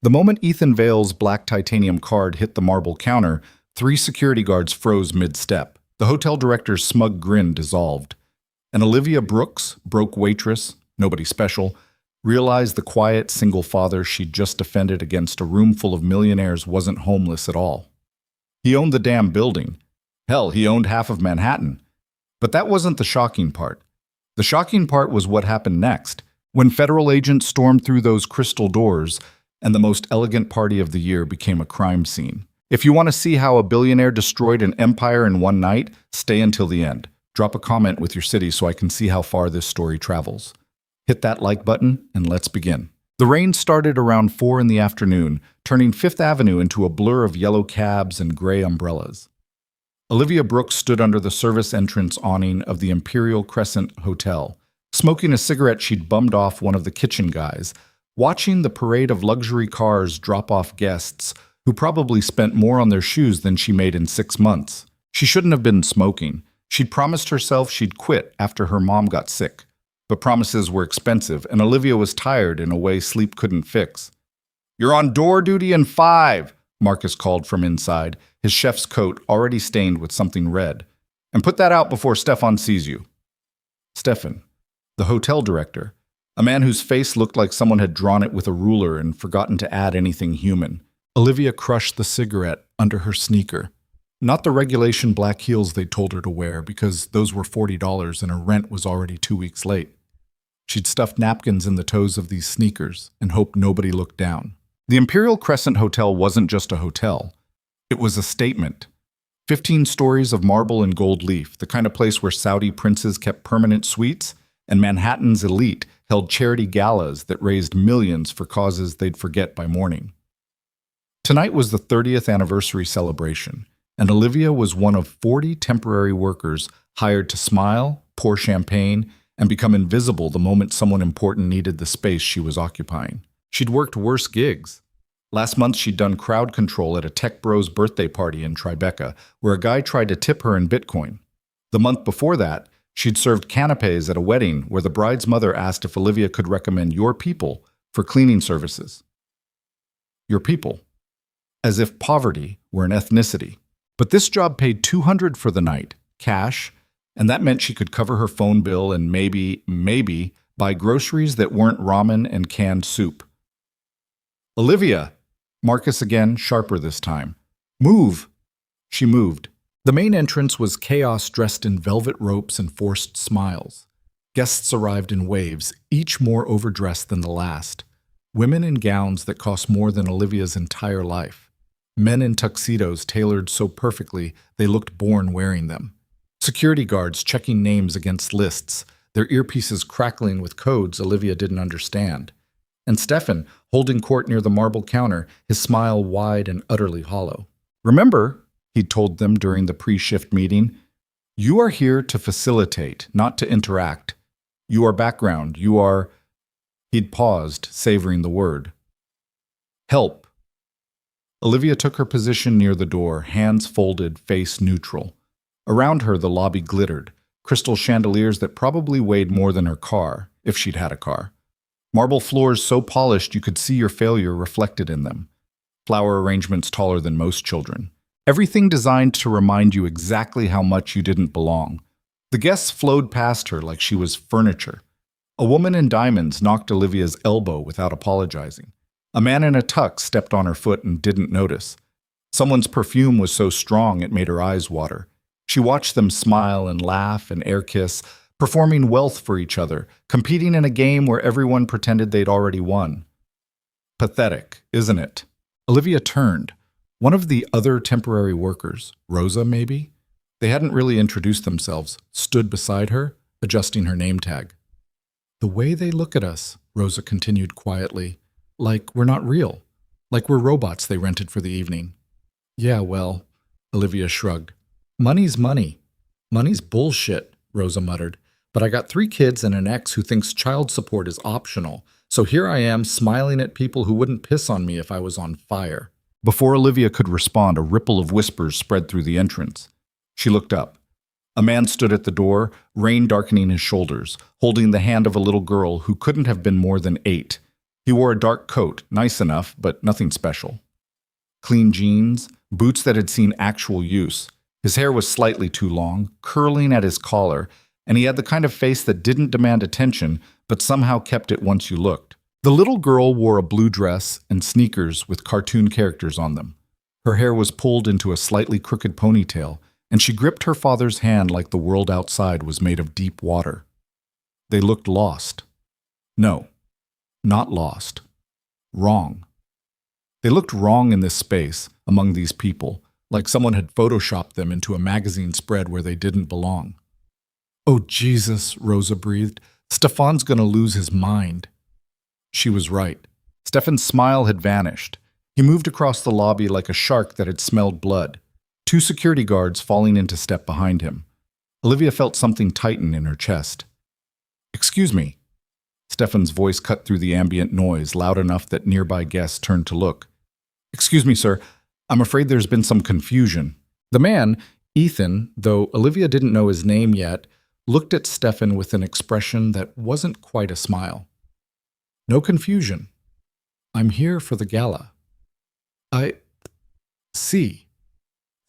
The moment Ethan Vale's black titanium card hit the marble counter, 3 security guards froze mid-step. The hotel director's smug grin dissolved. And Olivia Brooks, broke waitress, nobody special, realized the quiet single father she'd just defended against a room full of millionaires wasn't homeless at all. He owned the damn building. Hell, he owned half of Manhattan. But that wasn't the shocking part. The shocking part was what happened next, when federal agents stormed through those crystal doors and the most elegant party of the year became a crime scene. If you want to see how a billionaire destroyed an empire in one night, stay until the end. Drop a comment with your city so I can see how far this story travels. Hit that like button and let's begin. The rain started around 4 in the afternoon, turning Fifth Avenue into a blur of yellow cabs and gray umbrellas. Olivia Brooks stood under the service entrance awning of the Imperial Crescent Hotel, smoking a cigarette she'd bummed off one of the kitchen guys, watching the parade of luxury cars drop off guests who probably spent more on their shoes than she made in 6 months. She shouldn't have been smoking. She'd promised herself she'd quit after her mom got sick. But promises were expensive, and Olivia was tired in a way sleep couldn't fix. "You're on door duty in 5, Marcus called from inside, his chef's coat already stained with something red. "And put that out before Stefan sees you." Stefan, the hotel director, a man whose face looked like someone had drawn it with a ruler and forgotten to add anything human. Olivia crushed the cigarette under her sneaker. Not the regulation black heels they'd told her to wear, because those were $40 and her rent was already 2 weeks late. She'd stuffed napkins in the toes of these sneakers and hoped nobody looked down. The Imperial Crescent Hotel wasn't just a hotel. It was a statement. 15 stories of marble and gold leaf, the kind of place where Saudi princes kept permanent suites, and Manhattan's elite held charity galas that raised millions for causes they'd forget by morning. Tonight was the 30th anniversary celebration, and Olivia was one of 40 temporary workers hired to smile, pour champagne, and become invisible the moment someone important needed the space she was occupying. She'd worked worse gigs. Last month, she'd done crowd control at a tech bro's birthday party in Tribeca, where a guy tried to tip her in Bitcoin. The month before that, she'd served canapes at a wedding where the bride's mother asked if Olivia could recommend your people for cleaning services. Your people. As if poverty were an ethnicity. But this job paid $200 for the night, cash, and that meant she could cover her phone bill and maybe buy groceries that weren't ramen and canned soup. "Olivia!" Marcus again, sharper this time. "Move!" She moved. The main entrance was chaos dressed in velvet ropes and forced smiles. Guests arrived in waves, each more overdressed than the last. Women in gowns that cost more than Olivia's entire life. Men in tuxedos tailored so perfectly they looked born wearing them. Security guards checking names against lists, their earpieces crackling with codes Olivia didn't understand. And Stefan, holding court near the marble counter, his smile wide and utterly hollow. "Remember," he'd told them during the pre-shift meeting, "you are here to facilitate, not to interact. You are background, you are—" He'd paused, savoring the word. "Help." Olivia took her position near the door, hands folded, face neutral. Around her, the lobby glittered, crystal chandeliers that probably weighed more than her car, if she'd had a car. Marble floors so polished you could see your failure reflected in them. Flower arrangements taller than most children. Everything designed to remind you exactly how much you didn't belong. The guests flowed past her like she was furniture. A woman in diamonds knocked Olivia's elbow without apologizing. A man in a tux stepped on her foot and didn't notice. Someone's perfume was so strong it made her eyes water. She watched them smile and laugh and air kiss, performing wealth for each other, competing in a game where everyone pretended they'd already won. Pathetic, isn't it? Olivia turned. One of the other temporary workers, Rosa maybe? They hadn't really introduced themselves, stood beside her, adjusting her name tag. "The way they look at us," Rosa continued quietly, "like we're not real, like we're robots they rented for the evening." "Yeah, well," Olivia shrugged. "Money's money." "Money's bullshit," Rosa muttered. "But I got 3 kids and an ex who thinks child support is optional, so here I am smiling at people who wouldn't piss on me if I was on fire." Before Olivia could respond, a ripple of whispers spread through the entrance. She looked up. A man stood at the door, rain darkening his shoulders, holding the hand of a little girl who couldn't have been more than 8. He wore a dark coat, nice enough, but nothing special. Clean jeans, boots that had seen actual use. His hair was slightly too long, curling at his collar, and he had the kind of face that didn't demand attention, but somehow kept it once you looked. The little girl wore a blue dress and sneakers with cartoon characters on them. Her hair was pulled into a slightly crooked ponytail, and she gripped her father's hand like the world outside was made of deep water. They looked lost. No, not lost. Wrong. They looked wrong in this space, among these people, like someone had photoshopped them into a magazine spread where they didn't belong. "Oh, Jesus," Rosa breathed. "Stefan's gonna lose his mind." She was right. Stefan's smile had vanished. He moved across the lobby like a shark that had smelled blood, 2 security guards falling into step behind him. Olivia felt something tighten in her chest. "Excuse me." Stefan's voice cut through the ambient noise, loud enough that nearby guests turned to look. "Excuse me, sir. I'm afraid there's been some confusion." The man, Ethan, though Olivia didn't know his name yet, looked at Stefan with an expression that wasn't quite a smile. "No confusion. I'm here for the gala." "I see."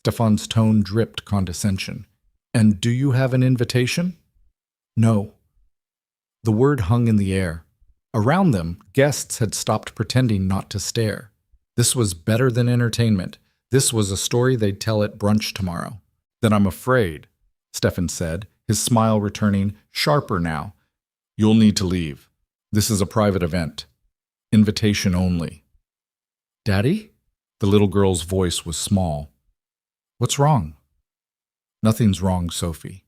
Stefan's tone dripped condescension. "And do you have an invitation?" "No." The word hung in the air. Around them, guests had stopped pretending not to stare. This was better than entertainment. This was a story they'd tell at brunch tomorrow. "Then I'm afraid," Stefan said, his smile returning, sharper now. "You'll need to leave. This is a private event. Invitation only." "Daddy?" The little girl's voice was small. "What's wrong?" "Nothing's wrong, Sophie."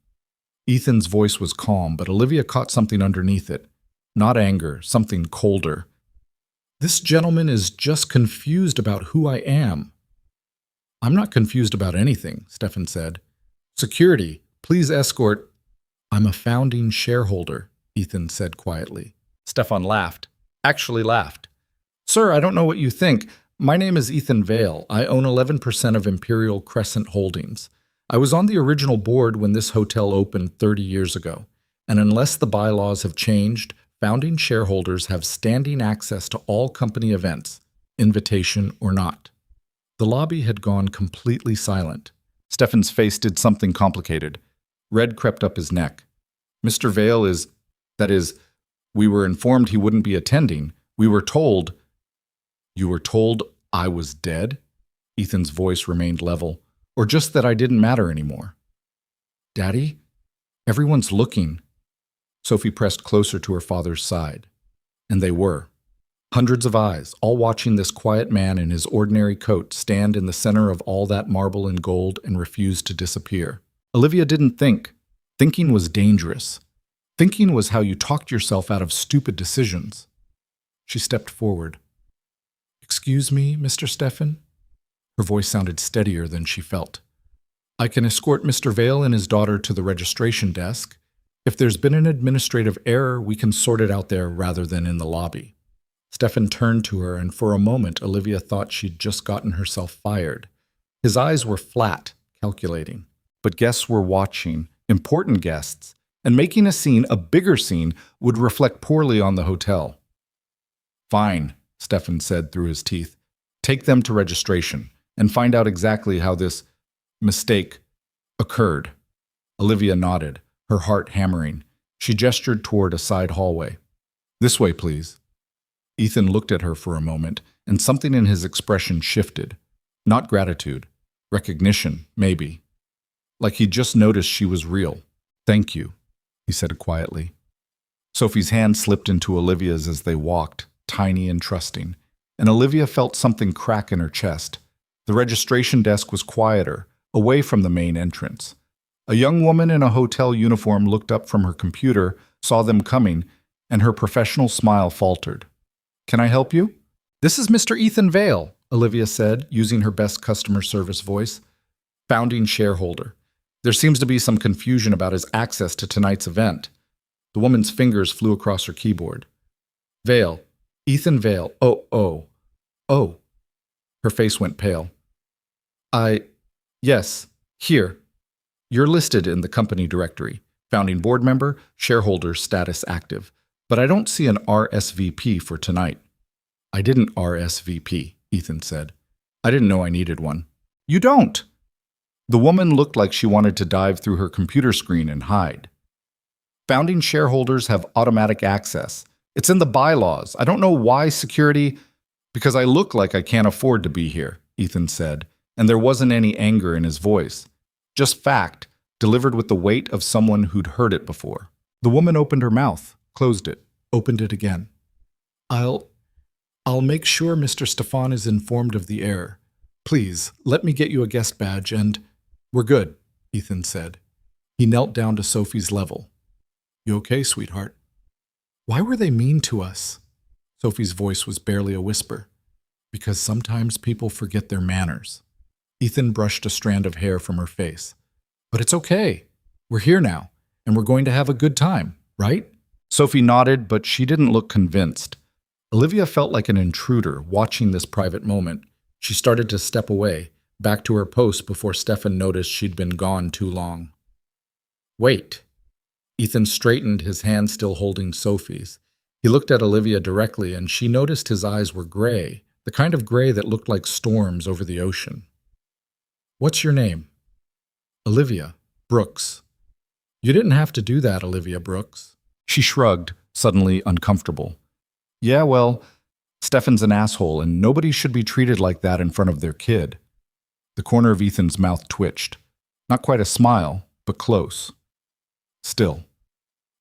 Ethan's voice was calm, but Olivia caught something underneath it. Not anger, something colder. "This gentleman is just confused about who I am." "I'm not confused about anything," Stefan said. "Security, please escort—" "I'm a founding shareholder," Ethan said quietly. Stefan laughed. Actually laughed. "Sir, I don't know what you think. My name is Ethan Vale. I own 11% of Imperial Crescent Holdings. I was on the original board when this hotel opened 30 years ago, and unless the bylaws have changed, founding shareholders have standing access to all company events, invitation or not." The lobby had gone completely silent. Stefan's face did something complicated. Red crept up his neck. "Mr. Vale that is, we were informed he wouldn't be attending. We were told—" "You were told I was dead?" Ethan's voice remained level. "Or just that I didn't matter anymore?" "Daddy, everyone's looking." Sophie pressed closer to her father's side. And they were. Hundreds of eyes, all watching this quiet man in his ordinary coat stand in the center of all that marble and gold and refuse to disappear. Olivia didn't think. Thinking was dangerous. Thinking was how you talked yourself out of stupid decisions. She stepped forward. "Excuse me, Mr. Stefan?" Her voice sounded steadier than she felt. "I can escort Mr. Vale and his daughter to the registration desk. If there's been an administrative error, we can sort it out there rather than in the lobby." Stefan turned to her, and for a moment Olivia thought she'd just gotten herself fired. His eyes were flat, calculating. But guests were watching, important guests, and making a scene, a bigger scene, would reflect poorly on the hotel. "Fine," Stefan said through his teeth. "Take them to registration and find out exactly how this mistake occurred." Olivia nodded, her heart hammering. She gestured toward a side hallway. "This way, please." Ethan looked at her for a moment, and something in his expression shifted. Not gratitude. Recognition, maybe. Like he'd just noticed she was real. "Thank you," he said quietly. Sophie's hand slipped into Olivia's as they walked, tiny and trusting, and Olivia felt something crack in her chest. The registration desk was quieter, away from the main entrance. A young woman in a hotel uniform looked up from her computer, saw them coming, and her professional smile faltered. "Can I help you?" "This is Mr. Ethan Vale," Olivia said, using her best customer service voice. "Founding shareholder. There seems to be some confusion about his access to tonight's event." The woman's fingers flew across her keyboard. "Vale. Ethan Vale. Oh. Her face went pale. Yes, here. You're listed in the company directory. Founding board member, shareholder status active. But I don't see an RSVP for tonight." I didn't RSVP, Ethan said. I didn't know I needed one. You don't. The woman looked like she wanted to dive through her computer screen and hide. Founding shareholders have automatic access. It's in the bylaws. I don't know why security... Because I look like I can't afford to be here, Ethan said, and there wasn't any anger in his voice. Just fact, delivered with the weight of someone who'd heard it before. The woman opened her mouth, closed it, opened it again. I'll make sure Mr. Stefan is informed of the error. Please, let me get you a guest badge and... We're good, Ethan said. He knelt down to Sophie's level. You okay, sweetheart? Why were they mean to us? Sophie's voice was barely a whisper. Because sometimes people forget their manners. Ethan brushed a strand of hair from her face. But it's okay. We're here now, and we're going to have a good time, right? Sophie nodded, but she didn't look convinced. Olivia felt like an intruder watching this private moment. She started to step away, back to her post before Stefan noticed she'd been gone too long. Wait. Ethan straightened, his hand still holding Sophie's. He looked at Olivia directly, and she noticed his eyes were gray, the kind of gray that looked like storms over the ocean. What's your name? Olivia Brooks. You didn't have to do that, Olivia Brooks. She shrugged, suddenly uncomfortable. Yeah, well, Stefan's an asshole, and nobody should be treated like that in front of their kid. The corner of Ethan's mouth twitched. Not quite a smile, but close. Still.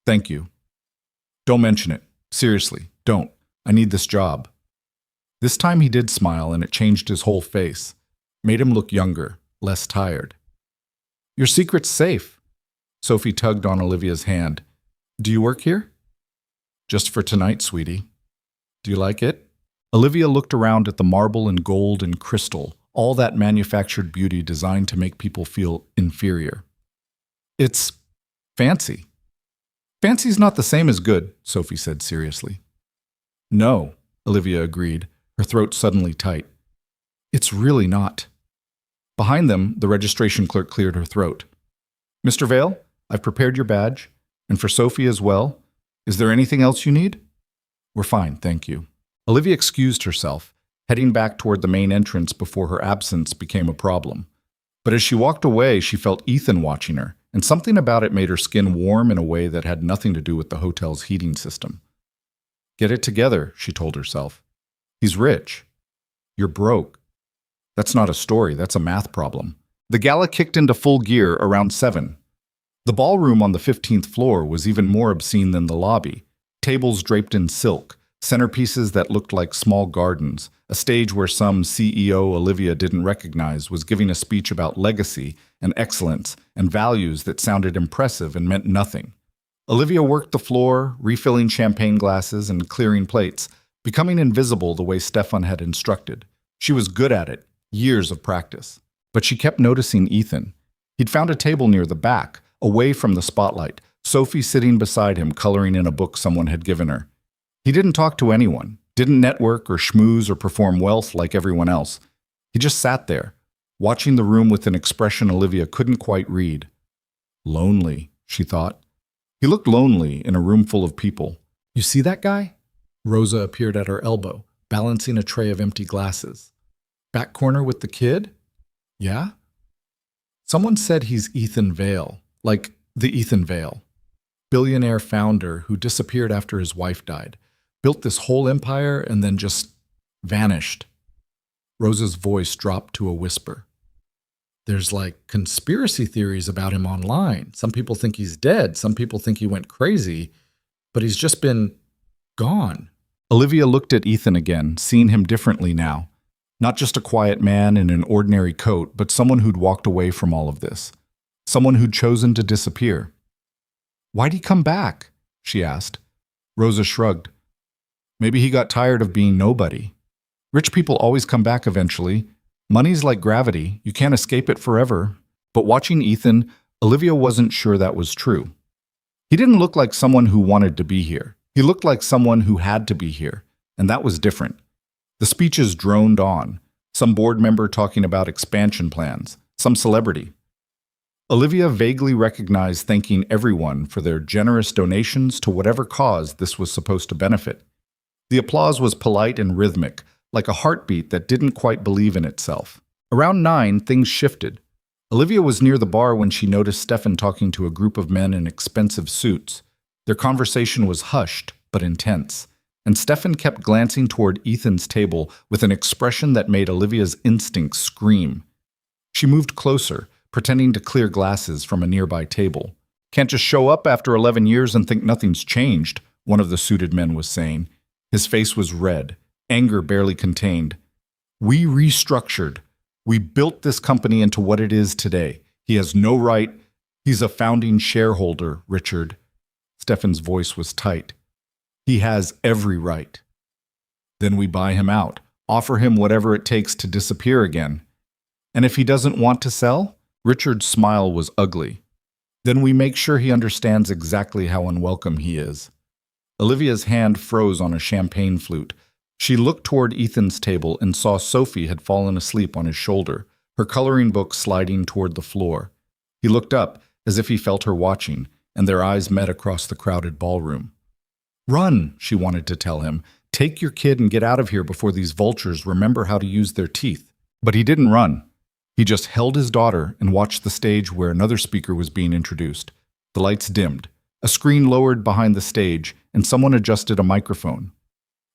Thank you. Don't mention it. Seriously, don't. I need this job. This time he did smile, and it changed his whole face. Made him look younger, less tired. Your secret's safe. Sophie tugged on Olivia's hand. Do you work here? Just for tonight, sweetie. Do you like it? Olivia looked around at the marble and gold and crystal, all that manufactured beauty designed to make people feel inferior. It's fancy. Fancy's not the same as good, Sophie said seriously. No, Olivia agreed, her throat suddenly tight. It's really not. Behind them, the registration clerk cleared her throat. Mr. Vale, I've prepared your badge, and for Sophie as well. Is there anything else you need? We're fine, thank you. Olivia excused herself, heading back toward the main entrance before her absence became a problem. But as she walked away, she felt Ethan watching her, and something about it made her skin warm in a way that had nothing to do with the hotel's heating system. Get it together, she told herself. He's rich. You're broke. That's not a story, that's a math problem. The gala kicked into full gear around 7. The ballroom on the 15th floor was even more obscene than the lobby. Tables draped in silk, centerpieces that looked like small gardens, a stage where some CEO Olivia didn't recognize was giving a speech about legacy and excellence and values that sounded impressive and meant nothing. Olivia worked the floor, refilling champagne glasses and clearing plates, becoming invisible the way Stefan had instructed. She was good at it, years of practice. But she kept noticing Ethan. He'd found a table near the back, away from the spotlight, Sophie sitting beside him coloring in a book someone had given her. He didn't talk to anyone, didn't network or schmooze or perform wealth like everyone else. He just sat there, watching the room with an expression Olivia couldn't quite read. Lonely, she thought. He looked lonely in a room full of people. You see that guy? Rosa appeared at her elbow, balancing a tray of empty glasses. Back corner with the kid? Yeah? Someone said he's Ethan Vale, like the Ethan Vale. Billionaire founder who disappeared after his wife died. Built this whole empire and then just vanished. Rosa's voice dropped to a whisper. There's like conspiracy theories about him online. Some people think he's dead. Some people think he went crazy. But he's just been gone. Olivia looked at Ethan again, seeing him differently now. Not just a quiet man in an ordinary coat, but someone who'd walked away from all of this. Someone who'd chosen to disappear. Why'd he come back? She asked. Rosa shrugged. Maybe he got tired of being nobody. Rich people always come back eventually. Money's like gravity. You can't escape it forever. But watching Ethan, Olivia wasn't sure that was true. He didn't look like someone who wanted to be here. He looked like someone who had to be here, and that was different. The speeches droned on, some board member talking about expansion plans, some celebrity. Olivia vaguely recognized thanking everyone for their generous donations to whatever cause this was supposed to benefit. The applause was polite and rhythmic, like a heartbeat that didn't quite believe in itself. Around 9, things shifted. Olivia was near the bar when she noticed Stefan talking to a group of men in expensive suits. Their conversation was hushed, but intense, and Stefan kept glancing toward Ethan's table with an expression that made Olivia's instincts scream. She moved closer, pretending to clear glasses from a nearby table. "Can't just show up after 11 years and think nothing's changed," one of the suited men was saying. His face was red, anger barely contained. "We restructured. We built this company into what it is today. He has no right. He's a founding shareholder, Richard." Stefan's voice was tight. "He has every right." "Then we buy him out, offer him whatever it takes to disappear again." "And if he doesn't want to sell?" Richard's smile was ugly. "Then we make sure he understands exactly how unwelcome he is." Olivia's hand froze on a champagne flute. She looked toward Ethan's table and saw Sophie had fallen asleep on his shoulder, her coloring book sliding toward the floor. He looked up, as if he felt her watching, and their eyes met across the crowded ballroom. "Run," she wanted to tell him. "Take your kid and get out of here before these vultures remember how to use their teeth." But he didn't run. He just held his daughter and watched the stage where another speaker was being introduced. The lights dimmed, a screen lowered behind the stage, and someone adjusted a microphone.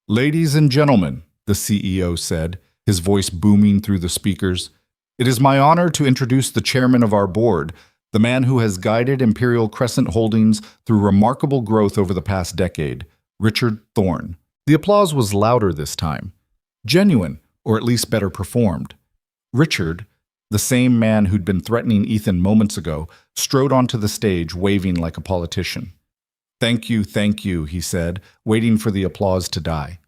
"Ladies and gentlemen," the CEO said, his voice booming through the speakers, "it is my honor to introduce the chairman of our board, the man who has guided Imperial Crescent Holdings through remarkable growth over the past decade, Richard Thorne." The applause was louder this time. Genuine, or at least better performed. Richard, the same man who'd been threatening Ethan moments ago, strode onto the stage waving like a politician. Thank you, he said, waiting for the applause to die.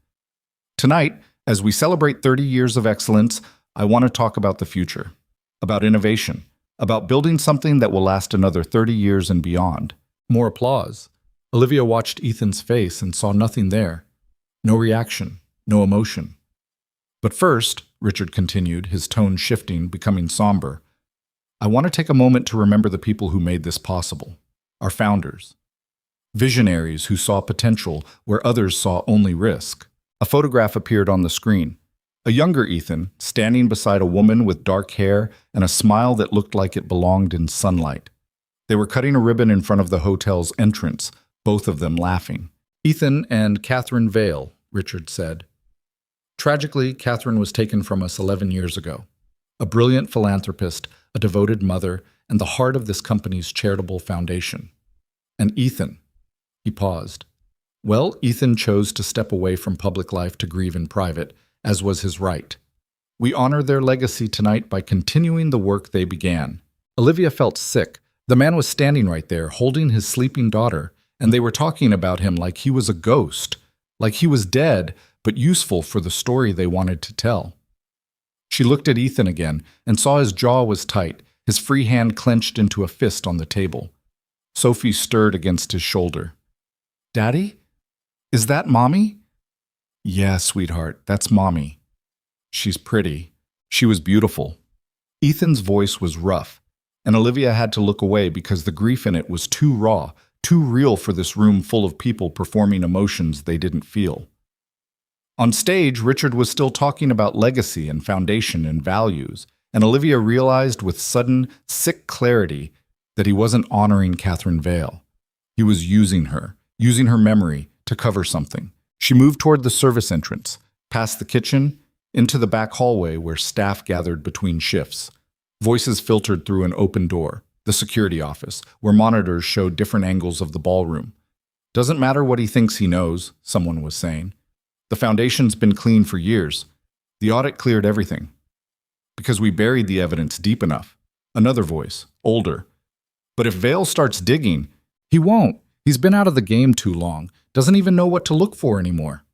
"Tonight, as we celebrate 30 years of excellence, I want to talk about the future, about innovation, about building something that will last another 30 years and beyond." More applause. Olivia watched Ethan's face and saw nothing there. No reaction, no emotion. "But first," Richard continued, his tone shifting, becoming somber, "I want to take a moment to remember the people who made this possible. Our founders. Visionaries who saw potential where others saw only risk." A photograph appeared on the screen. A younger Ethan, standing beside a woman with dark hair and a smile that looked like it belonged in sunlight. They were cutting a ribbon in front of the hotel's entrance, both of them laughing. "Ethan and Catherine Vale," Richard said. "Tragically, Catherine was taken from us 11 years ago. A brilliant philanthropist, a devoted mother, and the heart of this company's charitable foundation. And Ethan." He paused. "Well, Ethan chose to step away from public life to grieve in private, as was his right. We honor their legacy tonight by continuing the work they began." Olivia felt sick. The man was standing right there, holding his sleeping daughter, and they were talking about him like he was a ghost, like he was dead, but useful for the story they wanted to tell. She looked at Ethan again and saw his jaw was tight, his free hand clenched into a fist on the table. Sophie stirred against his shoulder. "Daddy? Is that Mommy?" "Yeah, sweetheart, that's Mommy. She's pretty. She was beautiful." Ethan's voice was rough, and Olivia had to look away because the grief in it was too raw, too real for this room full of people performing emotions they didn't feel. On stage, Richard was still talking about legacy and foundation and values, and Olivia realized with sudden, sick clarity that he wasn't honoring Catherine Vale. He was using her memory, to cover something. She moved toward the service entrance, past the kitchen, into the back hallway where staff gathered between shifts. Voices filtered through an open door, the security office, where monitors showed different angles of the ballroom. "Doesn't matter what he thinks he knows," someone was saying. "The foundation's been clean for years. The audit cleared everything. Because we buried the evidence deep enough." Another voice, older. "But if Vale starts digging, he won't. He's been out of the game too long. Doesn't even know what to look for anymore."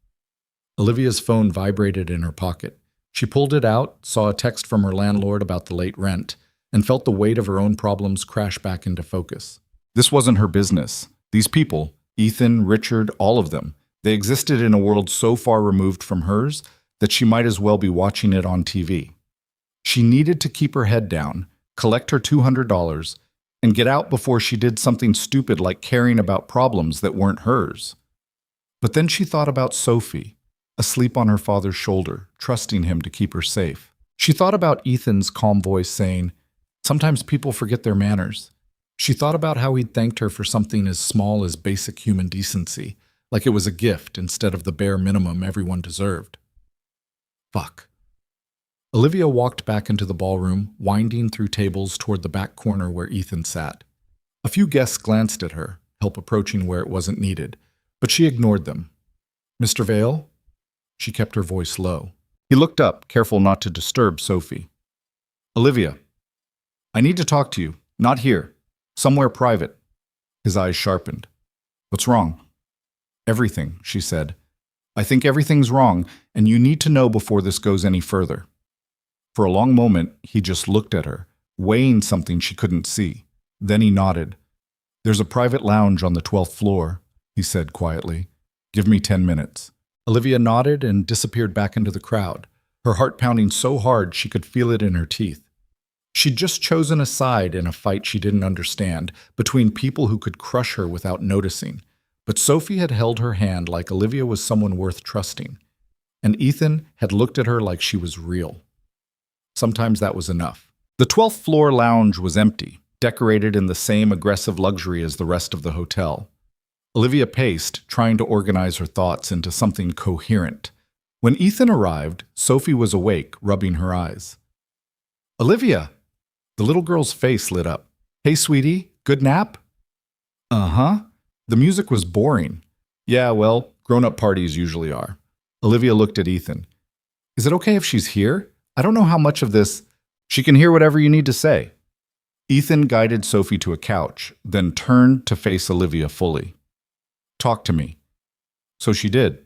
Olivia's phone vibrated in her pocket. She pulled it out, saw a text from her landlord about the late rent, and felt the weight of her own problems crash back into focus. This wasn't her business. These people, Ethan, Richard, all of them, they existed in a world so far removed from hers that she might as well be watching it on TV. She needed to keep her head down, collect her $200, and get out before she did something stupid like caring about problems that weren't hers. But then she thought about Sophie. asleep on her father's shoulder, trusting him to keep her safe. She thought about Ethan's calm voice saying, "Sometimes people forget their manners." She thought about how he'd thanked her for something as small as basic human decency, like it was a gift instead of the bare minimum everyone deserved. Fuck. Olivia walked back into the ballroom, winding through tables toward the back corner where Ethan sat. A few guests glanced at her, help approaching where it wasn't needed, but she ignored them. "Mr. Vale?" She kept her voice low. He looked up, careful not to disturb Sophie. "Olivia, I need to talk to you. Not here. Somewhere private." His eyes sharpened. "What's wrong?" "Everything," she said. "I think everything's wrong, and you need to know before this goes any further." For a long moment, he just looked at her, weighing something she couldn't see. Then he nodded. "There's a private lounge on the 12th floor," he said quietly. "Give me 10 minutes." Olivia nodded and disappeared back into the crowd, her heart pounding so hard she could feel it in her teeth. She'd just chosen a side in a fight she didn't understand, between people who could crush her without noticing. But Sophie had held her hand like Olivia was someone worth trusting, and Ethan had looked at her like she was real. Sometimes that was enough. The 12th floor lounge was empty, decorated in the same aggressive luxury as the rest of the hotel. Olivia paced, trying to organize her thoughts into something coherent. When Ethan arrived, Sophie was awake, rubbing her eyes. "Olivia!" The little girl's face lit up. "Hey, sweetie, good nap?" "Uh-huh." The music was boring. "Yeah, well, grown-up parties usually are." Olivia looked at Ethan. "Is it okay if she's here? I don't know how much of this—" "She can hear whatever you need to say." Ethan guided Sophie to a couch, then turned to face Olivia fully. "Talk to me." So she did.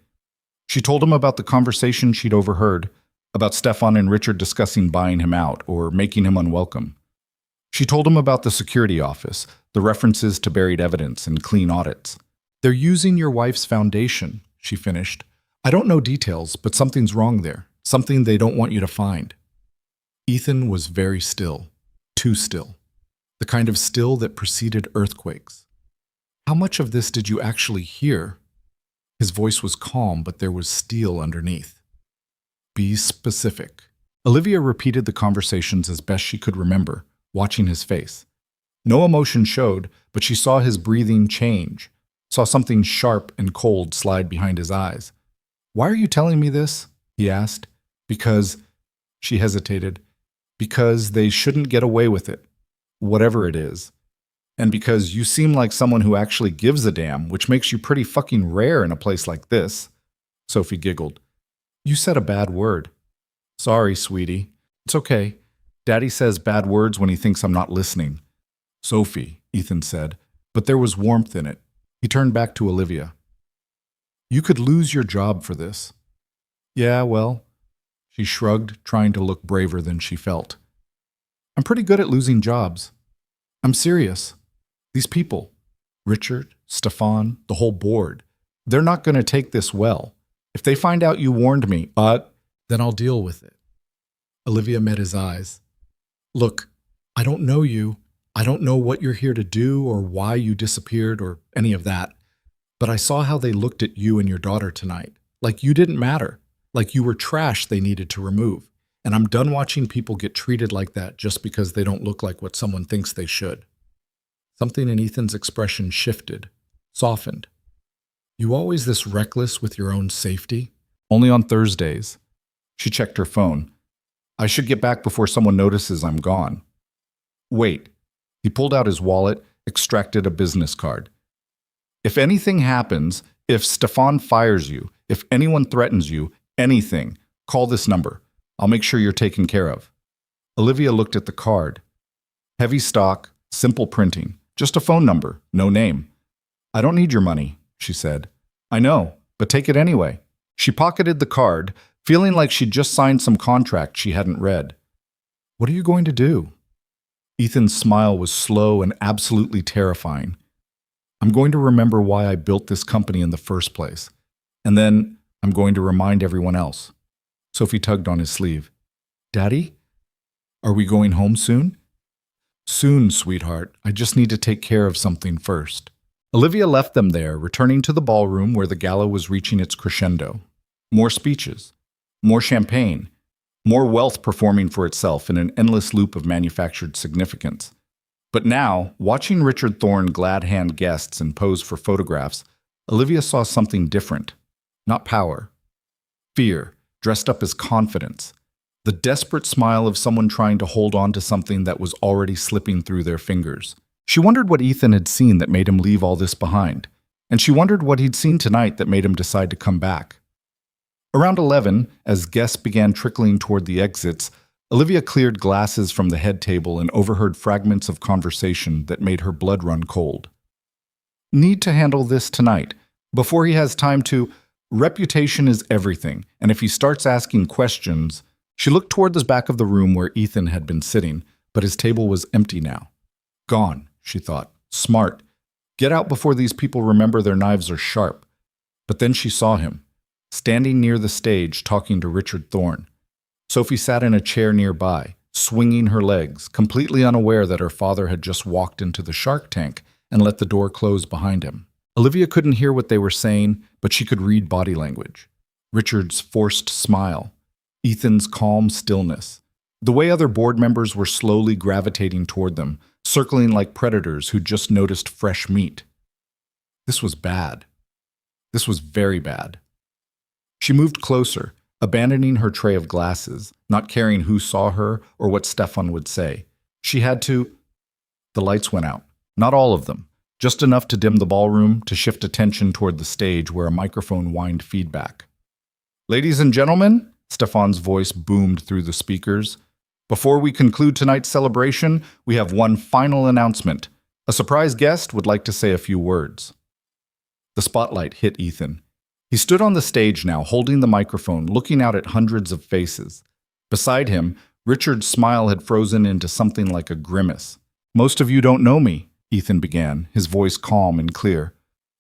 She told him about the conversation she'd overheard, about Stefan and Richard discussing buying him out or making him unwelcome. She told him about the security office, the references to buried evidence and clean audits. "They're using your wife's foundation," she finished. "I don't know details, but something's wrong there, something they don't want you to find." Ethan was very still, too still, the kind of still that preceded earthquakes. "How much of this did you actually hear?" His voice was calm, but there was steel underneath. "Be specific." Olivia repeated the conversations as best she could remember, watching his face. No emotion showed, but she saw his breathing change, saw something sharp and cold slide behind his eyes. "Why are you telling me this?" he asked. "Because," she hesitated, "because they shouldn't get away with it, whatever it is. And because you seem like someone who actually gives a damn, which makes you pretty fucking rare in a place like this." Sophie giggled. "You said a bad word." "Sorry, sweetie. It's okay. Daddy says bad words when he thinks I'm not listening." "Sophie," Ethan said, but there was warmth in it. He turned back to Olivia. "You could lose your job for this." "Yeah, well," she shrugged, trying to look braver than she felt. "I'm pretty good at losing jobs. I'm serious. These people, Richard, Stefan, the whole board, they're not going to take this well. If they find out you warned me, then I'll deal with it." Olivia met his eyes. "Look, I don't know you. I don't know what you're here to do or why you disappeared or any of that. But I saw how they looked at you and your daughter tonight. Like you didn't matter. Like you were trash they needed to remove. And I'm done watching people get treated like that just because they don't look like what someone thinks they should." Something in Ethan's expression shifted, softened. "You always this reckless with your own safety?" "Only on Thursdays." She checked her phone. "I should get back before someone notices I'm gone." "Wait." He pulled out his wallet, extracted a business card. "If anything happens, if Stefan fires you, if anyone threatens you, anything, call this number. I'll make sure you're taken care of." Olivia looked at the card. Heavy stock, simple printing, just a phone number, no name. "I don't need your money," she said. "I know, but take it anyway." She pocketed the card, feeling like she'd just signed some contract she hadn't read. "What are you going to do?" Ethan's smile was slow and absolutely terrifying. "I'm going to remember why I built this company in the first place. And then I'm going to remind everyone else." Sophie tugged on his sleeve. "Daddy? Are we going home soon?" "Soon, sweetheart. I just need to take care of something first." Olivia left them there, returning to the ballroom where the gala was reaching its crescendo. More speeches, more champagne, more wealth performing for itself in an endless loop of manufactured significance. But now, watching Richard Thorne glad hand guests and pose for photographs, Olivia saw something different. Not power. Fear, dressed up as confidence. The desperate smile of someone trying to hold on to something that was already slipping through their fingers. She wondered what Ethan had seen that made him leave all this behind. And she wondered what he'd seen tonight that made him decide to come back. Around 11, as guests began trickling toward the exits, Olivia cleared glasses from the head table and overheard fragments of conversation that made her blood run cold. Need to handle this tonight, before he has time to. Reputation is everything, and if he starts asking questions. She looked toward the back of the room where Ethan had been sitting, but his table was empty now. Gone, she thought. Smart. Get out before these people remember their knives are sharp. But then she saw him, standing near the stage talking to Richard Thorne. Sophie sat in a chair nearby, swinging her legs, completely unaware that her father had just walked into the shark tank and let the door close behind him. Olivia couldn't hear what they were saying, but she could read body language. Richard's forced smile, Ethan's calm stillness, the way other board members were slowly gravitating toward them, circling like predators who just noticed fresh meat. This was bad. This was very bad. She moved closer, abandoning her tray of glasses, not caring who saw her or what Stefan would say. She had to. The lights went out. Not all of them. Just enough to dim the ballroom, to shift attention toward the stage where a microphone whined feedback. Ladies and gentlemen, Stefan's voice boomed through the speakers. Before we conclude tonight's celebration, we have one final announcement. A surprise guest would like to say a few words. The spotlight hit Ethan. He stood on the stage now, holding the microphone, looking out at hundreds of faces. Beside him, Richard's smile had frozen into something like a grimace. Most of you don't know me, Ethan began, his voice calm and clear.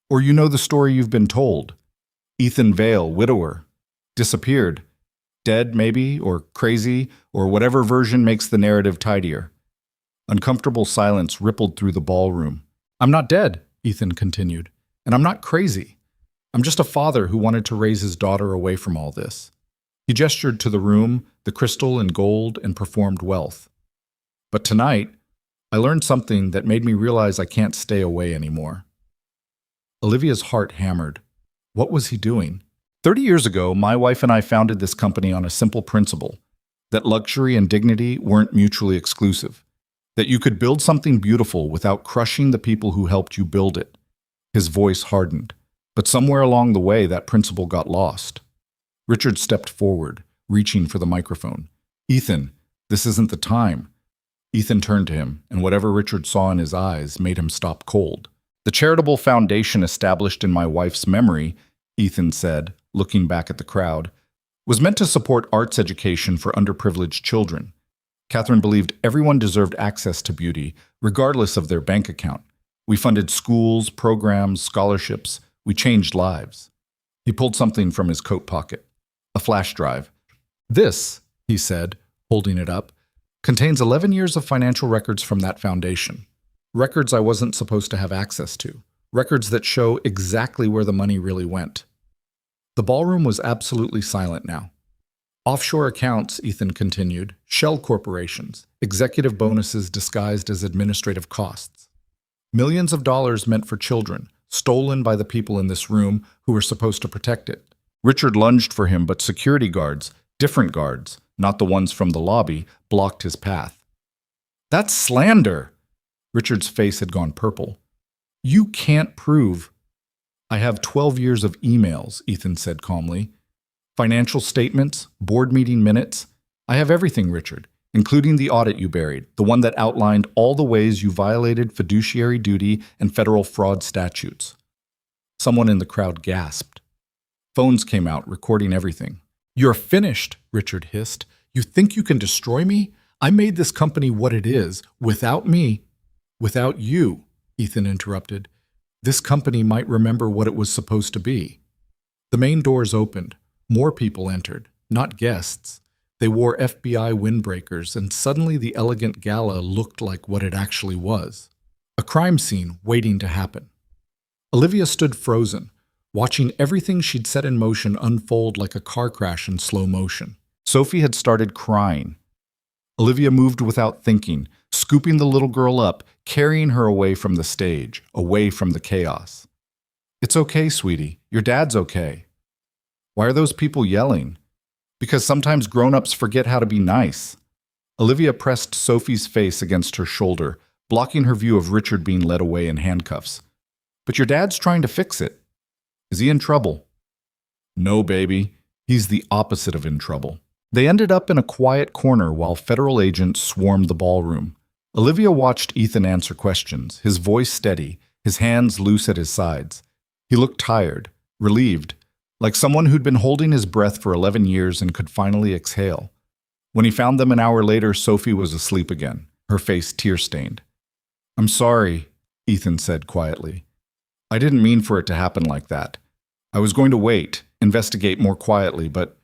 Or you know the story you've been told. Ethan Vale, widower. Disappeared. Dead, maybe, or crazy, or whatever version makes the narrative tidier. Uncomfortable silence rippled through the ballroom. I'm not dead, Ethan continued, and I'm not crazy. I'm just a father who wanted to raise his daughter away from all this. He gestured to the room, the crystal and gold, and performed wealth. But tonight, I learned something that made me realize I can't stay away anymore. Olivia's heart hammered. What was he doing? 30 years ago, my wife and I founded this company on a simple principle, that luxury and dignity weren't mutually exclusive, that you could build something beautiful without crushing the people who helped you build it. His voice hardened, but somewhere along the way that principle got lost. Richard stepped forward, reaching for the microphone. Ethan, this isn't the time. Ethan turned to him, and whatever Richard saw in his eyes made him stop cold. The charitable foundation established in my wife's memory, Ethan said, looking back at the crowd, was meant to support arts education for underprivileged children. Catherine believed everyone deserved access to beauty, regardless of their bank account. We funded schools, programs, scholarships. We changed lives. He pulled something from his coat pocket. A flash drive. This, he said, holding it up, contains 11 years of financial records from that foundation. Records I wasn't supposed to have access to. Records that show exactly where the money really went. The ballroom was absolutely silent now. Offshore accounts, Ethan continued, shell corporations, executive bonuses disguised as administrative costs. Millions of dollars meant for children, stolen by the people in this room who were supposed to protect it. Richard lunged for him, but security guards, different guards, not the ones from the lobby, blocked his path. That's slander! Richard's face had gone purple. You can't prove. I have 12 years of emails, Ethan said calmly. Financial statements, board meeting minutes. I have everything, Richard, including the audit you buried, the one that outlined all the ways you violated fiduciary duty and federal fraud statutes. Someone in the crowd gasped. Phones came out, recording everything. You're finished, Richard hissed. You think you can destroy me? I made this company what it is, without me. Without you, Ethan interrupted. This company might remember what it was supposed to be. The main doors opened. More people entered, not guests. They wore FBI windbreakers, and suddenly the elegant gala looked like what it actually was. A crime scene waiting to happen. Olivia stood frozen, watching everything she'd set in motion unfold like a car crash in slow motion. Sophie had started crying. Olivia moved without thinking, scooping the little girl up, carrying her away from the stage, away from the chaos. "It's okay, sweetie. Your dad's okay." "Why are those people yelling?" "Because sometimes grown-ups forget how to be nice." Olivia pressed Sophie's face against her shoulder, blocking her view of Richard being led away in handcuffs. "But your dad's trying to fix it. Is he in trouble?" "No, baby. He's the opposite of in trouble." They ended up in a quiet corner while federal agents swarmed the ballroom. Olivia watched Ethan answer questions, his voice steady, his hands loose at his sides. He looked tired, relieved, like someone who'd been holding his breath for 11 years and could finally exhale. When he found them an hour later, Sophie was asleep again, her face tear-stained. "I'm sorry," Ethan said quietly. "I didn't mean for it to happen like that. I was going to wait, investigate more quietly, but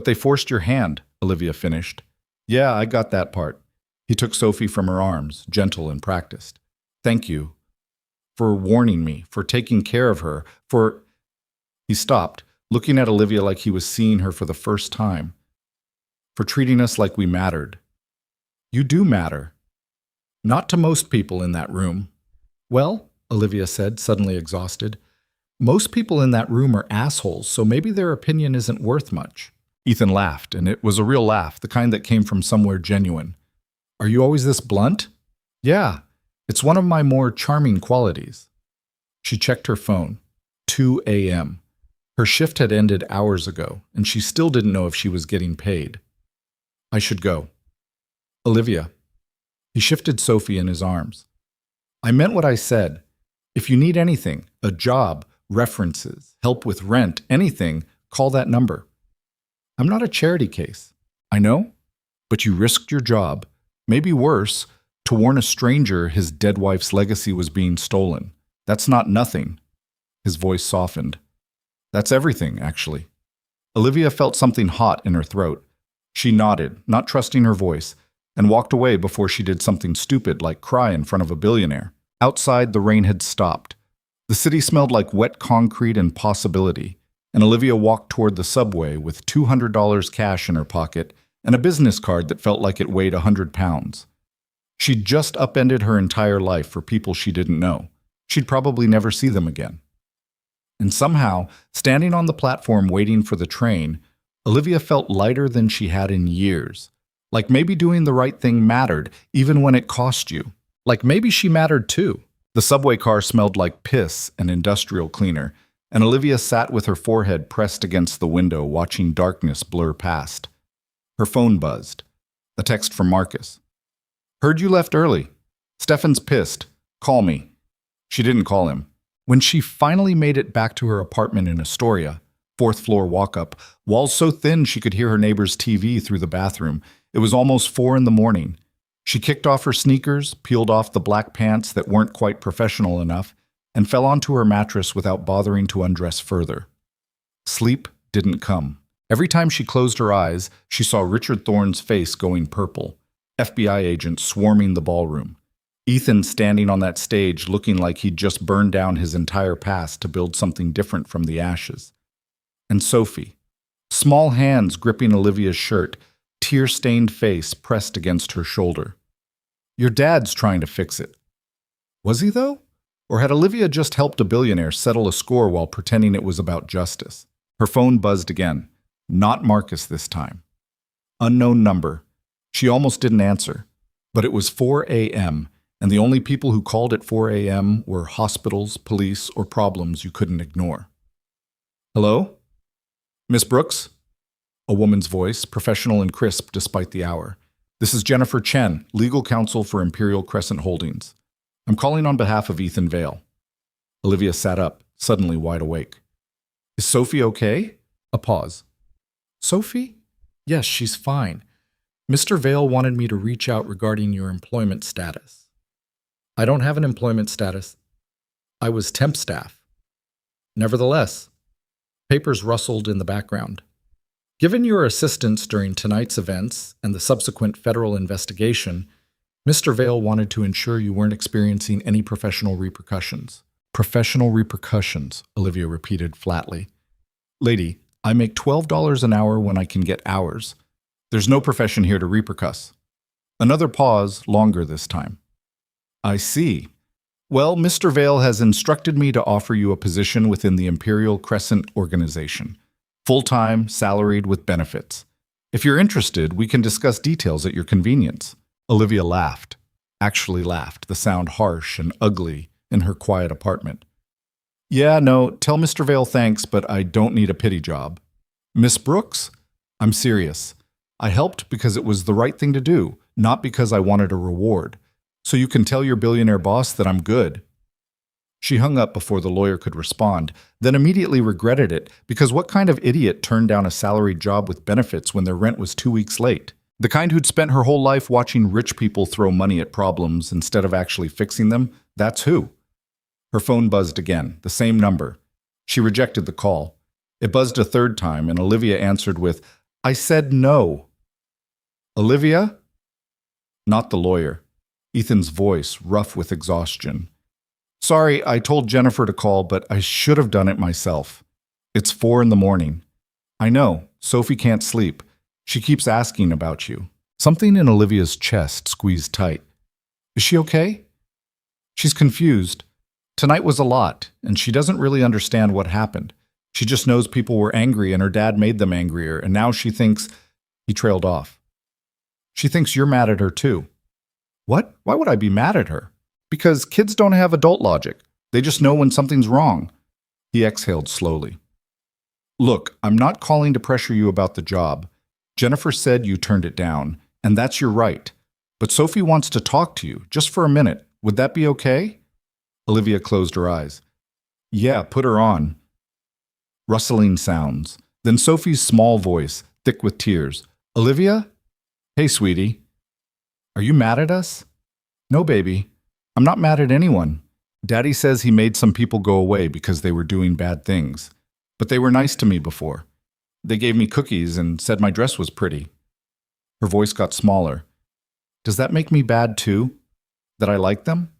they forced your hand," Olivia finished. "Yeah, I got that part." He took Sophie from her arms, gentle and practiced. "Thank you for warning me, for taking care of her, for—" He stopped, looking at Olivia like he was seeing her for the first time. "For treating us like we mattered. You do matter. Not to most people in that room." "Well," Olivia said, suddenly exhausted, "most people in that room are assholes, so maybe their opinion isn't worth much." Ethan laughed, and it was a real laugh, the kind that came from somewhere genuine. "Are you always this blunt?" "Yeah, it's one of my more charming qualities." She checked her phone. 2 a.m. Her shift had ended hours ago, and she still didn't know if she was getting paid. "I should go." "Olivia." He shifted Sophie in his arms. "I meant what I said. If you need anything, a job, references, help with rent, anything, call that number. I'm not a charity case. I know, but you risked your job, maybe worse, to warn a stranger his dead wife's legacy was being stolen. That's not nothing." His voice softened. "That's everything, actually." Olivia felt something hot in her throat. She nodded, not trusting her voice, and walked away before she did something stupid like cry in front of a billionaire. Outside, the rain had stopped. The city smelled like wet concrete and possibility, and Olivia walked toward the subway with $200 cash in her pocket and a business card that felt like it weighed 100 pounds. She'd just upended her entire life for people she didn't know. She'd probably never see them again. And somehow, standing on the platform waiting for the train, Olivia felt lighter than she had in years. Like maybe doing the right thing mattered, even when it cost you. Like maybe she mattered too. The subway car smelled like piss and industrial cleaner, and Olivia sat with her forehead pressed against the window, watching darkness blur past. Her phone buzzed. A text from Marcus. "Heard you left early. Stefan's pissed. Call me." She didn't call him. When she finally made it back to her apartment in Astoria, 4th floor walk-up, walls so thin she could hear her neighbor's TV through the bathroom, it was almost 4 a.m. She kicked off her sneakers, peeled off the black pants that weren't quite professional enough, and fell onto her mattress without bothering to undress further. Sleep didn't come. Every time she closed her eyes, she saw Richard Thorne's face going purple, FBI agents swarming the ballroom, Ethan standing on that stage looking like he'd just burned down his entire past to build something different from the ashes. And Sophie, small hands gripping Olivia's shirt, tear-stained face pressed against her shoulder. "Your dad's trying to fix it." Was he, though? Or had Olivia just helped a billionaire settle a score while pretending it was about justice? Her phone buzzed again. Not Marcus this time. Unknown number. She almost didn't answer. But it was 4 a.m., and the only people who called at 4 a.m. were hospitals, police, or problems you couldn't ignore. "Hello? Miss Brooks?" A woman's voice, professional and crisp despite the hour. "This is Jennifer Chen, legal counsel for Imperial Crescent Holdings. I'm calling on behalf of Ethan Vale." Olivia sat up, suddenly wide awake. "Is Sophie okay?" A pause. "Sophie? Yes, she's fine. Mr. Vale wanted me to reach out regarding your employment status." "I don't have an employment status. I was temp staff." "Nevertheless." Papers rustled in the background. "Given your assistance during tonight's events and the subsequent federal investigation, Mr. Vale wanted to ensure you weren't experiencing any professional repercussions." Professional repercussions, Olivia repeated flatly. Lady, I make $12 an hour when I can get hours. There's no profession here to repercuss. Another pause, longer this time. I see. Well, Mr. Vale has instructed me to offer you a position within the Imperial Crescent organization. Full-time, salaried, with benefits. If you're interested, we can discuss details at your convenience. Olivia laughed. Actually laughed, the sound harsh and ugly in her quiet apartment. Yeah, no, tell Mr. Vale thanks, but I don't need a pity job. Miss Brooks? I'm serious. I helped because it was the right thing to do, not because I wanted a reward. So you can tell your billionaire boss that I'm good. She hung up before the lawyer could respond, then immediately regretted it, because what kind of idiot turned down a salaried job with benefits when their rent was 2 weeks late? The kind who'd spent her whole life watching rich people throw money at problems instead of actually fixing them? That's who. Her phone buzzed again, the same number. She rejected the call. It buzzed a third time, and Olivia answered with, I said no. Olivia? Not the lawyer. Ethan's voice, rough with exhaustion. Sorry, I told Jennifer to call, but I should have done it myself. It's 4 a.m. I know, Sophie can't sleep. She keeps asking about you. Something in Olivia's chest squeezed tight. Is she okay? She's confused. Tonight was a lot, and she doesn't really understand what happened. She just knows people were angry and her dad made them angrier, and now she thinks... He trailed off. She thinks you're mad at her too. What? Why would I be mad at her? Because kids don't have adult logic. They just know when something's wrong. He exhaled slowly. Look, I'm not calling to pressure you about the job. Jennifer said you turned it down, and that's your right. But Sophie wants to talk to you, just for a minute. Would that be okay? Olivia closed her eyes. Yeah, put her on. Rustling sounds. Then Sophie's small voice, thick with tears. Olivia? Hey, sweetie. Are you mad at us? No, baby. I'm not mad at anyone. Daddy says he made some people go away because they were doing bad things. But they were nice to me before. They gave me cookies and said my dress was pretty. Her voice got smaller. Does that make me bad too? That I like them?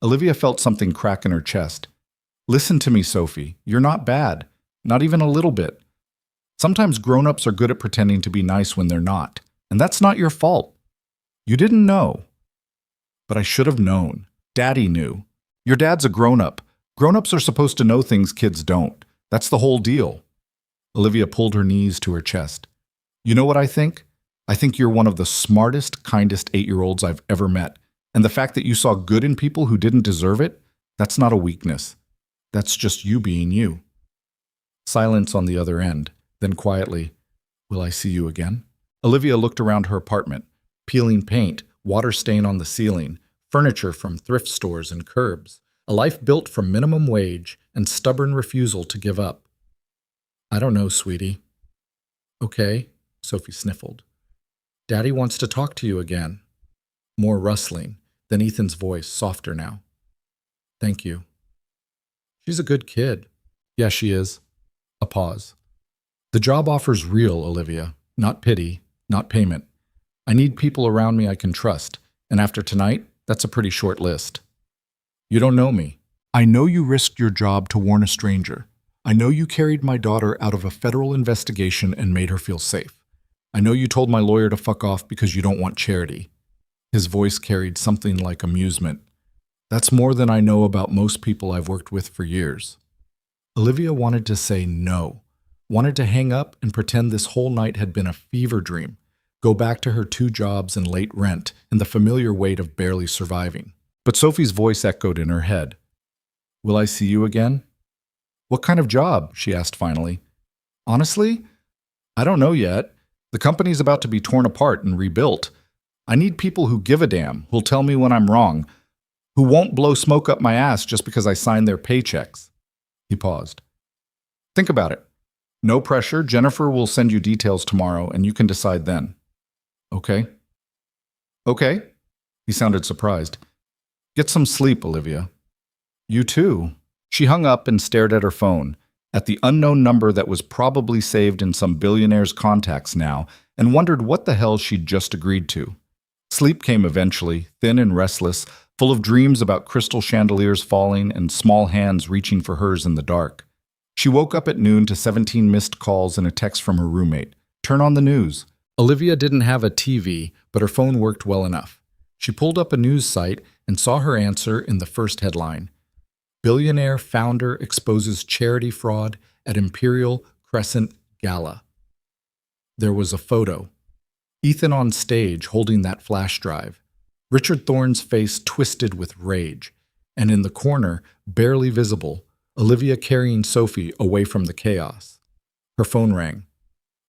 Olivia felt something crack in her chest. Listen to me, Sophie. You're not bad. Not even a little bit. Sometimes grown-ups are good at pretending to be nice when they're not. And that's not your fault. You didn't know. But I should have known. Daddy knew. Your dad's a grown-up. Grown-ups are supposed to know things kids don't. That's the whole deal. Olivia pulled her knees to her chest. You know what I think? I think you're one of the smartest, kindest 8-year-olds I've ever met. And the fact that you saw good in people who didn't deserve it, that's not a weakness. That's just you being you. Silence on the other end. Then quietly, will I see you again? Olivia looked around her apartment. Peeling paint, water stain on the ceiling, furniture from thrift stores and curbs, a life built from minimum wage and stubborn refusal to give up. I don't know, sweetie. Okay, Sophie sniffled. Daddy wants to talk to you again. More rustling, then Ethan's voice, softer now. Thank you. She's a good kid. Yeah, she is. A pause. The job offer's real, Olivia. Not pity, not payment. I need people around me I can trust, and after tonight, that's a pretty short list. You don't know me. I know you risked your job to warn a stranger. I know you carried my daughter out of a federal investigation and made her feel safe. I know you told my lawyer to fuck off because you don't want charity. His voice carried something like amusement. That's more than I know about most people I've worked with for years. Olivia wanted to say no, wanted to hang up and pretend this whole night had been a fever dream, go back to her 2 jobs and late rent and the familiar weight of barely surviving. But Sophie's voice echoed in her head. Will I see you again? What kind of job? She asked finally. Honestly, I don't know yet. The company's about to be torn apart and rebuilt. I need people who give a damn, who'll tell me when I'm wrong, who won't blow smoke up my ass just because I signed their paychecks. He paused. Think about it. No pressure. Jennifer will send you details tomorrow, and you can decide then. Okay? Okay? He sounded surprised. Get some sleep, Olivia. You too. She hung up and stared at her phone, at the unknown number that was probably saved in some billionaire's contacts now, and wondered what the hell she'd just agreed to. Sleep came eventually, thin and restless, full of dreams about crystal chandeliers falling and small hands reaching for hers in the dark. She woke up at noon to 17 missed calls and a text from her roommate. Turn on the news. Olivia didn't have a TV, but her phone worked well enough. She pulled up a news site and saw her answer in the first headline. Billionaire founder exposes charity fraud at Imperial Crescent Gala. There was a photo. Ethan on stage holding that flash drive. Richard Thorne's face twisted with rage. And in the corner, barely visible, Olivia carrying Sophie away from the chaos. Her phone rang.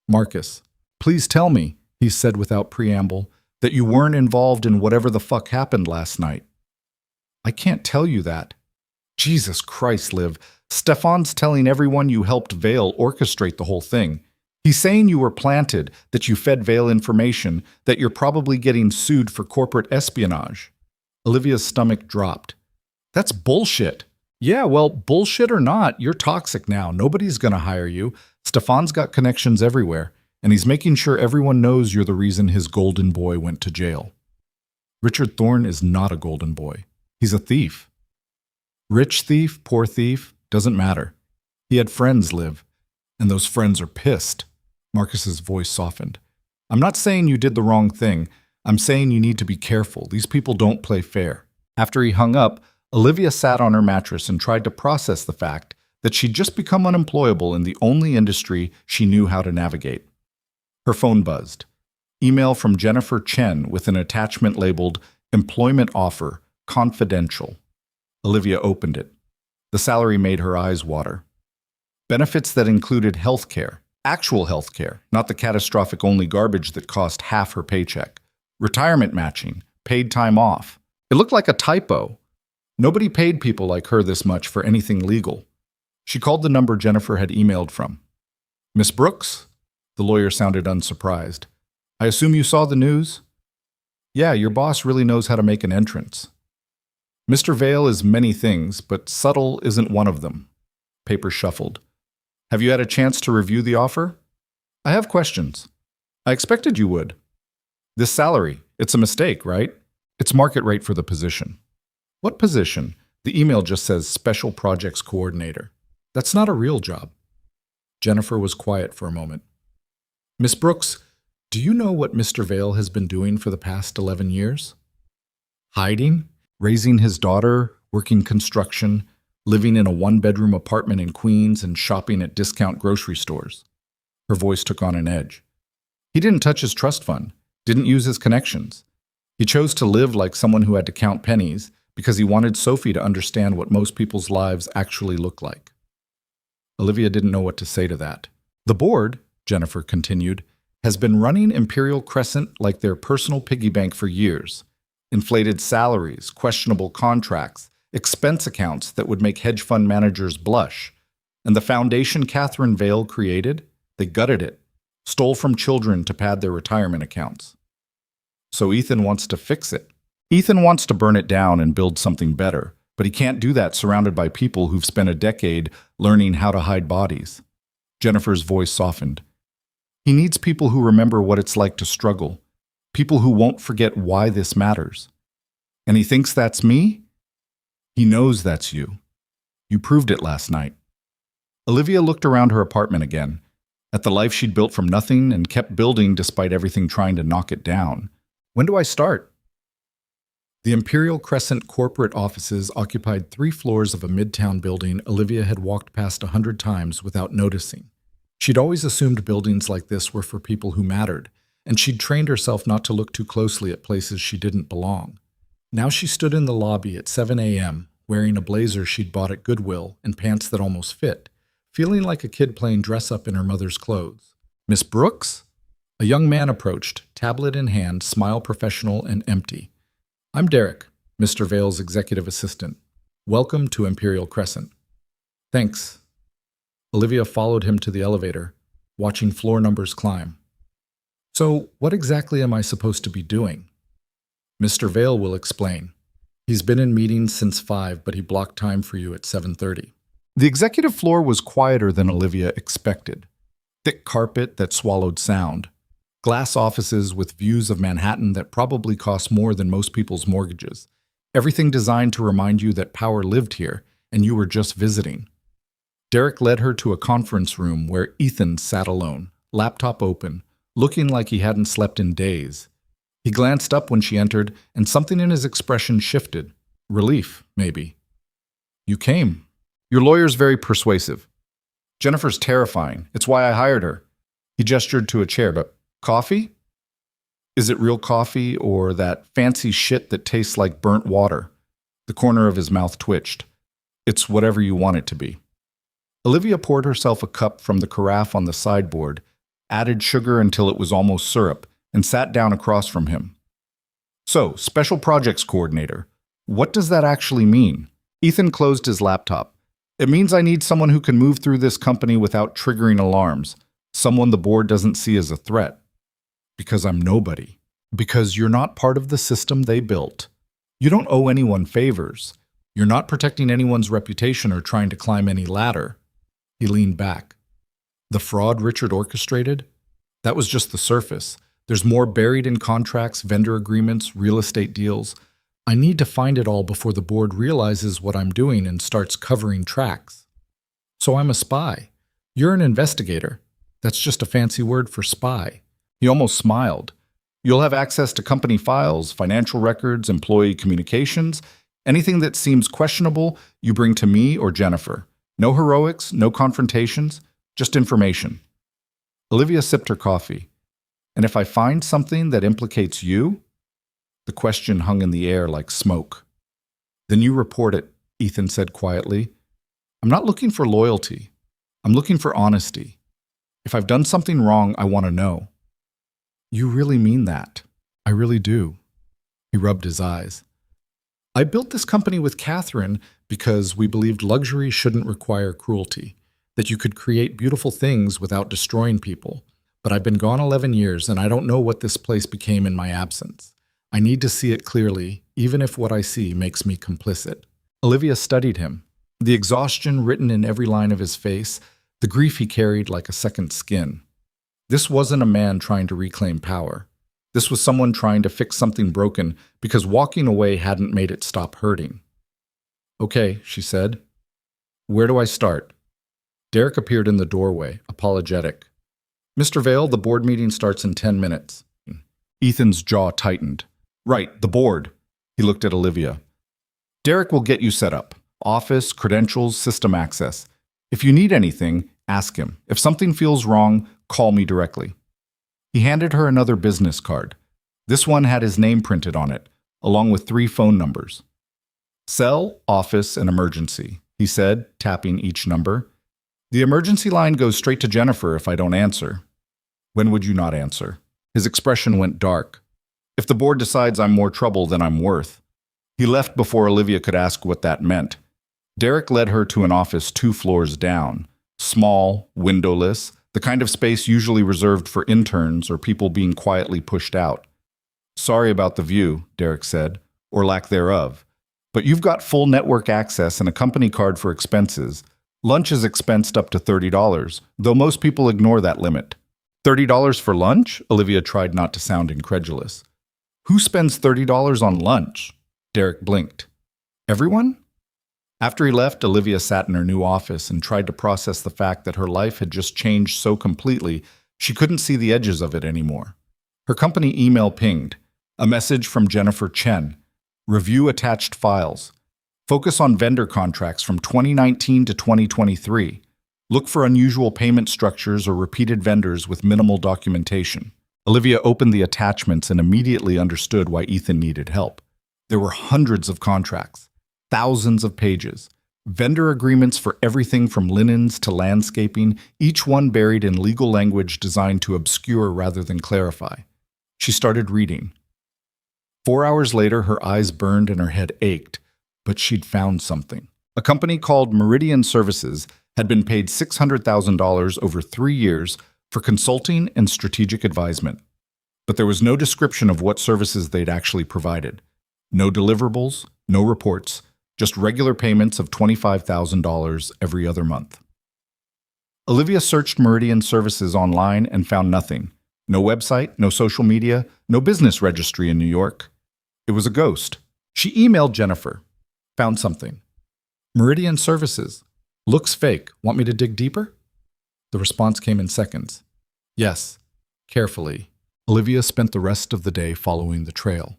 Marcus, please tell me, he said without preamble, that you weren't involved in whatever the fuck happened last night. I can't tell you that. Jesus Christ, Liv. Stefan's telling everyone you helped Vale orchestrate the whole thing. He's saying you were planted, that you fed Vale information, that you're probably getting sued for corporate espionage. Olivia's stomach dropped. That's bullshit. Yeah, well, bullshit or not, you're toxic now. Nobody's gonna hire you. Stefan's got connections everywhere, and he's making sure everyone knows you're the reason his golden boy went to jail. Richard Thorne is not a golden boy. He's a thief. Rich thief, poor thief, doesn't matter. He had friends, Liv, and those friends are pissed. Marcus's voice softened. I'm not saying you did the wrong thing. I'm saying you need to be careful. These people don't play fair. After he hung up, Olivia sat on her mattress and tried to process the fact that she'd just become unemployable in the only industry she knew how to navigate. Her phone buzzed. Email from Jennifer Chen with an attachment labeled Employment Offer, Confidential. Olivia opened it. The salary made her eyes water. Benefits that included health care, actual health care, not the catastrophic only garbage that cost half her paycheck. Retirement matching, paid time off. It looked like a typo. Nobody paid people like her this much for anything legal. She called the number Jennifer had emailed from. Miss Brooks? The lawyer sounded unsurprised. I assume you saw the news? Yeah, your boss really knows how to make an entrance. Mr. Vale is many things, but subtle isn't one of them. Paper shuffled. Have you had a chance to review the offer? I have questions. I expected you would. This salary, it's a mistake, right? It's market rate for the position. What position? The email just says Special Projects Coordinator. That's not a real job. Jennifer was quiet for a moment. Miss Brooks, do you know what Mr. Vale has been doing for the past 11 years? Hiding, raising his daughter, working construction, living in a one-bedroom apartment in Queens and shopping at discount grocery stores. Her voice took on an edge. He didn't touch his trust fund, didn't use his connections. He chose to live like someone who had to count pennies because he wanted Sophie to understand what most people's lives actually look like. Olivia didn't know what to say to that. The board, Jennifer continued, has been running Imperial Crescent like their personal piggy bank for years. Inflated salaries, questionable contracts, expense accounts that would make hedge fund managers blush. And the foundation Catherine Vale created, they gutted it, stole from children to pad their retirement accounts. So Ethan wants to fix it. Ethan wants to burn it down and build something better, but he can't do that surrounded by people who've spent a decade learning how to hide bodies. Jennifer's voice softened. He needs people who remember what it's like to struggle, people who won't forget why this matters. And he thinks that's me? He knows that's you. You proved it last night. Olivia looked around her apartment again, at the life she'd built from nothing and kept building despite everything trying to knock it down. When do I start? The Imperial Crescent corporate offices occupied 3 floors of a midtown building Olivia had walked past 100 times without noticing. She'd always assumed buildings like this were for people who mattered, and she'd trained herself not to look too closely at places she didn't belong. Now she stood in the lobby at 7 a.m., wearing a blazer she'd bought at Goodwill and pants that almost fit, feeling like a kid playing dress-up in her mother's clothes. Miss Brooks? A young man approached, tablet in hand, smile professional and empty. I'm Derek, Mr. Vale's executive assistant. Welcome to Imperial Crescent. Thanks. Olivia followed him to the elevator, watching floor numbers climb. So, what exactly am I supposed to be doing? Mr. Vale will explain. He's been in meetings since 5, but he blocked time for you at 7:30. The executive floor was quieter than Olivia expected. Thick carpet that swallowed sound. Glass offices with views of Manhattan that probably cost more than most people's mortgages. Everything designed to remind you that power lived here, and you were just visiting. Derek led her to a conference room where Ethan sat alone, laptop open, looking like he hadn't slept in days. He glanced up when she entered, and something in his expression shifted. Relief, maybe. You came. Your lawyer's very persuasive. Jennifer's terrifying. It's why I hired her. He gestured to a chair, but coffee? Is it real coffee or that fancy shit that tastes like burnt water? The corner of his mouth twitched. It's whatever you want it to be. Olivia poured herself a cup from the carafe on the sideboard, added sugar until it was almost syrup, and sat down across from him. So, Special Projects Coordinator. What does that actually mean? Ethan closed his laptop. It means I need someone who can move through this company without triggering alarms, someone the board doesn't see as a threat. Because I'm nobody. Because you're not part of the system they built. You don't owe anyone favors. You're not protecting anyone's reputation or trying to climb any ladder. He leaned back. The fraud Richard orchestrated? That was just the surface. There's more buried in contracts, vendor agreements, real estate deals. I need to find it all before the board realizes what I'm doing and starts covering tracks. So I'm a spy. You're an investigator. That's just a fancy word for spy. He almost smiled. You'll have access to company files, financial records, employee communications. Anything that seems questionable, you bring to me or Jennifer. No heroics, no confrontations, just information. Olivia sipped her coffee. And if I find something that implicates you? The question hung in the air like smoke. Then you report it, Ethan said quietly. I'm not looking for loyalty. I'm looking for honesty. If I've done something wrong, I want to know. You really mean that? I really do. He rubbed his eyes. I built this company with Catherine because we believed luxury shouldn't require cruelty, that you could create beautiful things without destroying people. But I've been gone 11 years, and I don't know what this place became in my absence. I need to see it clearly, even if what I see makes me complicit. Olivia studied him, the exhaustion written in every line of his face, the grief he carried like a second skin. This wasn't a man trying to reclaim power. This was someone trying to fix something broken because walking away hadn't made it stop hurting. Okay, she said. Where do I start? Derek appeared in the doorway, apologetic. Mr. Vale, the board meeting starts in 10 minutes. Ethan's jaw tightened. Right, the board. He looked at Olivia. Derek will get you set up. Office, credentials, system access. If you need anything, ask him. If something feels wrong, call me directly. He handed her another business card. This one had his name printed on it, along with 3 phone numbers. Cell, office, and emergency, he said, tapping each number. The emergency line goes straight to Jennifer if I don't answer. When would you not answer? His expression went dark. If the board decides I'm more trouble than I'm worth. He left before Olivia could ask what that meant. Derek led her to an office 2 floors down. Small, windowless, the kind of space usually reserved for interns or people being quietly pushed out. Sorry about the view, Derek said, or lack thereof. But you've got full network access and a company card for expenses. Lunch is expensed up to $30, though most people ignore that limit. $30 for lunch? Olivia tried not to sound incredulous. Who spends $30 on lunch? Derek blinked. Everyone? After he left, Olivia sat in her new office and tried to process the fact that her life had just changed so completely she couldn't see the edges of it anymore. Her company email pinged. A message from Jennifer Chen. Review attached files. Focus on vendor contracts from 2019 to 2023. Look for unusual payment structures or repeated vendors with minimal documentation. Olivia opened the attachments and immediately understood why Ethan needed help. There were hundreds of contracts, thousands of pages, vendor agreements for everything from linens to landscaping, each one buried in legal language designed to obscure rather than clarify. She started reading. 4 hours later, her eyes burned and her head ached, but she'd found something. A company called Meridian Services had been paid $600,000 over 3 years for consulting and strategic advisement. But there was no description of what services they'd actually provided. No deliverables, no reports, just regular payments of $25,000 every other month. Olivia searched Meridian Services online and found nothing. No website, no social media, no business registry in New York. It was a ghost. She emailed Jennifer. Found something. Meridian Services. Looks fake. Want me to dig deeper? The response came in seconds. Yes. Carefully. Olivia spent the rest of the day following the trail.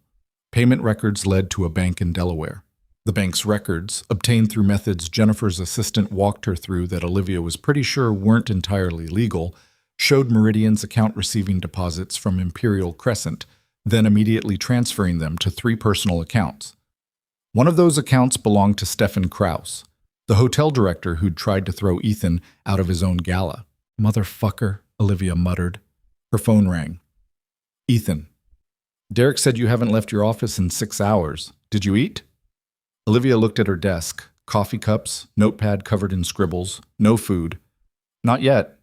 Payment records led to a bank in Delaware. The bank's records, obtained through methods Jennifer's assistant walked her through that Olivia was pretty sure weren't entirely legal, showed Meridian's account receiving deposits from Imperial Crescent, then immediately transferring them to 3 personal accounts. One of those accounts belonged to Stefan Kraus, the hotel director who'd tried to throw Ethan out of his own gala. Motherfucker, Olivia muttered. Her phone rang. Ethan. Derek said you haven't left your office in 6 hours. Did you eat? Olivia looked at her desk. Coffee cups, notepad covered in scribbles. No food. Not yet.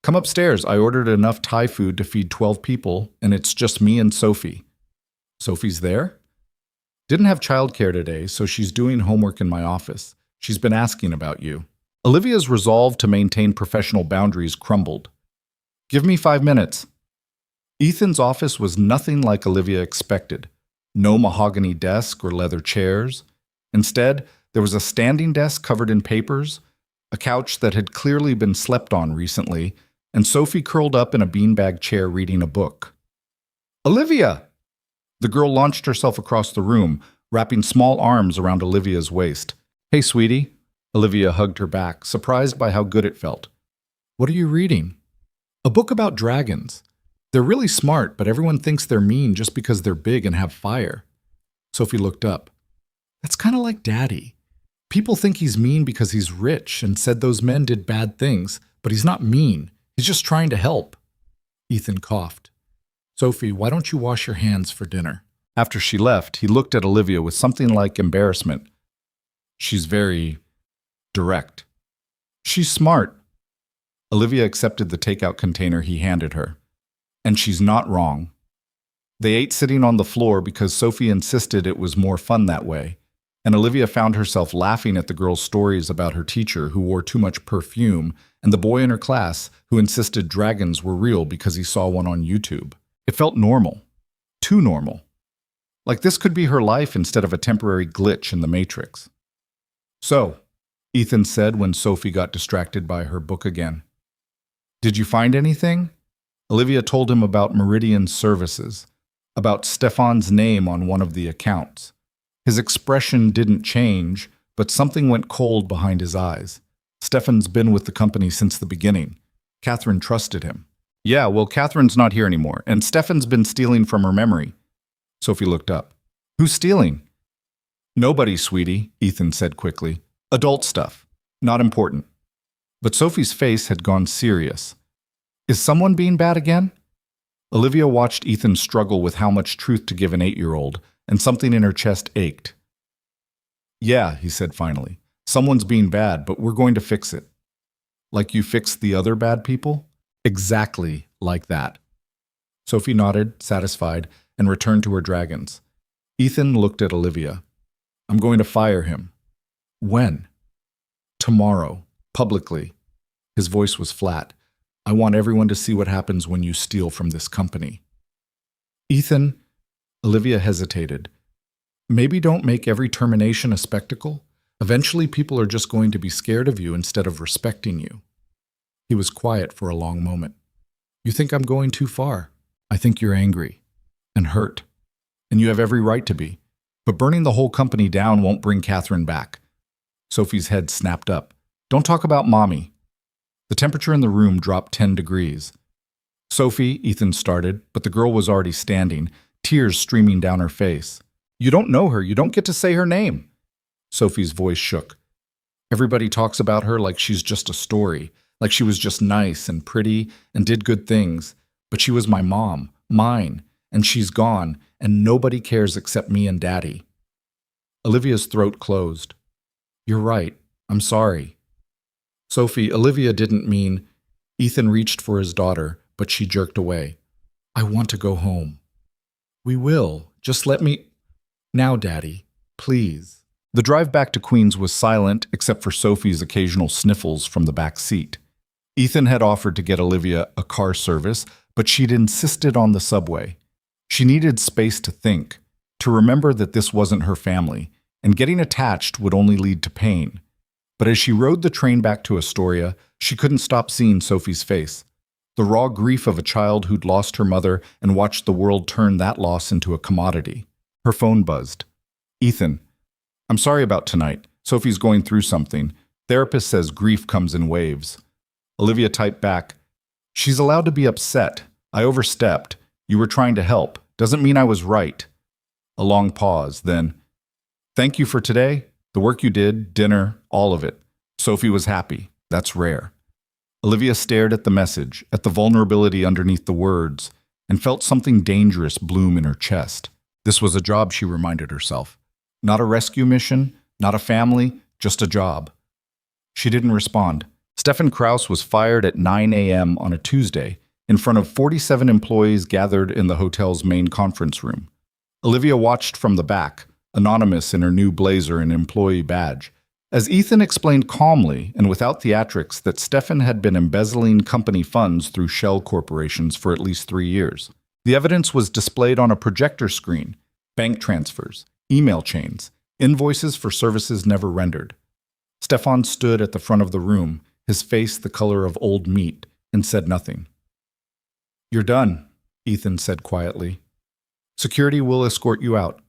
Come upstairs. I ordered enough Thai food to feed 12 people, and it's just me and Sophie. Sophie's there? Didn't have childcare today, so she's doing homework in my office. She's been asking about you. Olivia's resolve to maintain professional boundaries crumbled. Give me 5 minutes. Ethan's office was nothing like Olivia expected. No mahogany desk or leather chairs. Instead, there was a standing desk covered in papers, a couch that had clearly been slept on recently, and Sophie curled up in a beanbag chair reading a book. Olivia! The girl launched herself across the room, wrapping small arms around Olivia's waist. Hey, sweetie. Olivia hugged her back, surprised by how good it felt. What are you reading? A book about dragons. They're really smart, but everyone thinks they're mean just because they're big and have fire. Sophie looked up. That's kind of like Daddy. People think he's mean because he's rich and said those men did bad things, but he's not mean. He's just trying to help. Ethan coughed. Sophie, why don't you wash your hands for dinner? After she left, he looked at Olivia with something like embarrassment. She's very direct. She's smart. Olivia accepted the takeout container he handed her. And she's not wrong. They ate sitting on the floor because Sophie insisted it was more fun that way, and Olivia found herself laughing at the girl's stories about her teacher who wore too much perfume and the boy in her class who insisted dragons were real because he saw one on YouTube. It felt normal. Too normal. Like this could be her life instead of a temporary glitch in the Matrix. So, Ethan said when Sophie got distracted by her book again. Did you find anything? Olivia told him about Meridian Services, about Stefan's name on one of the accounts. His expression didn't change, but something went cold behind his eyes. Stefan's been with the company since the beginning. Catherine trusted him. Yeah, well, Catherine's not here anymore, and Stefan's been stealing from her memory. Sophie looked up. Who's stealing? Nobody, sweetie, Ethan said quickly. Adult stuff. Not important. But Sophie's face had gone serious. Is someone being bad again? Olivia watched Ethan struggle with how much truth to give an 8-year-old, and something in her chest ached. Yeah, he said finally. Someone's being bad, but we're going to fix it. Like you fixed the other bad people? Exactly like that. Sophie nodded, satisfied, and returned to her dragons. Ethan looked at Olivia. I'm going to fire him. When? Tomorrow, publicly. His voice was flat. I want everyone to see what happens when you steal from this company. Ethan, Olivia hesitated. Maybe don't make every termination a spectacle. Eventually people are just going to be scared of you instead of respecting you. He was quiet for a long moment. You think I'm going too far? I think you're angry and hurt, and you have every right to be. But burning the whole company down won't bring Catherine back. Sophie's head snapped up. Don't talk about Mommy. The temperature in the room dropped 10 degrees. Sophie, Ethan started, but the girl was already standing, tears streaming down her face. You don't know her. You don't get to say her name. Sophie's voice shook. Everybody talks about her like she's just a story, like she was just nice and pretty and did good things. But she was my mom, mine, and she's gone, and nobody cares except me and Daddy. Olivia's throat closed. You're right. I'm sorry. Sophie, Olivia didn't mean. Ethan reached for his daughter, but she jerked away. I want to go home. We will. Just let me. Now, Daddy, please. The drive back to Queens was silent except for Sophie's occasional sniffles from the back seat. Ethan had offered to get Olivia a car service, but she'd insisted on the subway. She needed space to think, to remember that this wasn't her family, and getting attached would only lead to pain. But as she rode the train back to Astoria, she couldn't stop seeing Sophie's face. The raw grief of a child who'd lost her mother and watched the world turn that loss into a commodity. Her phone buzzed. "Ethan, I'm sorry about tonight. Sophie's going through something. Therapist says grief comes in waves." Olivia typed back, "She's allowed to be upset. I overstepped. You were trying to help. Doesn't mean I was right." A long pause, then, "Thank you for today. The work you did, dinner, all of it. Sophie was happy. That's rare." Olivia stared at the message, at the vulnerability underneath the words, and felt something dangerous bloom in her chest. This was a job, she reminded herself. Not a rescue mission, not a family, just a job. She didn't respond. Stefan Kraus was fired at 9 a.m. on a Tuesday in front of 47 employees gathered in the hotel's main conference room. Olivia watched from the back, anonymous in her new blazer and employee badge, as Ethan explained calmly and without theatrics that Stefan had been embezzling company funds through shell corporations for at least 3 years. The evidence was displayed on a projector screen: bank transfers, email chains, invoices for services never rendered. Stefan stood at the front of the room, his face the color of old meat, and said nothing. "You're done," Ethan said quietly. "Security will escort you out.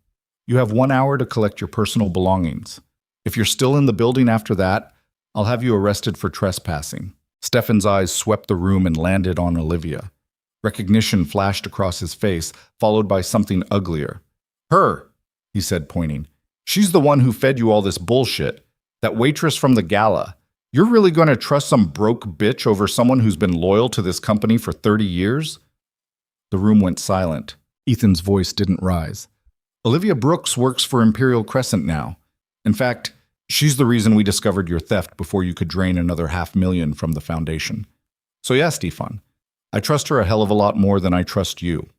You have 1 hour to collect your personal belongings. If you're still in the building after that, I'll have you arrested for trespassing." Stefan's eyes swept the room and landed on Olivia. Recognition flashed across his face, followed by something uglier. "Her," he said, pointing. "She's the one who fed you all this bullshit. That waitress from the gala. You're really going to trust some broke bitch over someone who's been loyal to this company for 30 years? The room went silent. Ethan's voice didn't rise. "Olivia Brooks works for Imperial Crescent now. In fact, she's the reason we discovered your theft before you could drain another $500,000 from the foundation. So yeah, Stefan, I trust her a hell of a lot more than I trust you."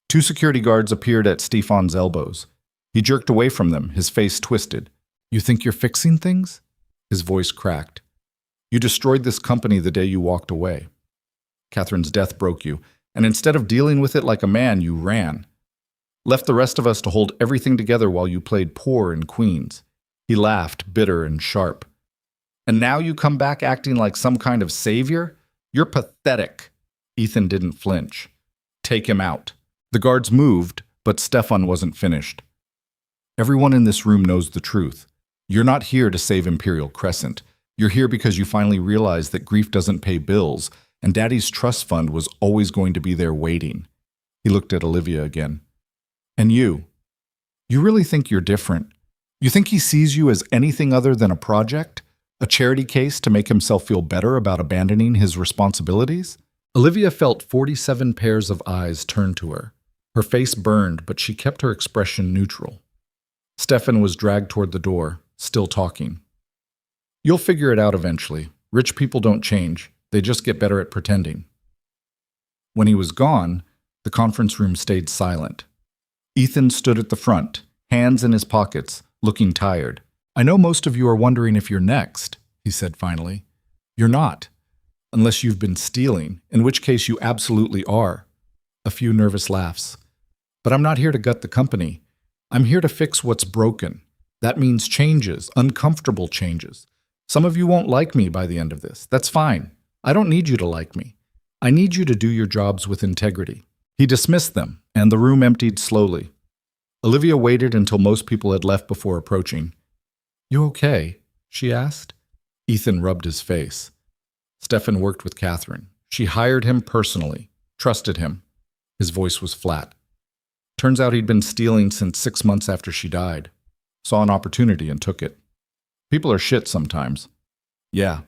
2 security guards appeared at Stefan's elbows. He jerked away from them, his face twisted. "You think you're fixing things?" His voice cracked. "You destroyed this company the day you walked away. Catherine's death broke you, and instead of dealing with it like a man, you ran. Left the rest of us to hold everything together while you played poor in Queens." He laughed, bitter and sharp. "And now you come back acting like some kind of savior? You're pathetic." Ethan didn't flinch. "Take him out." The guards moved, but Stefan wasn't finished. "Everyone in this room knows the truth. You're not here to save Imperial Crescent. You're here because you finally realized that grief doesn't pay bills, and Daddy's trust fund was always going to be there waiting." He looked at Olivia again. "And you really think you're different? You think he sees you as anything other than a project? A charity case to make himself feel better about abandoning his responsibilities?" Olivia felt 47 pairs of eyes turn to her. Her face burned, but she kept her expression neutral. Stefan was dragged toward the door, still talking. "You'll figure it out eventually. Rich people don't change. They just get better at pretending." When he was gone, the conference room stayed silent. Ethan stood at the front, hands in his pockets, looking tired. "I know most of you are wondering if you're next," he said finally. "You're not. Unless you've been stealing, in which case you absolutely are." A few nervous laughs. "But I'm not here to gut the company. I'm here to fix what's broken. That means changes, uncomfortable changes. Some of you won't like me by the end of this. That's fine. I don't need you to like me. I need you to do your jobs with integrity." He dismissed them, and the room emptied slowly. Olivia waited until most people had left before approaching. "You okay?" she asked. Ethan rubbed his face. Stefan worked with Catherine. She hired him personally, trusted him. His voice was flat. Turns out he'd been stealing since 6 months after she died. Saw an opportunity and took it. People are shit sometimes. Yeah.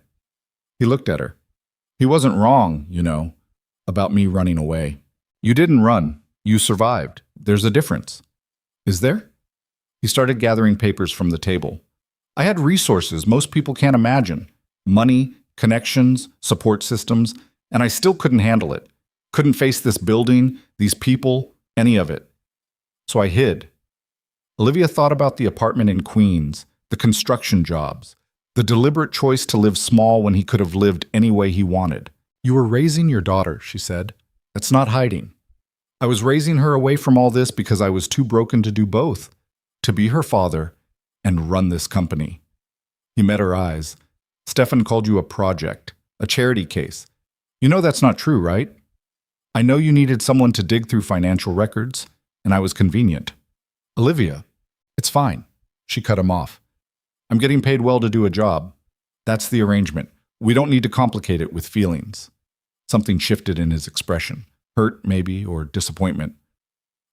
He looked at her. "He wasn't wrong, about me running away. You didn't run. You survived. There's a difference." "Is there?" He started gathering papers from the table. "I had resources most people can't imagine. Money, connections, support systems, and I still couldn't handle it. Couldn't face this building, these people, any of it. So I hid." Olivia thought about the apartment in Queens, the construction jobs, the deliberate choice to live small when he could have lived any way he wanted. "You were raising your daughter," she said. "That's not hiding." I was raising her away from all this because I was too broken to do both, to be her father and run this company. He met her eyes. Stefan called you a project, a charity case. You know that's not true, right? I know you needed someone to dig through financial records, and I was convenient. Olivia, it's fine. She cut him off. I'm getting paid well to do a job. That's the arrangement. We don't need to complicate it with feelings. Something shifted in his expression. Hurt, maybe, or disappointment.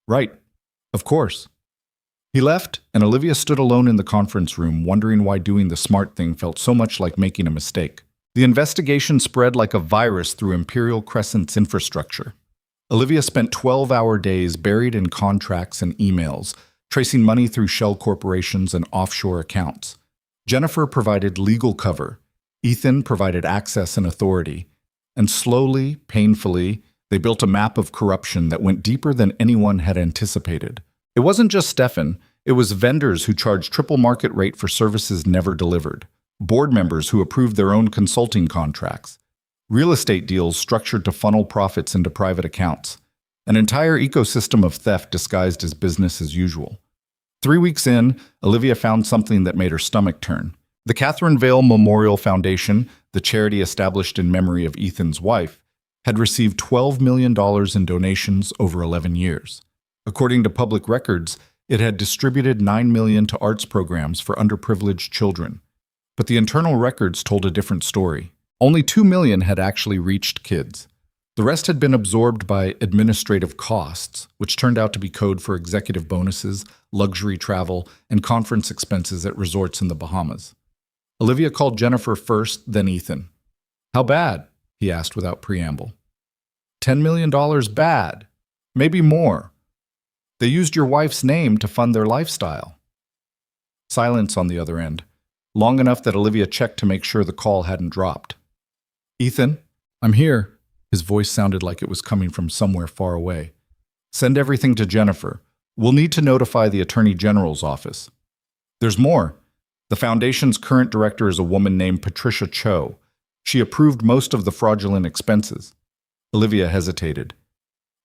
Right. Of course. He left, and Olivia stood alone in the conference room, wondering why doing the smart thing felt so much like making a mistake. The investigation spread like a virus through Imperial Crescent's infrastructure. Olivia spent 12-hour days buried in contracts and emails, tracing money through shell corporations and offshore accounts. Jennifer provided legal cover. Ethan provided access and authority. And slowly, painfully, they built a map of corruption that went deeper than anyone had anticipated. It wasn't just Stefan, it was vendors who charged triple market rate for services never delivered, board members who approved their own consulting contracts, real estate deals structured to funnel profits into private accounts, an entire ecosystem of theft disguised as business as usual. 3 weeks in, Olivia found something that made her stomach turn. The Catherine Vale Memorial Foundation, the charity established in memory of Ethan's wife, had received $12 million in donations over 11 years. According to public records, it had distributed $9 million to arts programs for underprivileged children. But the internal records told a different story. Only $2 million had actually reached kids. The rest had been absorbed by administrative costs, which turned out to be code for executive bonuses, luxury travel, and conference expenses at resorts in the Bahamas. Olivia called Jennifer first, then Ethan. How bad? He asked without preamble. $10 million bad. Maybe more. They used your wife's name to fund their lifestyle. Silence on the other end, long enough that Olivia checked to make sure the call hadn't dropped. Ethan, I'm here. His voice sounded like it was coming from somewhere far away. Send everything to Jennifer. We'll need to notify the Attorney General's office. There's more. The foundation's current director is a woman named Patricia Cho. She approved most of the fraudulent expenses. Olivia hesitated.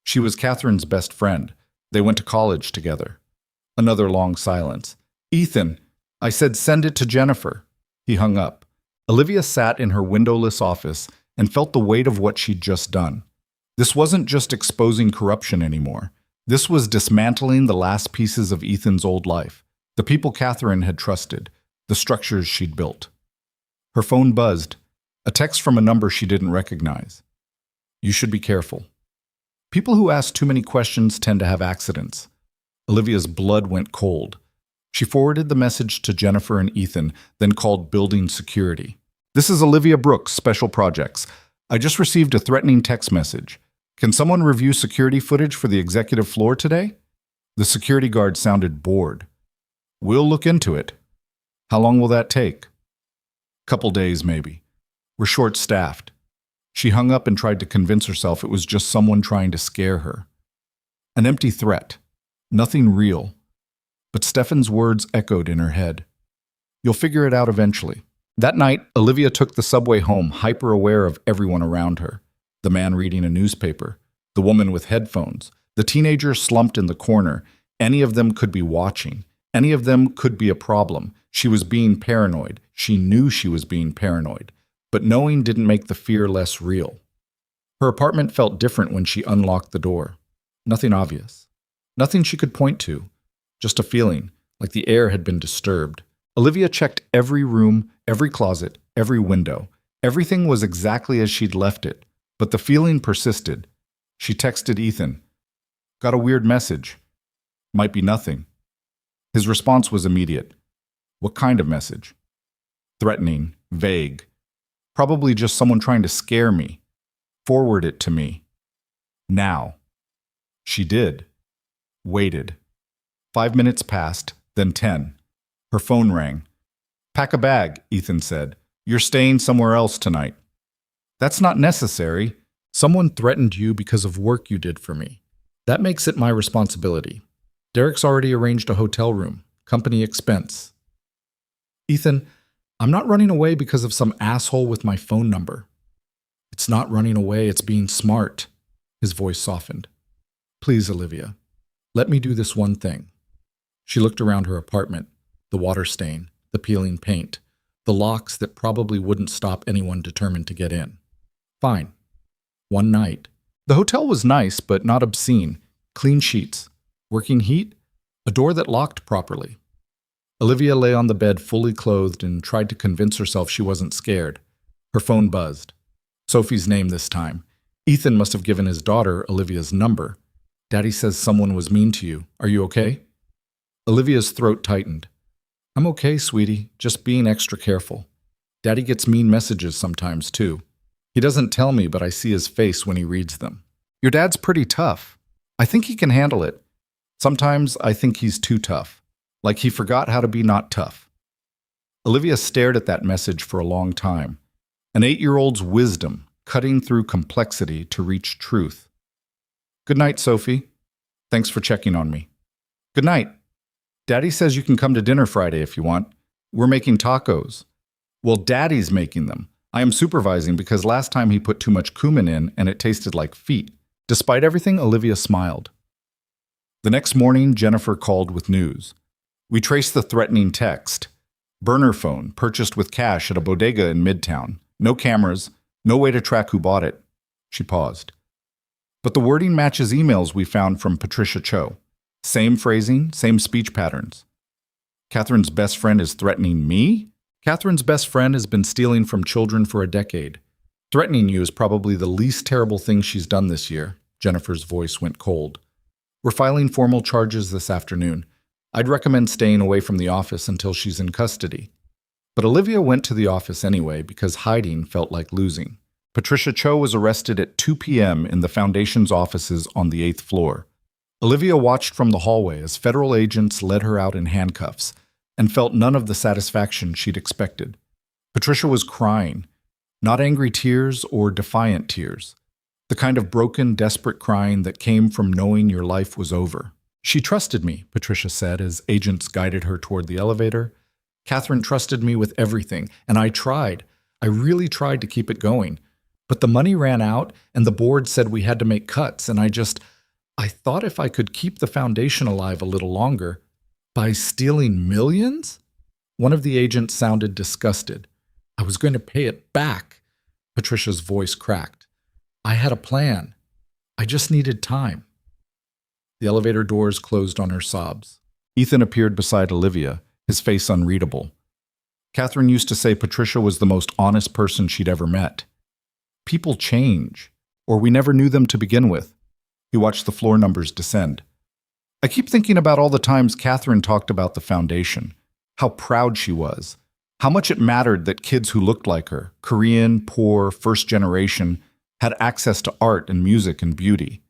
She was Catherine's best friend. They went to college together. Another long silence. Ethan, I said send it to Jennifer. He hung up. Olivia sat in her windowless office and felt the weight of what she'd just done. This wasn't just exposing corruption anymore. This was dismantling the last pieces of Ethan's old life, the people Catherine had trusted, the structures she'd built. Her phone buzzed, a text from a number she didn't recognize. You should be careful. People who ask too many questions tend to have accidents. Olivia's blood went cold. She forwarded the message to Jennifer and Ethan, then called building security. This is Olivia Brooks, Special Projects. I just received a threatening text message. Can someone review security footage for the executive floor today? The security guard sounded bored. We'll look into it. How long will that take? Couple days, maybe. We're short-staffed. She hung up and tried to convince herself it was just someone trying to scare her. An empty threat. Nothing real. But Stefan's words echoed in her head. You'll figure it out eventually. That night, Olivia took the subway home, hyper-aware of everyone around her. The man reading a newspaper, the woman with headphones, the teenager slumped in the corner. Any of them could be watching. Any of them could be a problem. She was being paranoid. She knew she was being paranoid. But knowing didn't make the fear less real. Her apartment felt different when she unlocked the door. Nothing obvious. Nothing she could point to. Just a feeling, like the air had been disturbed. Olivia checked every room, every closet, every window. Everything was exactly as she'd left it, but the feeling persisted. She texted Ethan. Got a weird message. Might be nothing. His response was immediate. What kind of message? Threatening, vague. Probably just someone trying to scare me. Forward it to me. Now. She did. Waited. 5 minutes passed, then 10. Her phone rang. Pack a bag, Ethan said. You're staying somewhere else tonight. That's not necessary. Someone threatened you because of work you did for me. That makes it my responsibility. Derek's already arranged a hotel room, company expense. Ethan, I'm not running away because of some asshole with my phone number. It's not running away, it's being smart. His voice softened. Please, Olivia, let me do this one thing. She looked around her apartment, the water stain, the peeling paint, the locks that probably wouldn't stop anyone determined to get in. Fine. One night. The hotel was nice, but not obscene. Clean sheets. Working heat. A door that locked properly. Olivia lay on the bed fully clothed and tried to convince herself she wasn't scared. Her phone buzzed. Sophie's name this time. Ethan must have given his daughter Olivia's number. Daddy says someone was mean to you. Are you okay? Olivia's throat tightened. I'm okay, sweetie, just being extra careful. Daddy gets mean messages sometimes, too. He doesn't tell me, but I see his face when he reads them. Your dad's pretty tough. I think he can handle it. Sometimes I think he's too tough. Like he forgot how to be not tough. Olivia stared at that message for a long time. An 8-year-old's wisdom, cutting through complexity to reach truth. Good night, Sophie. Thanks for checking on me. Good night. Daddy says you can come to dinner Friday if you want. We're making tacos. Well, Daddy's making them. I am supervising because last time he put too much cumin in and it tasted like feet. Despite everything, Olivia smiled. The next morning, Jennifer called with news. We traced the threatening text. Burner phone, purchased with cash at a bodega in Midtown. No cameras, no way to track who bought it. She paused. But the wording matches emails we found from Patricia Cho. Same phrasing, same speech patterns. Catherine's best friend is threatening me? Catherine's best friend has been stealing from children for a decade. Threatening you is probably the least terrible thing she's done this year. Jennifer's voice went cold. We're filing formal charges this afternoon. I'd recommend staying away from the office until she's in custody. But Olivia went to the office anyway because hiding felt like losing. Patricia Cho was arrested at 2 p.m. in the foundation's offices on the 8th floor. Olivia watched from the hallway as federal agents led her out in handcuffs and felt none of the satisfaction she'd expected. Patricia was crying, not angry tears or defiant tears, the kind of broken, desperate crying that came from knowing your life was over. She trusted me, Patricia said as agents guided her toward the elevator. Catherine trusted me with everything, and I tried. I really tried to keep it going. But the money ran out, and the board said we had to make cuts, and I thought if I could keep the foundation alive a little longer. By stealing millions? One of the agents sounded disgusted. I was going to pay it back. Patricia's voice cracked. I had a plan. I just needed time. The elevator doors closed on her sobs. Ethan appeared beside Olivia, his face unreadable. Catherine used to say Patricia was the most honest person she'd ever met. People change, or we never knew them to begin with. He watched the floor numbers descend. I keep thinking about all the times Catherine talked about the foundation, how proud she was, how much it mattered that kids who looked like her, Korean, poor, first generation, had access to art and music and beauty.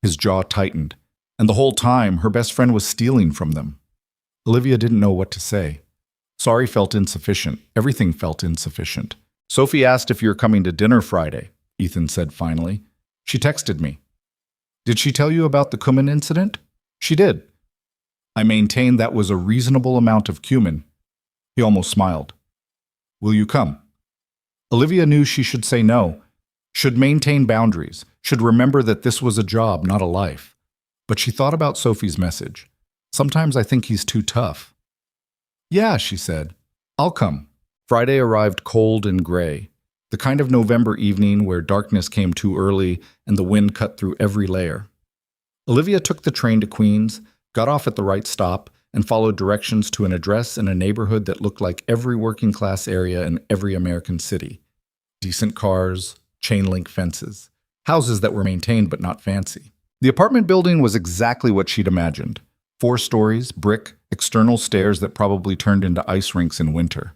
His jaw tightened, and the whole time her best friend was stealing from them. Olivia didn't know what to say. Sorry felt insufficient. Everything felt insufficient. Sophie asked if you're coming to dinner Friday, Ethan said finally. She texted me. Did she tell you about the cumin incident? She did. I maintained that was a reasonable amount of cumin. He almost smiled. Will you come? Olivia knew she should say no, should maintain boundaries, should remember that this was a job, not a life. But she thought about Sophie's message. Sometimes I think he's too tough. Yeah, she said. I'll come. Friday arrived cold and gray, the kind of November evening where darkness came too early and the wind cut through every layer. Olivia took the train to Queens, got off at the right stop, and followed directions to an address in a neighborhood that looked like every working-class area in every American city. Decent cars, chain-link fences, houses that were maintained but not fancy. The apartment building was exactly what she'd imagined. 4 stories, brick, external stairs that probably turned into ice rinks in winter.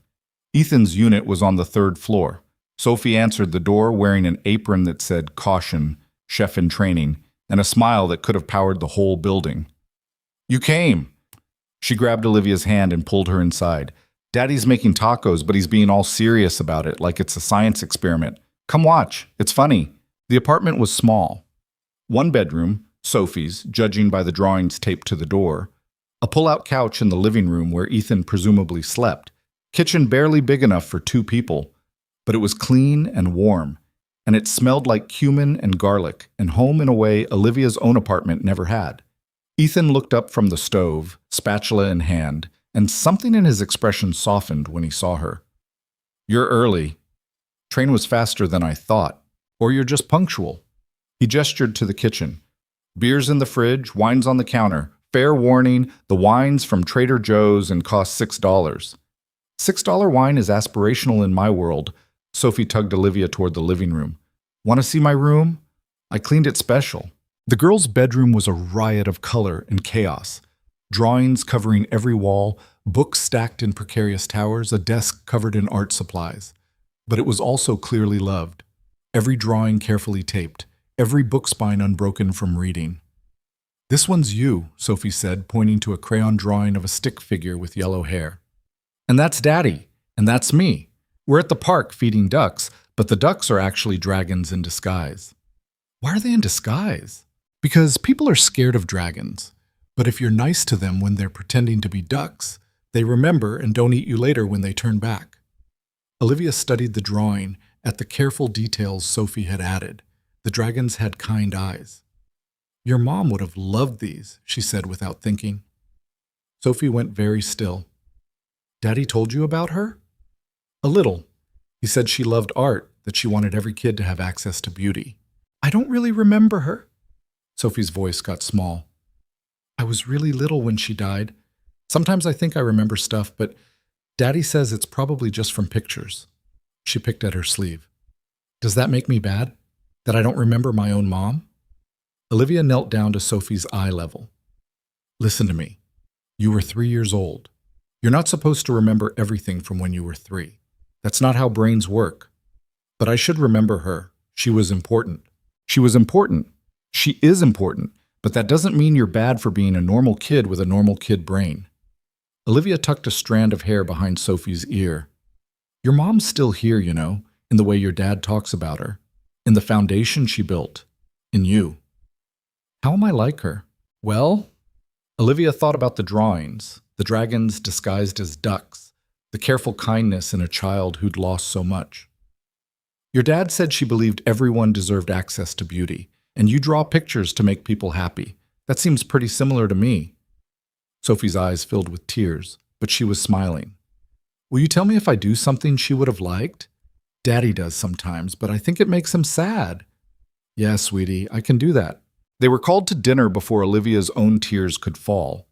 Ethan's unit was on the 3rd floor. Sophie answered the door wearing an apron that said "Caution, Chef in Training," and a smile that could have powered the whole building. You came. She grabbed Olivia's hand and pulled her inside. Daddy's making tacos, but he's being all serious about it, like it's a science experiment. Come watch. It's funny. The apartment was small. 1 bedroom, Sophie's, judging by the drawings taped to the door. A pull-out couch in the living room where Ethan presumably slept. Kitchen barely big enough for 2 people, but it was clean and warm. and it smelled like cumin and garlic, and home in a way Olivia's own apartment never had. Ethan looked up from the stove, spatula in hand, and something in his expression softened when he saw her. "You're early. Train was faster than I thought. Or you're just punctual." He gestured to the kitchen. "Beers in the fridge, wines on the counter. Fair warning, the wine's from Trader Joe's and costs $6. $6 wine is aspirational in my world." Sophie tugged Olivia toward the living room. "Want to see my room? I cleaned it special." The girl's bedroom was a riot of color and chaos. Drawings covering every wall, books stacked in precarious towers, a desk covered in art supplies. But it was also clearly loved. Every drawing carefully taped, every book spine unbroken from reading. "This one's you," Sophie said, pointing to a crayon drawing of a stick figure with yellow hair. "And that's Daddy, and that's me. We're at the park feeding ducks, but the ducks are actually dragons in disguise." "Why are they in disguise?" "Because people are scared of dragons. But if you're nice to them when they're pretending to be ducks, they remember and don't eat you later when they turn back." Olivia studied the drawing at the careful details Sophie had added. The dragons had kind eyes. "Your mom would have loved these," she said without thinking. Sophie went very still. "Daddy told you about her?" "A little. He said she loved art, that she wanted every kid to have access to beauty." "I don't really remember her." Sophie's voice got small. "I was really little when she died. Sometimes I think I remember stuff, but Daddy says it's probably just from pictures." She picked at her sleeve. "Does that make me bad? That I don't remember my own mom?" Olivia knelt down to Sophie's eye level. "Listen to me. You were 3 years old. You're not supposed to remember everything from when you were 3. That's not how brains work. But I should remember her. She was important." "She was important. She is important. But that doesn't mean you're bad for being a normal kid with a normal kid brain." Olivia tucked a strand of hair behind Sophie's ear. "Your mom's still here, you know, in the way your dad talks about her, in the foundation she built, in you." "How am I like her?" "Well," Olivia thought about the drawings, the dragons disguised as ducks, the careful kindness in a child who'd lost so much. "Your dad said she believed everyone deserved access to beauty, and you draw pictures to make people happy. That seems pretty similar to me." Sophie's eyes filled with tears, but she was smiling. "Will you tell me if I do something she would have liked? Daddy does sometimes, but I think it makes him sad." "Yeah, sweetie, I can do that." They were called to dinner before Olivia's own tears could fall.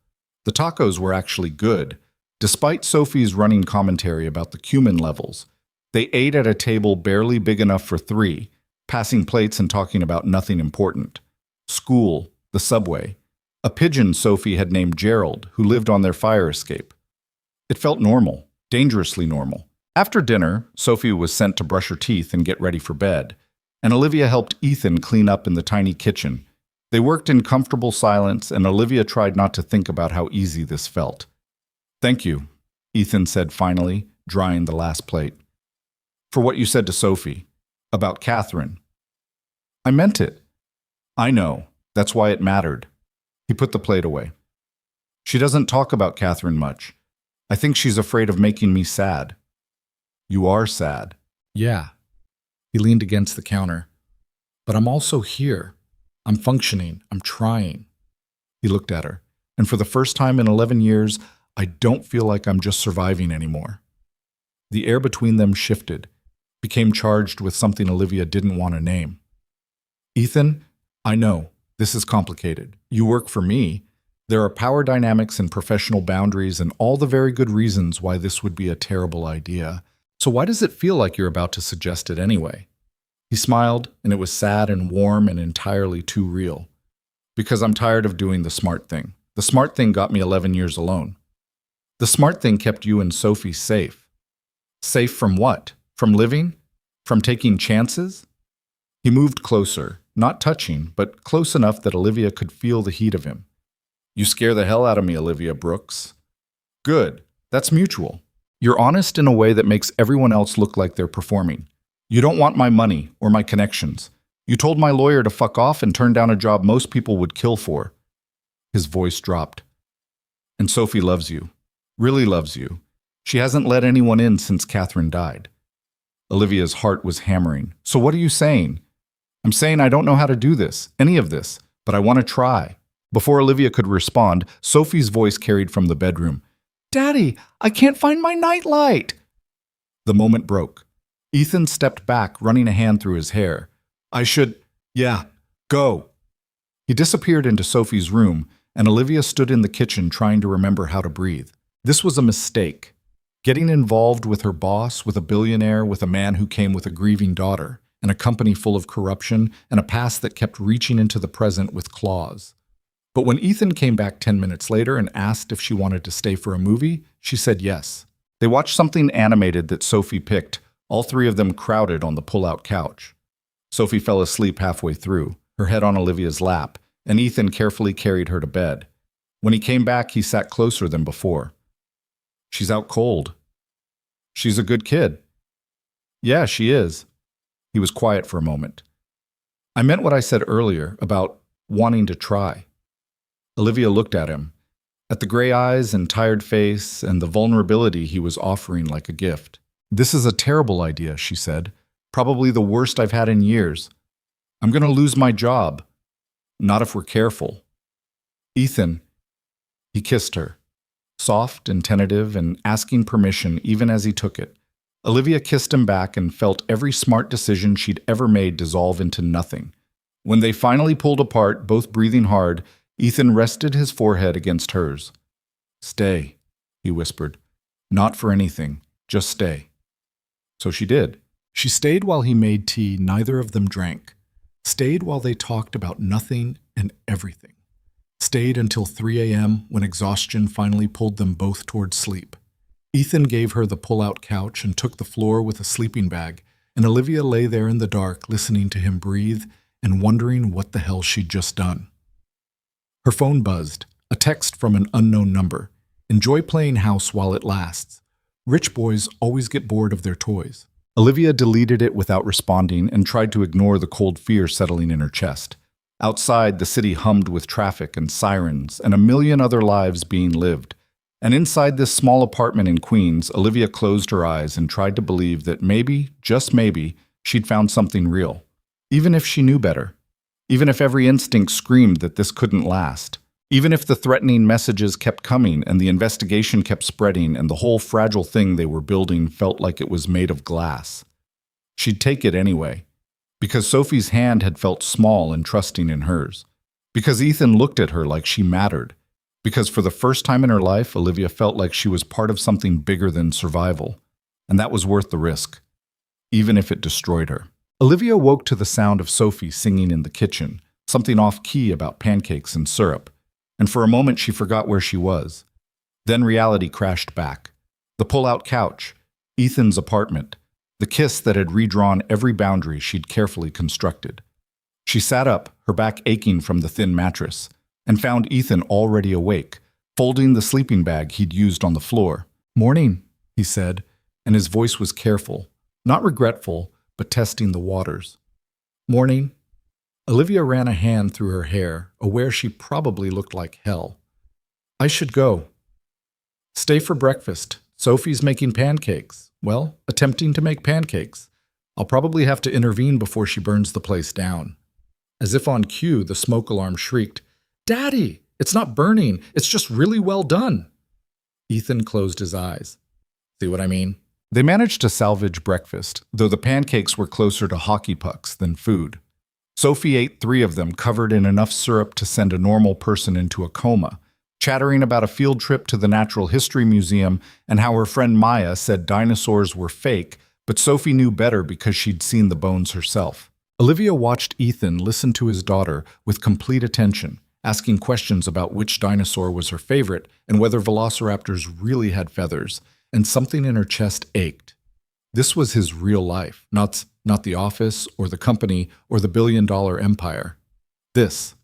The tacos were actually good, despite Sophie's running commentary about the cumin levels. They ate at a table barely big enough for 3, passing plates and talking about nothing important. School, the subway, a pigeon Sophie had named Gerald, who lived on their fire escape. It felt normal, dangerously normal. After dinner, Sophie was sent to brush her teeth and get ready for bed, and Olivia helped Ethan clean up in the tiny kitchen. They worked in comfortable silence, and Olivia tried not to think about how easy this felt. "Thank you," Ethan said finally, drying the last plate. "For what you said to Sophie. About Catherine." "I meant it." "I know. That's why it mattered." He put the plate away. "She doesn't talk about Catherine much. I think she's afraid of making me sad." "You are sad." "Yeah." He leaned against the counter. "But I'm also here. I'm functioning. I'm trying." He looked at her. "And for the first time in 11 years, I don't feel like I'm just surviving anymore." The air between them shifted, became charged with something Olivia didn't want to name. "Ethan, I know, this is complicated. You work for me. There are power dynamics and professional boundaries and all the very good reasons why this would be a terrible idea. So why does it feel like you're about to suggest it anyway?" He smiled, and it was sad and warm and entirely too real. "Because I'm tired of doing the smart thing. The smart thing got me 11 years alone. The smart thing kept you and Sophie safe." "Safe from what? From living? From taking chances?" He moved closer, not touching, but close enough that Olivia could feel the heat of him. "You scare the hell out of me, Olivia Brooks." "Good. That's mutual. You're honest in a way that makes everyone else look like they're performing. You don't want my money or my connections. You told my lawyer to fuck off and turn down a job most people would kill for." His voice dropped. "And Sophie loves you. Really loves you. She hasn't let anyone in since Catherine died." Olivia's heart was hammering. So what are you saying? I'm saying I don't know how to do this, any of this, but I want to try. Before Olivia could respond, Sophie's voice carried from the bedroom. Daddy, I can't find my nightlight. The moment broke. Ethan stepped back, running a hand through his hair. Yeah, go. He disappeared into Sophie's room, and Olivia stood in the kitchen trying to remember how to breathe. This was a mistake. Getting involved with her boss, with a billionaire, with a man who came with a grieving daughter, and a company full of corruption, and a past that kept reaching into the present with claws. But when Ethan came back 10 minutes later and asked if she wanted to stay for a movie, she said yes. They watched something animated that Sophie picked, all three of them crowded on the pull-out couch. Sophie fell asleep halfway through, her head on Olivia's lap, and Ethan carefully carried her to bed. When he came back, he sat closer than before. She's out cold. She's a good kid. Yeah, she is. He was quiet for a moment. I meant what I said earlier about wanting to try. Olivia looked at him, at the gray eyes and tired face and the vulnerability he was offering like a gift. This is a terrible idea, she said. Probably the worst I've had in years. I'm going to lose my job. Not if we're careful. Ethan, he kissed her, soft and tentative and asking permission even as he took it. Olivia kissed him back and felt every smart decision she'd ever made dissolve into nothing. When they finally pulled apart, both breathing hard, Ethan rested his forehead against hers. Stay, he whispered. Not for anything, just stay. So she did. She stayed while he made tea neither of them drank. Stayed while they talked about nothing and everything. Stayed until 3 a.m. when exhaustion finally pulled them both toward sleep. Ethan gave her the pull-out couch and took the floor with a sleeping bag, and Olivia lay there in the dark listening to him breathe and wondering what the hell she'd just done. Her phone buzzed, a text from an unknown number. Enjoy playing house while it lasts. Rich boys always get bored of their toys. Olivia deleted it without responding and tried to ignore the cold fear settling in her chest. Outside, the city hummed with traffic and sirens and a million other lives being lived. And inside this small apartment in Queens, Olivia closed her eyes and tried to believe that maybe, just maybe, she'd found something real. Even if she knew better. Even if every instinct screamed that this couldn't last. Even if the threatening messages kept coming and the investigation kept spreading and the whole fragile thing they were building felt like it was made of glass. She'd take it anyway. Because Sophie's hand had felt small and trusting in hers. Because Ethan looked at her like she mattered. Because for the first time in her life, Olivia felt like she was part of something bigger than survival. And that was worth the risk. Even if it destroyed her. Olivia woke to the sound of Sophie singing in the kitchen, something off-key about pancakes and syrup. And for a moment she forgot where she was. Then reality crashed back. The pull-out couch, Ethan's apartment, the kiss that had redrawn every boundary she'd carefully constructed. She sat up, her back aching from the thin mattress, and found Ethan already awake, folding the sleeping bag he'd used on the floor. Morning, he said, and his voice was careful, not regretful, but testing the waters. Morning. Olivia ran a hand through her hair, aware she probably looked like hell. I should go. Stay for breakfast. Sophie's making pancakes. Well, attempting to make pancakes. I'll probably have to intervene before she burns the place down. As if on cue, the smoke alarm shrieked, Daddy, it's not burning. It's just really well done. Ethan closed his eyes. See what I mean? They managed to salvage breakfast, though the pancakes were closer to hockey pucks than food. Sophie ate 3 of them, covered in enough syrup to send a normal person into a coma, chattering about a field trip to the Natural History Museum and how her friend Maya said dinosaurs were fake, but Sophie knew better because she'd seen the bones herself. Olivia watched Ethan listen to his daughter with complete attention, asking questions about which dinosaur was her favorite and whether velociraptors really had feathers, and something in her chest ached. This was his real life, not the office or the company or the billion-dollar empire. This.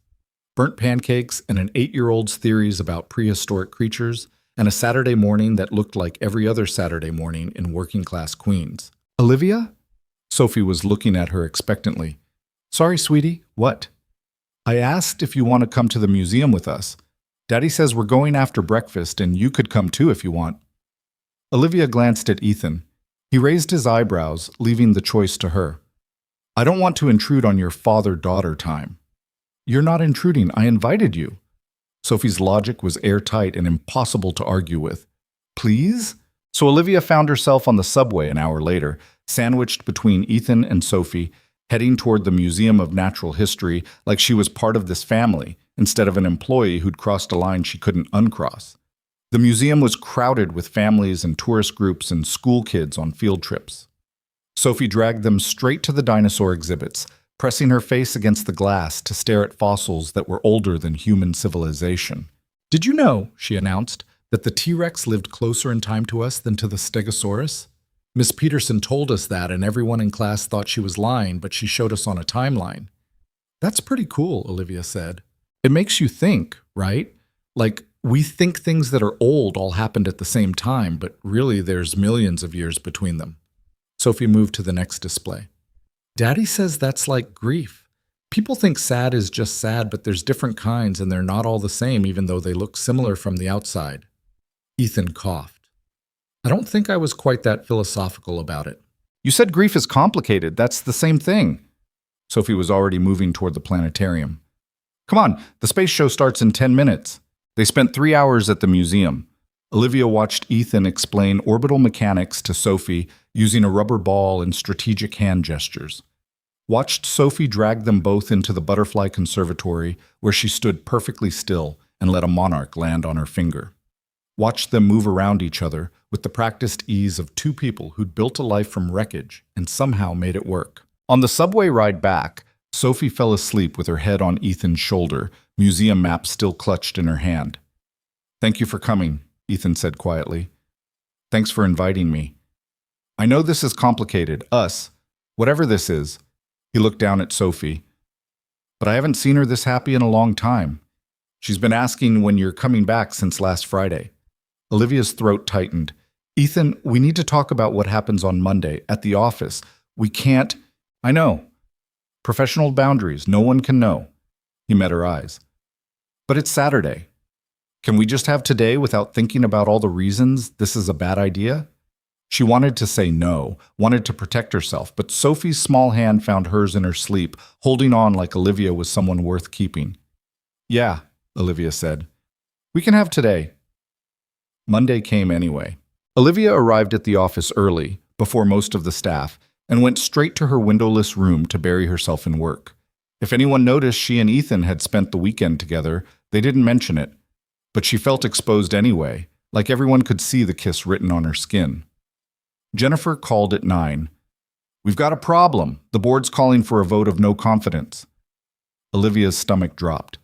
Burnt pancakes and an 8-year-old's theories about prehistoric creatures, and a Saturday morning that looked like every other Saturday morning in working-class Queens. Olivia? Sophie was looking at her expectantly. Sorry, sweetie, what? I asked if you want to come to the museum with us. Daddy says we're going after breakfast and you could come too if you want. Olivia glanced at Ethan. He He raised his eyebrows, leaving the choice to her. I don't want to intrude on your father-daughter time. You're not intruding. I invited you. Sophie's logic was airtight and impossible to argue with. Please? So Olivia found herself on the subway an hour later, sandwiched between Ethan and Sophie, heading toward the Museum of Natural History like she was part of this family, instead of an employee who'd crossed a line she couldn't uncross. The museum was crowded with families and tourist groups and school kids on field trips. Sophie dragged them straight to the dinosaur exhibits, pressing her face against the glass to stare at fossils that were older than human civilization. Did you know, she announced, that the T-Rex lived closer in time to us than to the Stegosaurus? Miss Peterson told us that, and everyone in class thought she was lying, but she showed us on a timeline. That's pretty cool, Olivia said. It makes you think, right? Like, we think things that are old all happened at the same time, but really there's millions of years between them. Sophie moved to the next display. Daddy says that's like grief. People think sad is just sad, but there's different kinds and they're not all the same even though they look similar from the outside. Ethan coughed. I don't think I was quite that philosophical about it. You said grief is complicated. That's the same thing. Sophie was already moving toward the planetarium. Come on, the space show starts in 10 minutes. They spent 3 hours at the museum. Olivia watched Ethan explain orbital mechanics to Sophie using a rubber ball and strategic hand gestures. Watched Sophie drag them both into the butterfly conservatory where she stood perfectly still and let a monarch land on her finger. Watched them move around each other with the practiced ease of two people who'd built a life from wreckage and somehow made it work. On the subway ride back, Sophie fell asleep with her head on Ethan's shoulder, museum map still clutched in her hand. Thank you for coming, Ethan said quietly. Thanks for inviting me. I know this is complicated, us, whatever this is. He looked down at Sophie. But I haven't seen her this happy in a long time. She's been asking when you're coming back since last Friday. Olivia's throat tightened. Ethan, we need to talk about what happens on Monday at the office. We can't. I know. Professional boundaries, no one can know. He met her eyes. But it's Saturday. Can we just have today without thinking about all the reasons this is a bad idea? She wanted to say no, wanted to protect herself, but Sophie's small hand found hers in her sleep, holding on like Olivia was someone worth keeping. Yeah, Olivia said. We can have today. Monday came anyway. Olivia arrived at the office early, before most of the staff, and went straight to her windowless room to bury herself in work. If anyone noticed she and Ethan had spent the weekend together, they didn't mention it. But she felt exposed anyway, like everyone could see the kiss written on her skin. Jennifer called at 9. We've got a problem. The board's calling for a vote of no confidence. Olivia's stomach dropped.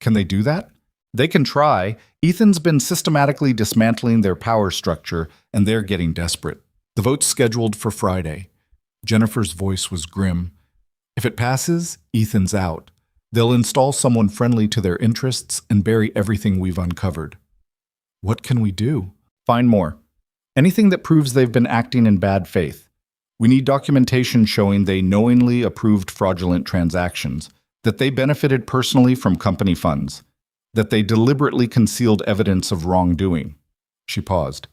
Can they do that? They can try. Ethan's been systematically dismantling their power structure, and they're getting desperate. The vote's scheduled for Friday. Jennifer's voice was grim. If it passes, Ethan's out. They'll install someone friendly to their interests and bury everything we've uncovered. What can we do? Find more. Anything that proves they've been acting in bad faith. We need documentation showing they knowingly approved fraudulent transactions, that they benefited personally from company funds, that they deliberately concealed evidence of wrongdoing. She paused.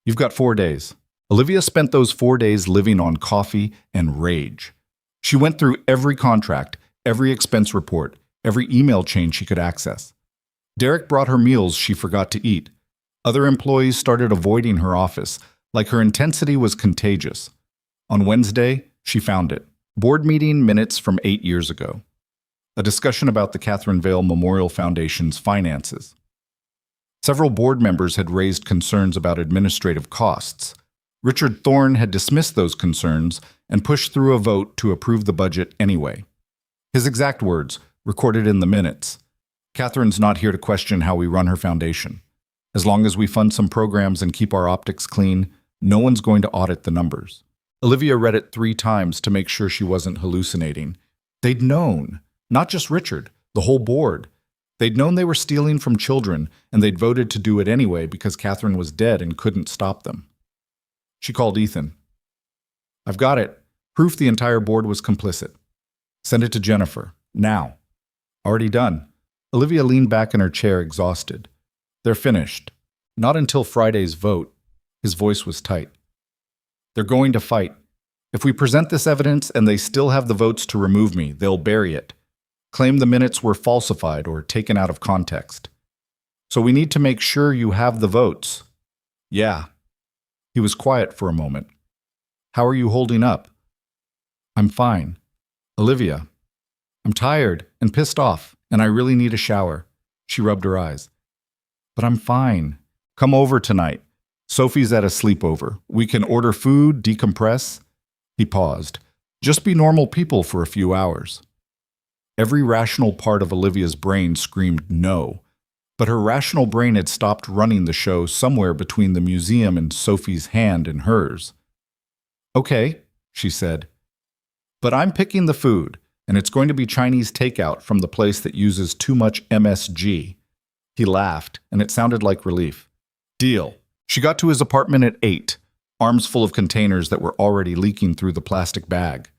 You've got 4 days. Olivia spent those 4 days living on coffee and rage. She went through every contract, every expense report, every email chain she could access. Derek brought her meals she forgot to eat. Other employees started avoiding her office, like her intensity was contagious. On Wednesday, she found it. Board meeting minutes from 8 years ago. A discussion about the Catherine Vale Memorial Foundation's finances. Several board members had raised concerns about administrative costs. Richard Thorne had dismissed those concerns and pushed through a vote to approve the budget anyway. His exact words, recorded in the minutes. Catherine's not here to question how we run her foundation. As long as we fund some programs and keep our optics clean, no one's going to audit the numbers. Olivia read it 3 times to make sure she wasn't hallucinating. They'd known, not just Richard, the whole board. They'd known they were stealing from children, and they'd voted to do it anyway because Catherine was dead and couldn't stop them. She called Ethan. I've got it. Proof the entire board was complicit. Send it to Jennifer. Now. Already done. Olivia leaned back in her chair, exhausted. They're finished. Not until Friday's vote. His voice was tight. They're going to fight. If we present this evidence and they still have the votes to remove me, they'll bury it. Claim the minutes were falsified or taken out of context. So we need to make sure you have the votes. Yeah. He was quiet for a moment. How are you holding up? I'm fine. Olivia. I'm tired and pissed off, and I really need a shower. She rubbed her eyes. But I'm fine. Come over tonight. Sophie's at a sleepover. We can order food, decompress. He paused. Just be normal people for a few hours. Every rational part of Olivia's brain screamed no, but her rational brain had stopped running the show somewhere between the museum and Sophie's hand in hers. Okay, she said. But I'm picking the food, and it's going to be Chinese takeout from the place that uses too much MSG. He laughed, and it sounded like relief. Deal. She got to his apartment at 8, arms full of containers that were already leaking through the plastic bag.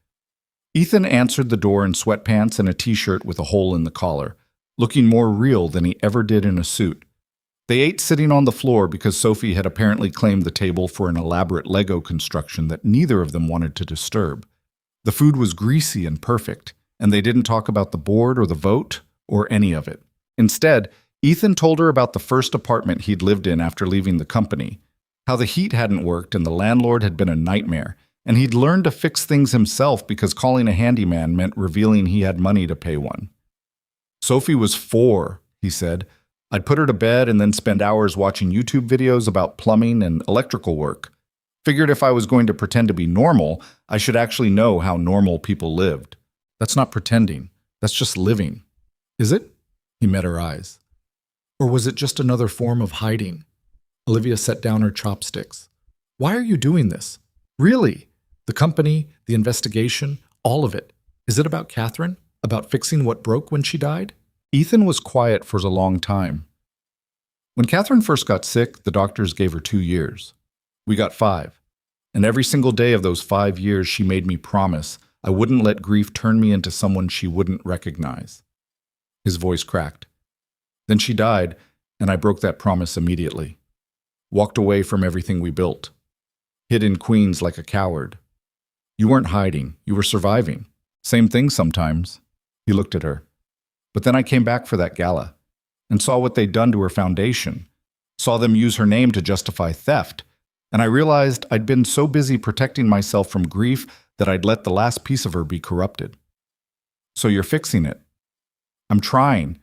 Ethan answered the door in sweatpants and a t-shirt with a hole in the collar, looking more real than he ever did in a suit. They ate sitting on the floor because Sophie had apparently claimed the table for an elaborate Lego construction that neither of them wanted to disturb. The food was greasy and perfect, and they didn't talk about the board or the vote or any of it. Instead, Ethan told her about the first apartment he'd lived in after leaving the company, how the heat hadn't worked and the landlord had been a nightmare, and he'd learned to fix things himself because calling a handyman meant revealing he had money to pay one. Sophie was 4, he said. I'd put her to bed and then spend hours watching YouTube videos about plumbing and electrical work. Figured if I was going to pretend to be normal, I should actually know how normal people lived. That's not pretending. That's just living. Is it? He met her eyes. Or was it just another form of hiding? Olivia set down her chopsticks. Why are you doing this? Really? The company, the investigation, all of it. Is it about Catherine? About fixing what broke when she died? Ethan was quiet for a long time. When Catherine first got sick, the doctors gave her 2 years. We got 5. And every single day of those 5 years, she made me promise I wouldn't let grief turn me into someone she wouldn't recognize. His voice cracked. Then she died, and I broke that promise immediately. Walked away from everything we built. Hid in Queens like a coward. You weren't hiding. You were surviving. Same thing sometimes. He looked at her. But then I came back for that gala and saw what they'd done to her foundation. Saw them use her name to justify theft. And I realized I'd been so busy protecting myself from grief that I'd let the last piece of her be corrupted. So you're fixing it. I'm trying.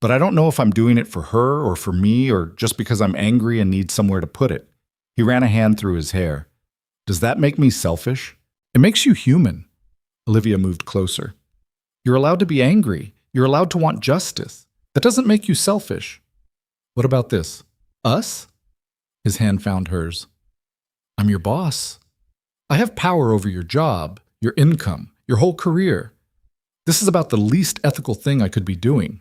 But I don't know if I'm doing it for her or for me or just because I'm angry and need somewhere to put it. He ran a hand through his hair. Does that make me selfish? It makes you human. Olivia moved closer. You're allowed to be angry. You're allowed to want justice. That doesn't make you selfish. What about this? Us? His hand found hers. I'm your boss. I have power over your job, your income, your whole career. This is about the least ethical thing I could be doing.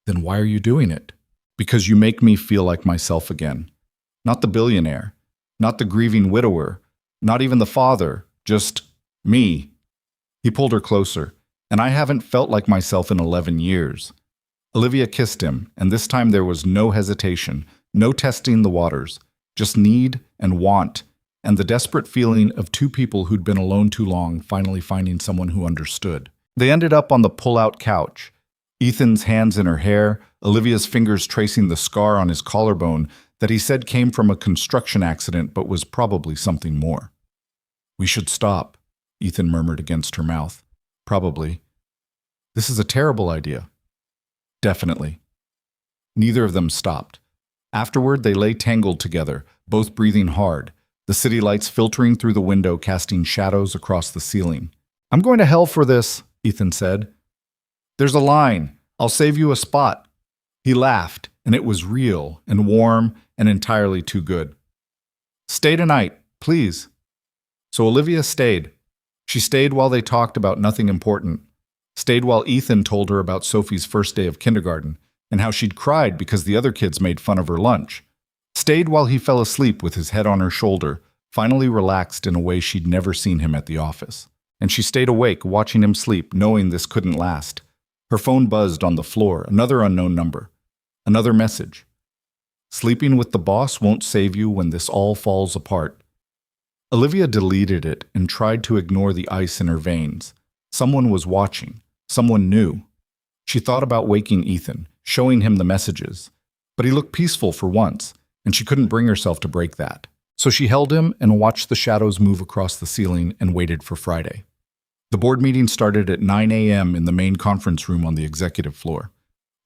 Then why are you doing it? Because you make me feel like myself again. Not the billionaire, not the grieving widower, not even the father, just me. He pulled her closer, and I haven't felt like myself in 11 years. Olivia kissed him, and this time there was no hesitation, no testing the waters, just need and want, and the desperate feeling of 2 people who'd been alone too long finally finding someone who understood. They ended up on the pull-out couch, Ethan's hands in her hair, Olivia's fingers tracing the scar on his collarbone that he said came from a construction accident but was probably something more. We should stop, Ethan murmured against her mouth. Probably. This is a terrible idea. Definitely. Neither of them stopped. Afterward, they lay tangled together, both breathing hard, the city lights filtering through the window casting shadows across the ceiling. I'm going to hell for this, Ethan said. There's a line. I'll save you a spot. He laughed, and it was real and warm and entirely too good. Stay tonight, please. So Olivia stayed. She stayed while they talked about nothing important. Stayed while Ethan told her about Sophie's first day of kindergarten and how she'd cried because the other kids made fun of her lunch. Stayed while he fell asleep with his head on her shoulder, finally relaxed in a way she'd never seen him at the office. And she stayed awake, watching him sleep, knowing this couldn't last. Her phone buzzed on the floor, another unknown number. Another message. Sleeping with the boss won't save you when this all falls apart. Olivia deleted it and tried to ignore the ice in her veins. Someone was watching. Someone knew. She thought about waking Ethan, showing him the messages. But he looked peaceful for once, and she couldn't bring herself to break that. So she held him and watched the shadows move across the ceiling and waited for Friday. The board meeting started at 9 a.m. in the main conference room on the executive floor.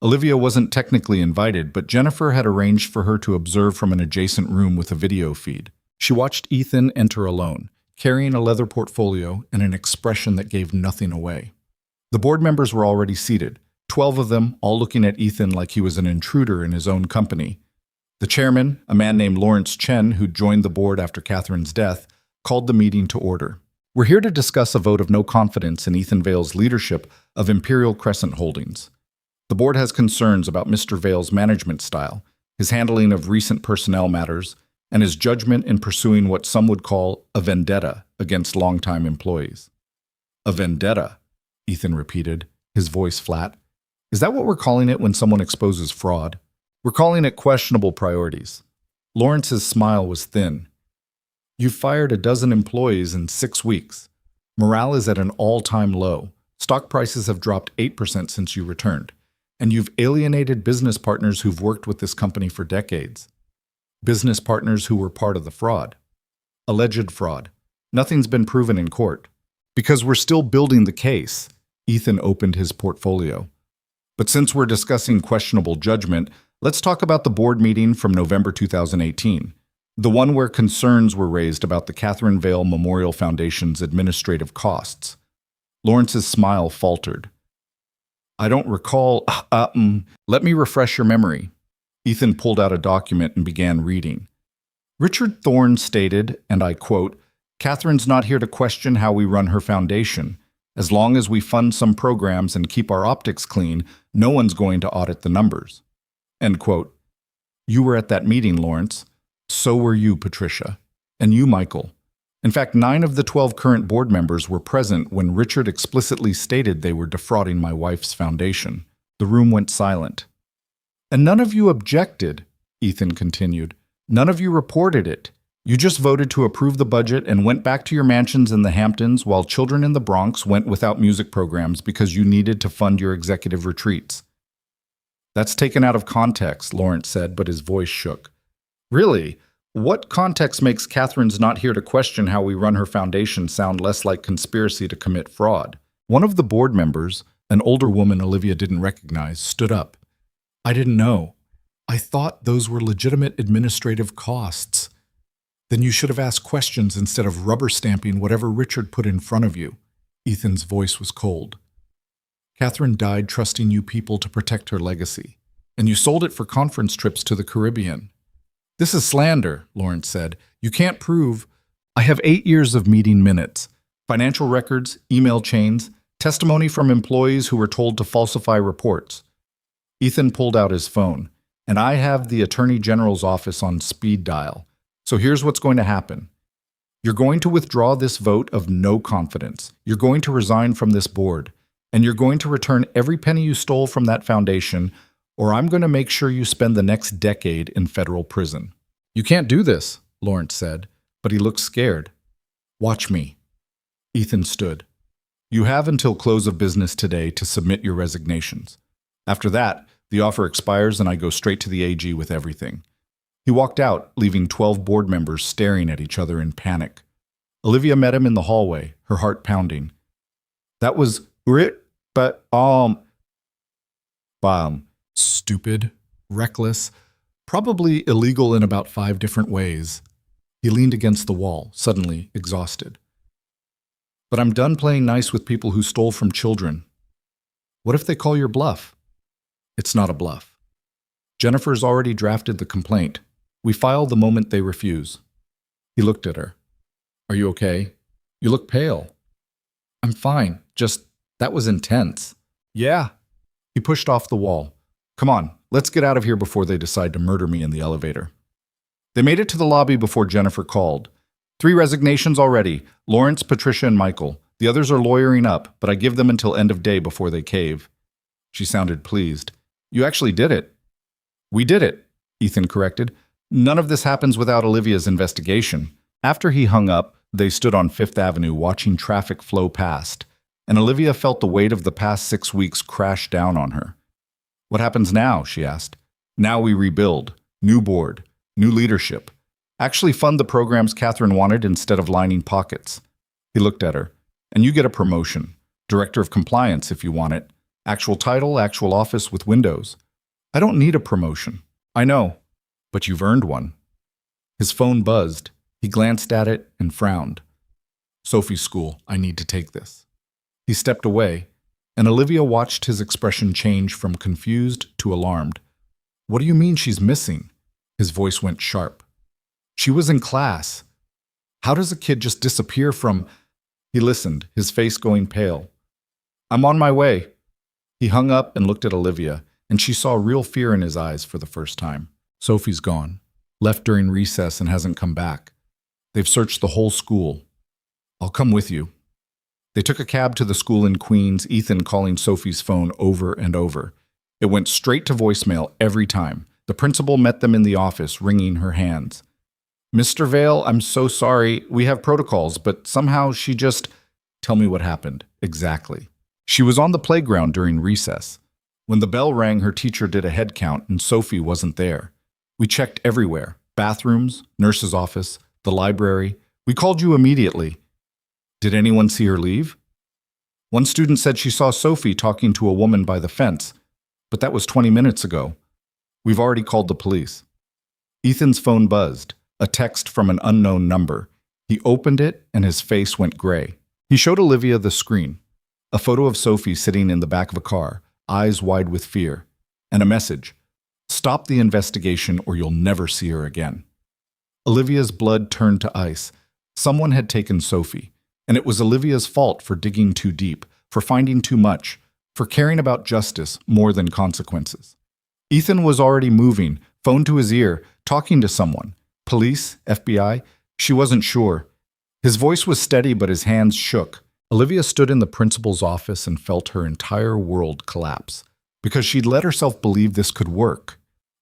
Olivia wasn't technically invited, but Jennifer had arranged for her to observe from an adjacent room with a video feed. She watched Ethan enter alone, carrying a leather portfolio and an expression that gave nothing away. The board members were already seated, 12 of them, all looking at Ethan like he was an intruder in his own company. The chairman, a man named Lawrence Chen, who joined the board after Catherine's death, called the meeting to order. We're here to discuss a vote of no confidence in Ethan Vale's leadership of Imperial Crescent Holdings. The board has concerns about Mr. Vale's management style, his handling of recent personnel matters, and his judgment in pursuing what some would call a vendetta against longtime employees. A vendetta, Ethan repeated, his voice flat. Is that what we're calling it when someone exposes fraud? We're calling it questionable priorities. Lawrence's smile was thin. You've fired a dozen employees in 6 weeks. Morale is at an all-time low. Stock prices have dropped 8% since you returned. And you've alienated business partners who've worked with this company for decades. Business partners who were part of the fraud. Alleged fraud. Nothing's been proven in court. Because we're still building the case, Ethan opened his portfolio. But since we're discussing questionable judgment, let's talk about the board meeting from November 2018, the one where concerns were raised about the Catherine Vale Memorial Foundation's administrative costs. Lawrence's smile faltered. I don't recall. Let me refresh your memory. Ethan pulled out a document and began reading. Richard Thorne stated, and I quote, Catherine's not here to question how we run her foundation. As long as we fund some programs and keep our optics clean, no one's going to audit the numbers. End quote. You were at that meeting, Lawrence. So were you, Patricia. And you, Michael. In fact, 9 of the 12 current board members were present when Richard explicitly stated they were defrauding my wife's foundation. The room went silent. And none of you objected, Ethan continued. None of you reported it. You just voted to approve the budget and went back to your mansions in the Hamptons while children in the Bronx went without music programs because you needed to fund your executive retreats. That's taken out of context, Lawrence said, but his voice shook. Really? What context makes Catherine's not here to question how we run her foundation sound less like conspiracy to commit fraud? One of the board members, an older woman Olivia didn't recognize, stood up. I didn't know. I thought those were legitimate administrative costs. Then you should have asked questions instead of rubber stamping whatever Richard put in front of you. Ethan's voice was cold. Catherine died trusting you people to protect her legacy, and you sold it for conference trips to the Caribbean. This is slander, Lawrence said. You can't prove. I have 8 years of meeting minutes, financial records, email chains, testimony from employees who were told to falsify reports. Ethan pulled out his phone, and I have the Attorney General's office on speed dial. So here's what's going to happen. You're going to withdraw this vote of no confidence. You're going to resign from this board, and you're going to return every penny you stole from that foundation, or I'm going to make sure you spend the next decade in federal prison. You can't do this, Lawrence said, but he looked scared. Watch me. Ethan stood. You have until close of business today to submit your resignations. After that, the offer expires and I go straight to the AG with everything. He walked out, leaving 12 board members staring at each other in panic. Olivia met him in the hallway, her heart pounding. That was stupid, reckless, probably illegal in about 5 different ways. He leaned against the wall, suddenly exhausted. But I'm done playing nice with people who stole from children. What if they call your bluff? It's not a bluff. Jennifer's already drafted the complaint. We file the moment they refuse. He looked at her. Are you okay? You look pale. I'm fine. Just, that was intense. Yeah. He pushed off the wall. Come on, let's get out of here before they decide to murder me in the elevator. They made it to the lobby before Jennifer called. 3 resignations already. Lawrence, Patricia, and Michael. The others are lawyering up, but I give them until end of day before they cave. She sounded pleased. You actually did it. We did it, Ethan corrected. None of this happens without Olivia's investigation. After he hung up, They stood on Fifth Avenue watching traffic flow past, and Olivia felt the weight of the past 6 weeks crash down on her. What happens now? She asked. Now we rebuild. New board. New leadership. Actually fund the programs Catherine wanted instead of lining pockets. He looked at her. And you get a promotion. Director of Compliance if you want it. Actual title, actual office with windows. I don't need a promotion. I know. But you've earned one. His phone buzzed. He glanced at it and frowned. Sophie's school. I need to take this. He stepped away, and Olivia watched his expression change from confused to alarmed. What do you mean she's missing? His voice went sharp. She was in class. How does a kid just disappear from... He listened, his face going pale. I'm on my way. He hung up and looked at Olivia, and she saw real fear in his eyes for the first time. Sophie's gone. Left during recess and hasn't come back. They've searched the whole school. I'll come with you. They took a cab to the school in Queens, Ethan calling Sophie's phone over and over. It went straight to voicemail every time. The principal met them in the office, wringing her hands. Mr. Vale, I'm so sorry. We have protocols, but somehow she just... Tell me what happened. Exactly. She was on the playground during recess. When the bell rang, her teacher did a head count, and Sophie wasn't there. We checked everywhere. Bathrooms, nurse's office, the library. We called you immediately. Did anyone see her leave? One student said she saw Sophie talking to a woman by the fence, but that was 20 minutes ago. We've already called the police. Ethan's phone buzzed, a text from an unknown number. He opened it and his face went gray. He showed Olivia the screen, a photo of Sophie sitting in the back of a car, eyes wide with fear, and a message. Stop the investigation or you'll never see her again. Olivia's blood turned to ice. Someone had taken Sophie, and it was Olivia's fault for digging too deep, for finding too much, for caring about justice more than consequences. Ethan was already moving, phone to his ear, talking to someone. Police? FBI? She wasn't sure. His voice was steady, but his hands shook. Olivia stood in the principal's office and felt her entire world collapse, because she'd let herself believe this could work,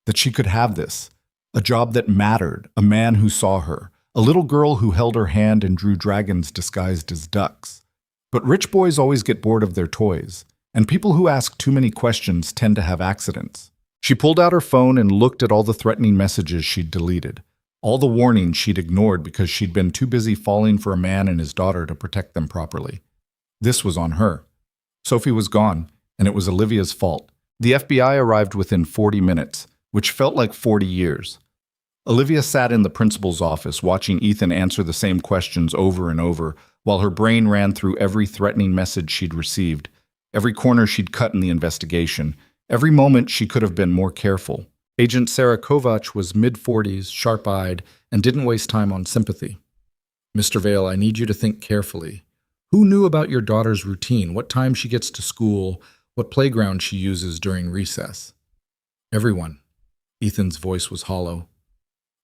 that she could have this, a job that mattered, a man who saw her, a little girl who held her hand and drew dragons disguised as ducks. But rich boys always get bored of their toys, and people who ask too many questions tend to have accidents. She pulled out her phone and looked at all the threatening messages she'd deleted, all the warnings she'd ignored because she'd been too busy falling for a man and his daughter to protect them properly. This was on her. Sophie was gone, and it was Olivia's fault. The FBI arrived within 40 minutes, which felt like 40 years. Olivia sat in the principal's office, watching Ethan answer the same questions over and over, while her brain ran through every threatening message she'd received, every corner she'd cut in the investigation, every moment she could have been more careful. Agent Sarah Kovac was mid-40s, sharp-eyed, and didn't waste time on sympathy. Mr. Vale, I need you to think carefully. Who knew about your daughter's routine, what time she gets to school, what playground she uses during recess? Everyone. Ethan's voice was hollow.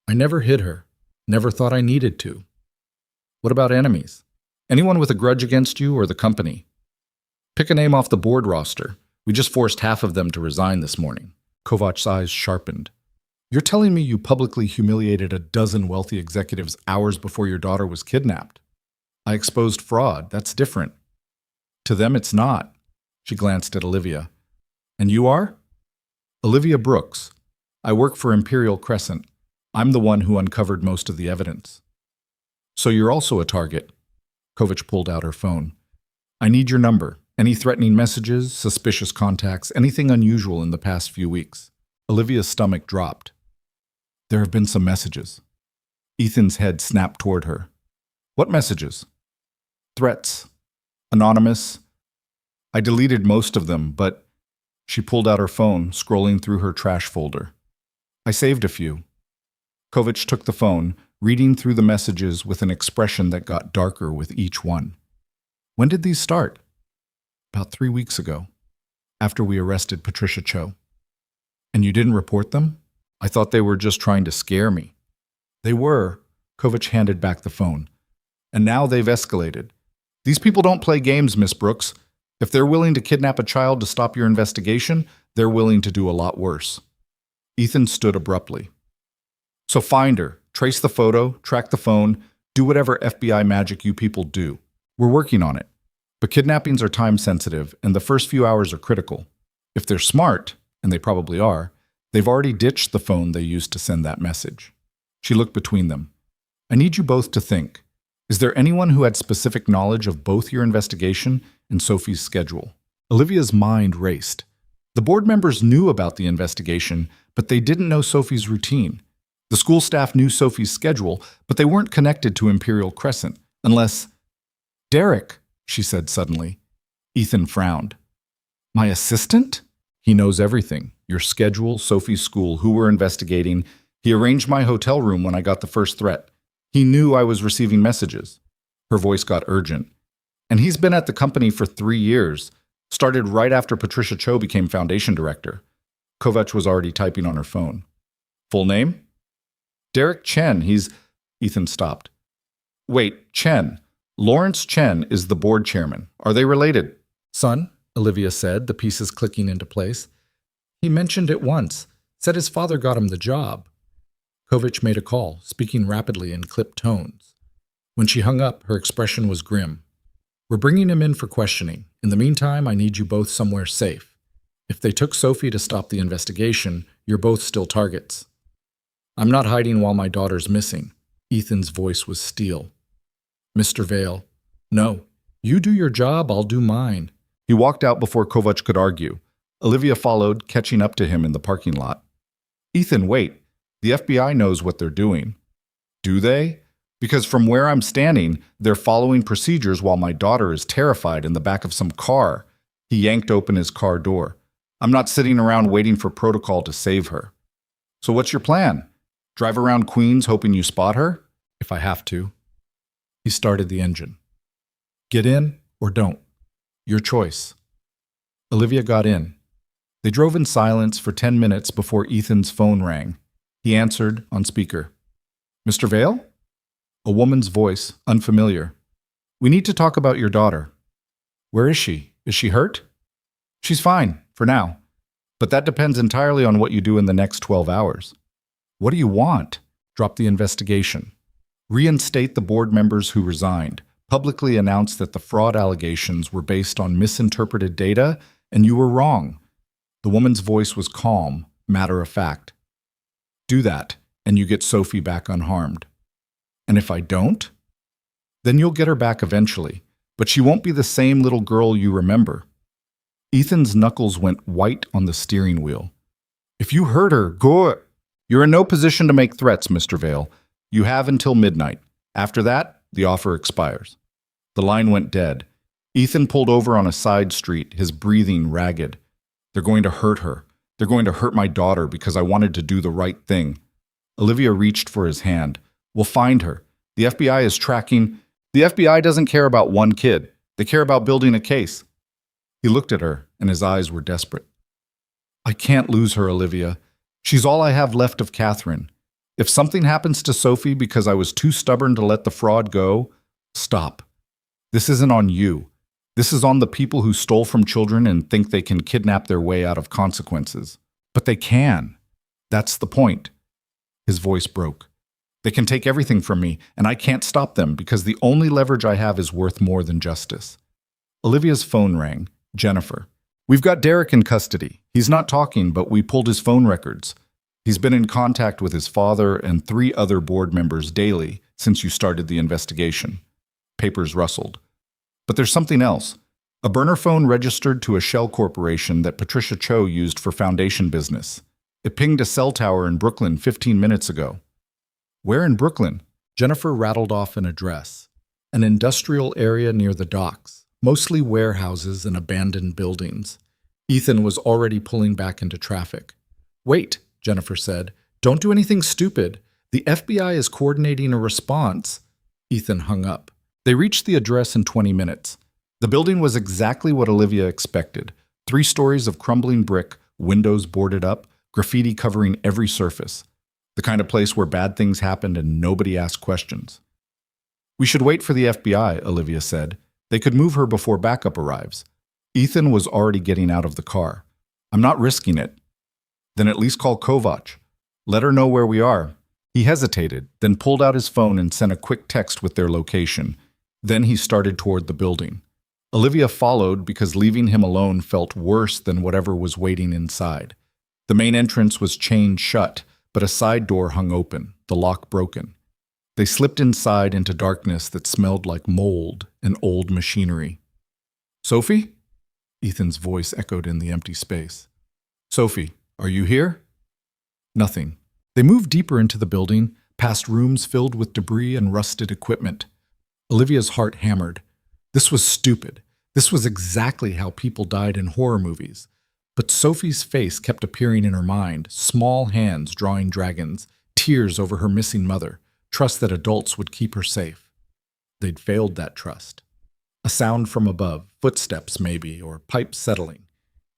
I never hid her, never thought I needed to. What about enemies? Anyone with a grudge against you or the company? Pick a name off the board roster. We just forced half of them to resign this morning. Kovac's eyes sharpened. You're telling me you publicly humiliated a dozen wealthy executives hours before your daughter was kidnapped? I exposed fraud. That's different. To them, it's not. She glanced at Olivia. And you are? Olivia Brooks. I work for Imperial Crescent. I'm the one who uncovered most of the evidence. So you're also a target. Kovac pulled out her phone. I need your number. Any threatening messages, suspicious contacts, anything unusual in the past few weeks. Olivia's stomach dropped. There have been some messages. Ethan's head snapped toward her. What messages? Threats. Anonymous. I deleted most of them, but... She pulled out her phone, scrolling through her trash folder. I saved a few. Kovac took the phone, reading through the messages with an expression that got darker with each one. When did these start? About 3 weeks ago, after we arrested Patricia Cho. And you didn't report them? I thought they were just trying to scare me. They were. Kovac handed back the phone. And now they've escalated. These people don't play games, Miss Brooks. If they're willing to kidnap a child to stop your investigation, they're willing to do a lot worse. Ethan stood abruptly. So find her, trace the photo, track the phone, Do whatever FBI magic you people do. We're working on it. But kidnappings are time sensitive, and the first few hours are critical. If they're smart, and they probably are, they've already ditched the phone they used to send that message. She looked between them. I need you both to think. Is there anyone who had specific knowledge of both your investigation and Sophie's schedule? Olivia's mind raced. The board members knew about the investigation, but they didn't know Sophie's routine. The school staff knew Sophie's schedule, but they weren't connected to Imperial Crescent, unless… Derek, she said suddenly. Ethan frowned. My assistant? He knows everything. Your schedule, Sophie's school, who we're investigating. He arranged my hotel room when I got the first threat. He knew I was receiving messages. Her voice got urgent. And he's been at the company for 3 years. Started right after Patricia Cho became foundation director. Kovacs was already typing on her phone. Full name? Derek Chen. Ethan stopped. Wait, Chen. Lawrence Chen is the board chairman. Are they related? Son, Olivia said, the pieces clicking into place. He mentioned it once. Said his father got him the job. Kovacs made a call, speaking rapidly in clipped tones. When she hung up, her expression was grim. We're bringing him in for questioning. In the meantime, I need you both somewhere safe. If they took Sophie to stop the investigation, you're both still targets. I'm not hiding while my daughter's missing. Ethan's voice was steel. Mr. Vale, no. You do your job, I'll do mine. He walked out before Kovacs could argue. Olivia followed, catching up to him in the parking lot. Ethan, wait. The FBI knows what they're doing. Do they? Because from where I'm standing, they're following procedures while my daughter is terrified in the back of some car. He yanked open his car door. I'm not sitting around waiting for protocol to save her. So what's your plan? Drive around Queens hoping you spot her? If I have to. He started the engine. Get in or don't. Your choice. Olivia got in. They drove in silence for 10 minutes before Ethan's phone rang. He answered on speaker. Mr. Vale? A woman's voice, unfamiliar. We need to talk about your daughter. Where is she? Is she hurt? She's fine, for now. But that depends entirely on what you do in the next 12 hours. What do you want? Drop the investigation. Reinstate the board members who resigned. Publicly announce that the fraud allegations were based on misinterpreted data, and you were wrong. The woman's voice was calm, matter of fact. Do that, and you get Sophie back unharmed. And if I don't? Then you'll get her back eventually, but she won't be the same little girl you remember. Ethan's knuckles went white on the steering wheel. If you hurt her, go. You're in no position to make threats, Mr. Vale. You have until midnight. After that, the offer expires. The line went dead. Ethan pulled over on a side street, his breathing ragged. They're going to hurt her. They're going to hurt my daughter because I wanted to do the right thing. Olivia reached for his hand. We'll find her. The FBI is tracking. The FBI doesn't care about one kid. They care about building a case. He looked at her, and his eyes were desperate. I can't lose her, Olivia. She's all I have left of Catherine. If something happens to Sophie because I was too stubborn to let the fraud go, stop. This isn't on you. This is on the people who stole from children and think they can kidnap their way out of consequences. But they can. That's the point. His voice broke. They can take everything from me, and I can't stop them because the only leverage I have is worth more than justice. Olivia's phone rang. Jennifer. We've got Derek in custody. He's not talking, but we pulled his phone records. He's been in contact with his father and 3 other board members daily since you started the investigation. Papers rustled. But there's something else. A burner phone registered to a shell corporation that Patricia Cho used for foundation business. It pinged a cell tower in Brooklyn 15 minutes ago. Where in Brooklyn? Jennifer rattled off an address. An industrial area near the docks, mostly warehouses and abandoned buildings. Ethan was already pulling back into traffic. Wait, Jennifer said. Don't do anything stupid. The FBI is coordinating a response. Ethan hung up. They reached the address in 20 minutes. The building was exactly what Olivia expected. 3 stories of crumbling brick, windows boarded up, graffiti covering every surface. The kind of place where bad things happened and nobody asked questions. We should wait for the FBI, Olivia said. They could move her before backup arrives. Ethan was already getting out of the car. I'm not risking it. Then at least call Kovacs. Let her know where we are. He hesitated, then pulled out his phone and sent a quick text with their location. Then he started toward the building. Olivia followed because leaving him alone felt worse than whatever was waiting inside. The main entrance was chained shut, but a side door hung open, the lock broken. They slipped inside into darkness that smelled like mold and old machinery. "Sophie?" Ethan's voice echoed in the empty space. "Sophie, are you here?" Nothing. They moved deeper into the building, past rooms filled with debris and rusted equipment. Olivia's heart hammered. This was stupid. This was exactly how people died in horror movies. But Sophie's face kept appearing in her mind, small hands drawing dragons, tears over her missing mother, trust that adults would keep her safe. They'd failed that trust. A sound from above, footsteps maybe, or pipes settling.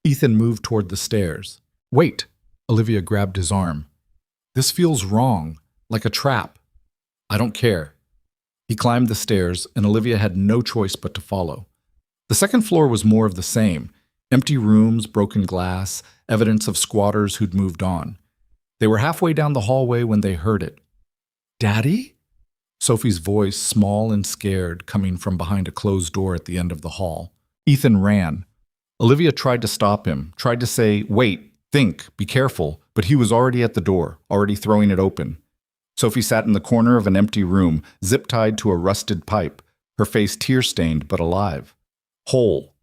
Ethan moved toward the stairs. "Wait!" Olivia grabbed his arm. "This feels wrong, like a trap." "I don't care." He climbed the stairs, and Olivia had no choice but to follow. The second floor was more of the same. Empty rooms, broken glass, evidence of squatters who'd moved on. They were halfway down the hallway when they heard it. "Daddy?" Sophie's voice, small and scared, coming from behind a closed door at the end of the hall. Ethan ran. Olivia tried to stop him, tried to say, "Wait, think, be careful," but he was already at the door, already throwing it open. Sophie sat in the corner of an empty room, zip-tied to a rusted pipe, her face tear-stained but alive. Whole.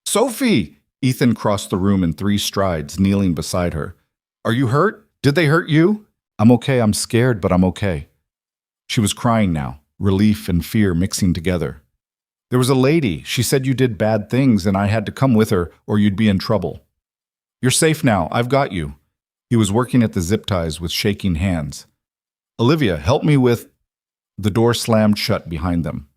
"Sophie!" Ethan crossed the room in 3 strides, kneeling beside her. "Are you hurt? Did they hurt you?" "I'm okay, I'm scared, but I'm okay." She was crying now, relief and fear mixing together. "There was a lady. She said you did bad things and I had to come with her or you'd be in trouble." "You're safe now. I've got you." He was working at the zip ties with shaking hands. "Olivia, help me with—" The door slammed shut behind them.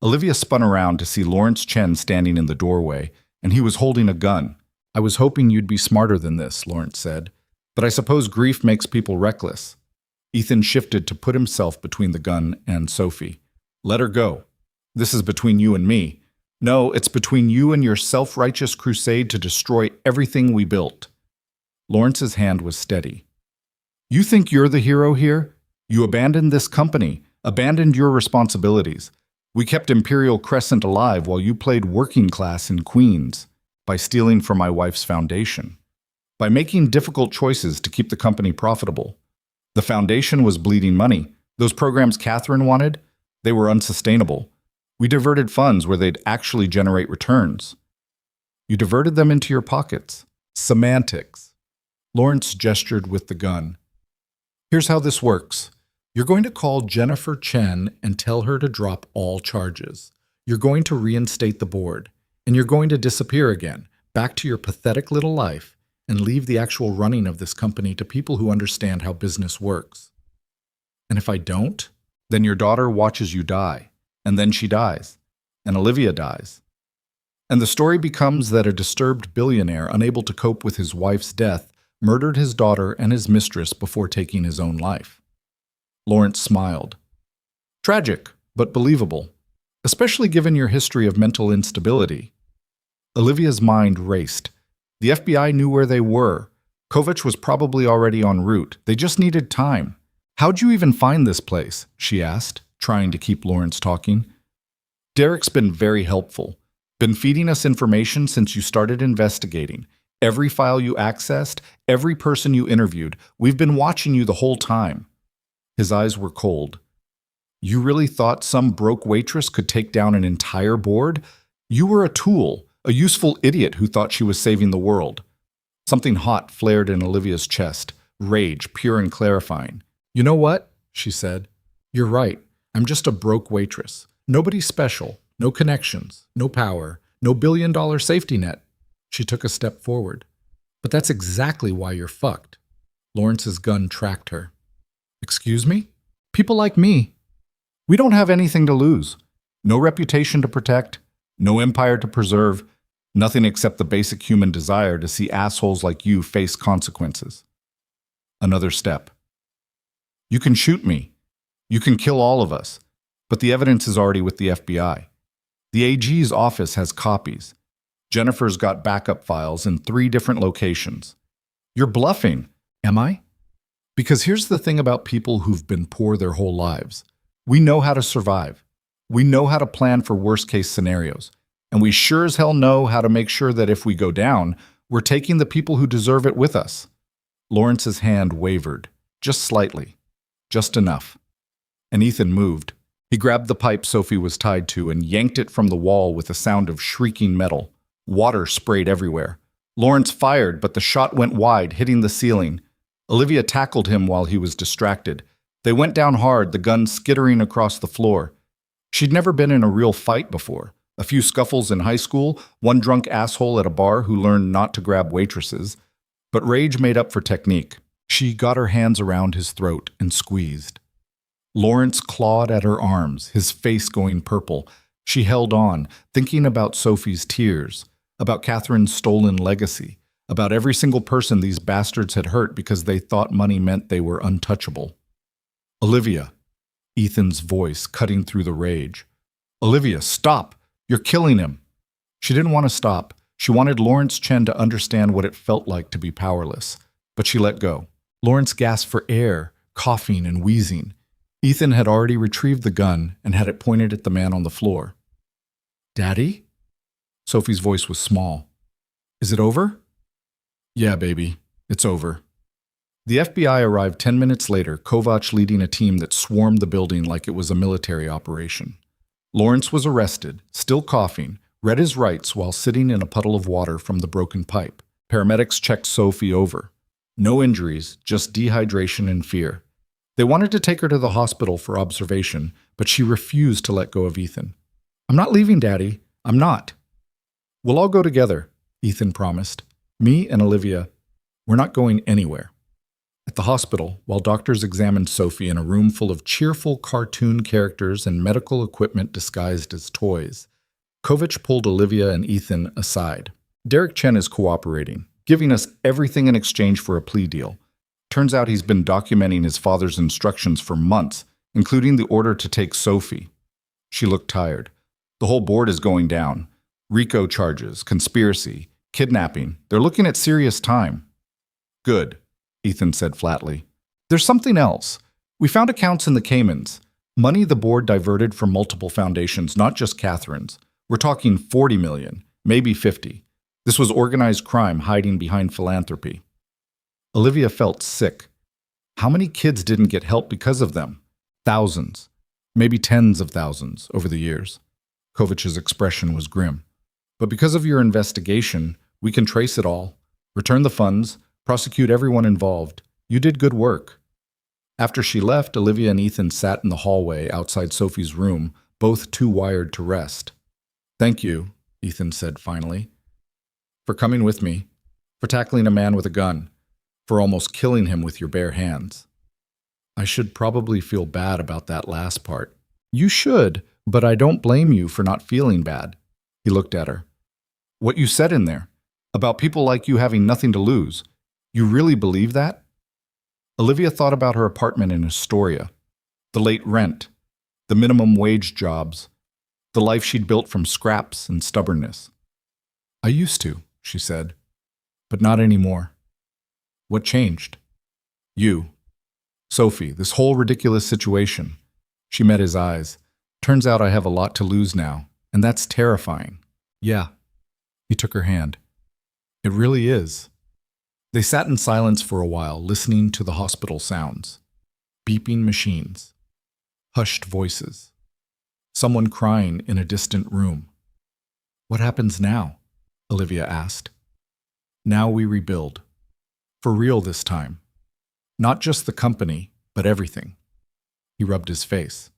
Olivia spun around to see Lawrence Chen standing in the doorway, and he was holding a gun. "I was hoping you'd be smarter than this," Lawrence said. "But I suppose grief makes people reckless." Ethan shifted to put himself between the gun and Sophie. "Let her go. This is between you and me. No, it's between you and your self-righteous crusade to destroy everything we built." Lawrence's hand was steady. "You think you're the hero here? You abandoned this company, abandoned your responsibilities. We kept Imperial Crescent alive while you played working class in Queens by stealing from my wife's foundation, by making difficult choices to keep the company profitable. The foundation was bleeding money. Those programs Catherine wanted, they were unsustainable. We diverted funds where they'd actually generate returns. You diverted them into your pockets. Semantics." Lawrence gestured with the gun. "Here's how this works. You're going to call Jennifer Chen and tell her to drop all charges. You're going to reinstate the board, and you're going to disappear again, back to your pathetic little life, and leave the actual running of this company to people who understand how business works. And if I don't, then your daughter watches you die, and then she dies, and Olivia dies. And the story becomes that a disturbed billionaire, unable to cope with his wife's death, murdered his daughter and his mistress before taking his own life." Lawrence smiled. "Tragic, but believable, especially given your history of mental instability." Olivia's mind raced. The FBI knew where they were. Kovach was probably already en route. They just needed time. "How'd you even find this place?" she asked, trying to keep Lawrence talking. "Derek's been very helpful. Been feeding us information since you started investigating. Every file you accessed, every person you interviewed, we've been watching you the whole time." His eyes were cold. "You really thought some broke waitress could take down an entire board? You were a tool, a useful idiot who thought she was saving the world." Something hot flared in Olivia's chest, rage, pure and clarifying. "You know what?" she said. "You're right. I'm just a broke waitress. Nobody special, no connections, no power, no billion-dollar safety net." She took a step forward. "But that's exactly why you're fucked." Lawrence's gun tracked her. "Excuse me? People like me. We don't have anything to lose. No reputation to protect, no empire to preserve, nothing except the basic human desire to see assholes like you face consequences." Another step. "You can shoot me. You can kill all of us. But the evidence is already with the FBI. The AG's office has copies. Jennifer's got backup files in 3 different locations. You're bluffing." "Am I?" Because here's the thing about people who've been poor their whole lives. We know how to survive. We know how to plan for worst-case scenarios. And we sure as hell know how to make sure that if we go down, we're taking the people who deserve it with us. Lawrence's hand wavered, just slightly, just enough. And Ethan moved. He grabbed the pipe Sophie was tied to and yanked it from the wall with a sound of shrieking metal. Water sprayed everywhere. Lawrence fired, but the shot went wide, hitting the ceiling. Olivia tackled him while he was distracted. They went down hard, the gun skittering across the floor. She'd never been in a real fight before. A few scuffles in high school, one drunk asshole at a bar who learned not to grab waitresses. But rage made up for technique. She got her hands around his throat and squeezed. Lawrence clawed at her arms, his face going purple. She held on, thinking about Sophie's tears, about Catherine's stolen legacy, about every single person these bastards had hurt because they thought money meant they were untouchable. Olivia, Ethan's voice cutting through the rage. Olivia, stop! You're killing him! She didn't want to stop. She wanted Lawrence Chen to understand what it felt like to be powerless. But she let go. Lawrence gasped for air, coughing and wheezing. Ethan had already retrieved the gun and had it pointed at the man on the floor. Daddy? Sophie's voice was small. Is it over? Yeah, baby. It's over. The FBI arrived 10 minutes later, Kovac leading a team that swarmed the building like it was a military operation. Lawrence was arrested, still coughing, read his rights while sitting in a puddle of water from the broken pipe. Paramedics checked Sophie over. No injuries, just dehydration and fear. They wanted to take her to the hospital for observation, but she refused to let go of Ethan. I'm not leaving, Daddy. I'm not. We'll all go together, Ethan promised. Me and Olivia, we're not going anywhere. At the hospital, while doctors examined Sophie in a room full of cheerful cartoon characters and medical equipment disguised as toys, Kovac pulled Olivia and Ethan aside. Derek Chen is cooperating, giving us everything in exchange for a plea deal. Turns out he's been documenting his father's instructions for months, including the order to take Sophie. She looked tired. The whole board is going down. RICO charges, conspiracy, kidnapping. They're looking at serious time. Good, Ethan said flatly. There's something else. We found accounts in the Caymans. Money the board diverted from multiple foundations, not just Catherine's. We're talking 40 million, maybe 50. This was organized crime hiding behind philanthropy. Olivia felt sick. How many kids didn't get help because of them? Thousands, maybe tens of thousands over the years. Kovac's expression was grim. But because of your investigation, we can trace it all, return the funds, prosecute everyone involved. You did good work. After she left, Olivia and Ethan sat in the hallway outside Sophie's room, both too wired to rest. Thank you, Ethan said finally, for coming with me, for tackling a man with a gun, for almost killing him with your bare hands. I should probably feel bad about that last part. You should, but I don't blame you for not feeling bad. He looked at her. What you said in there, about people like you having nothing to lose, you really believe that? Olivia thought about her apartment in Astoria, the late rent, the minimum wage jobs, the life she'd built from scraps and stubbornness. I used to, she said, but not anymore. What changed? You. Sophie, this whole ridiculous situation. She met his eyes. Turns out I have a lot to lose now, and that's terrifying. Yeah. He took her hand. It really is. They sat in silence for a while, listening to the hospital sounds. Beeping machines. Hushed voices. Someone crying in a distant room. What happens now? Olivia asked. Now we rebuild. For real this time. Not just the company, but everything. He rubbed his face.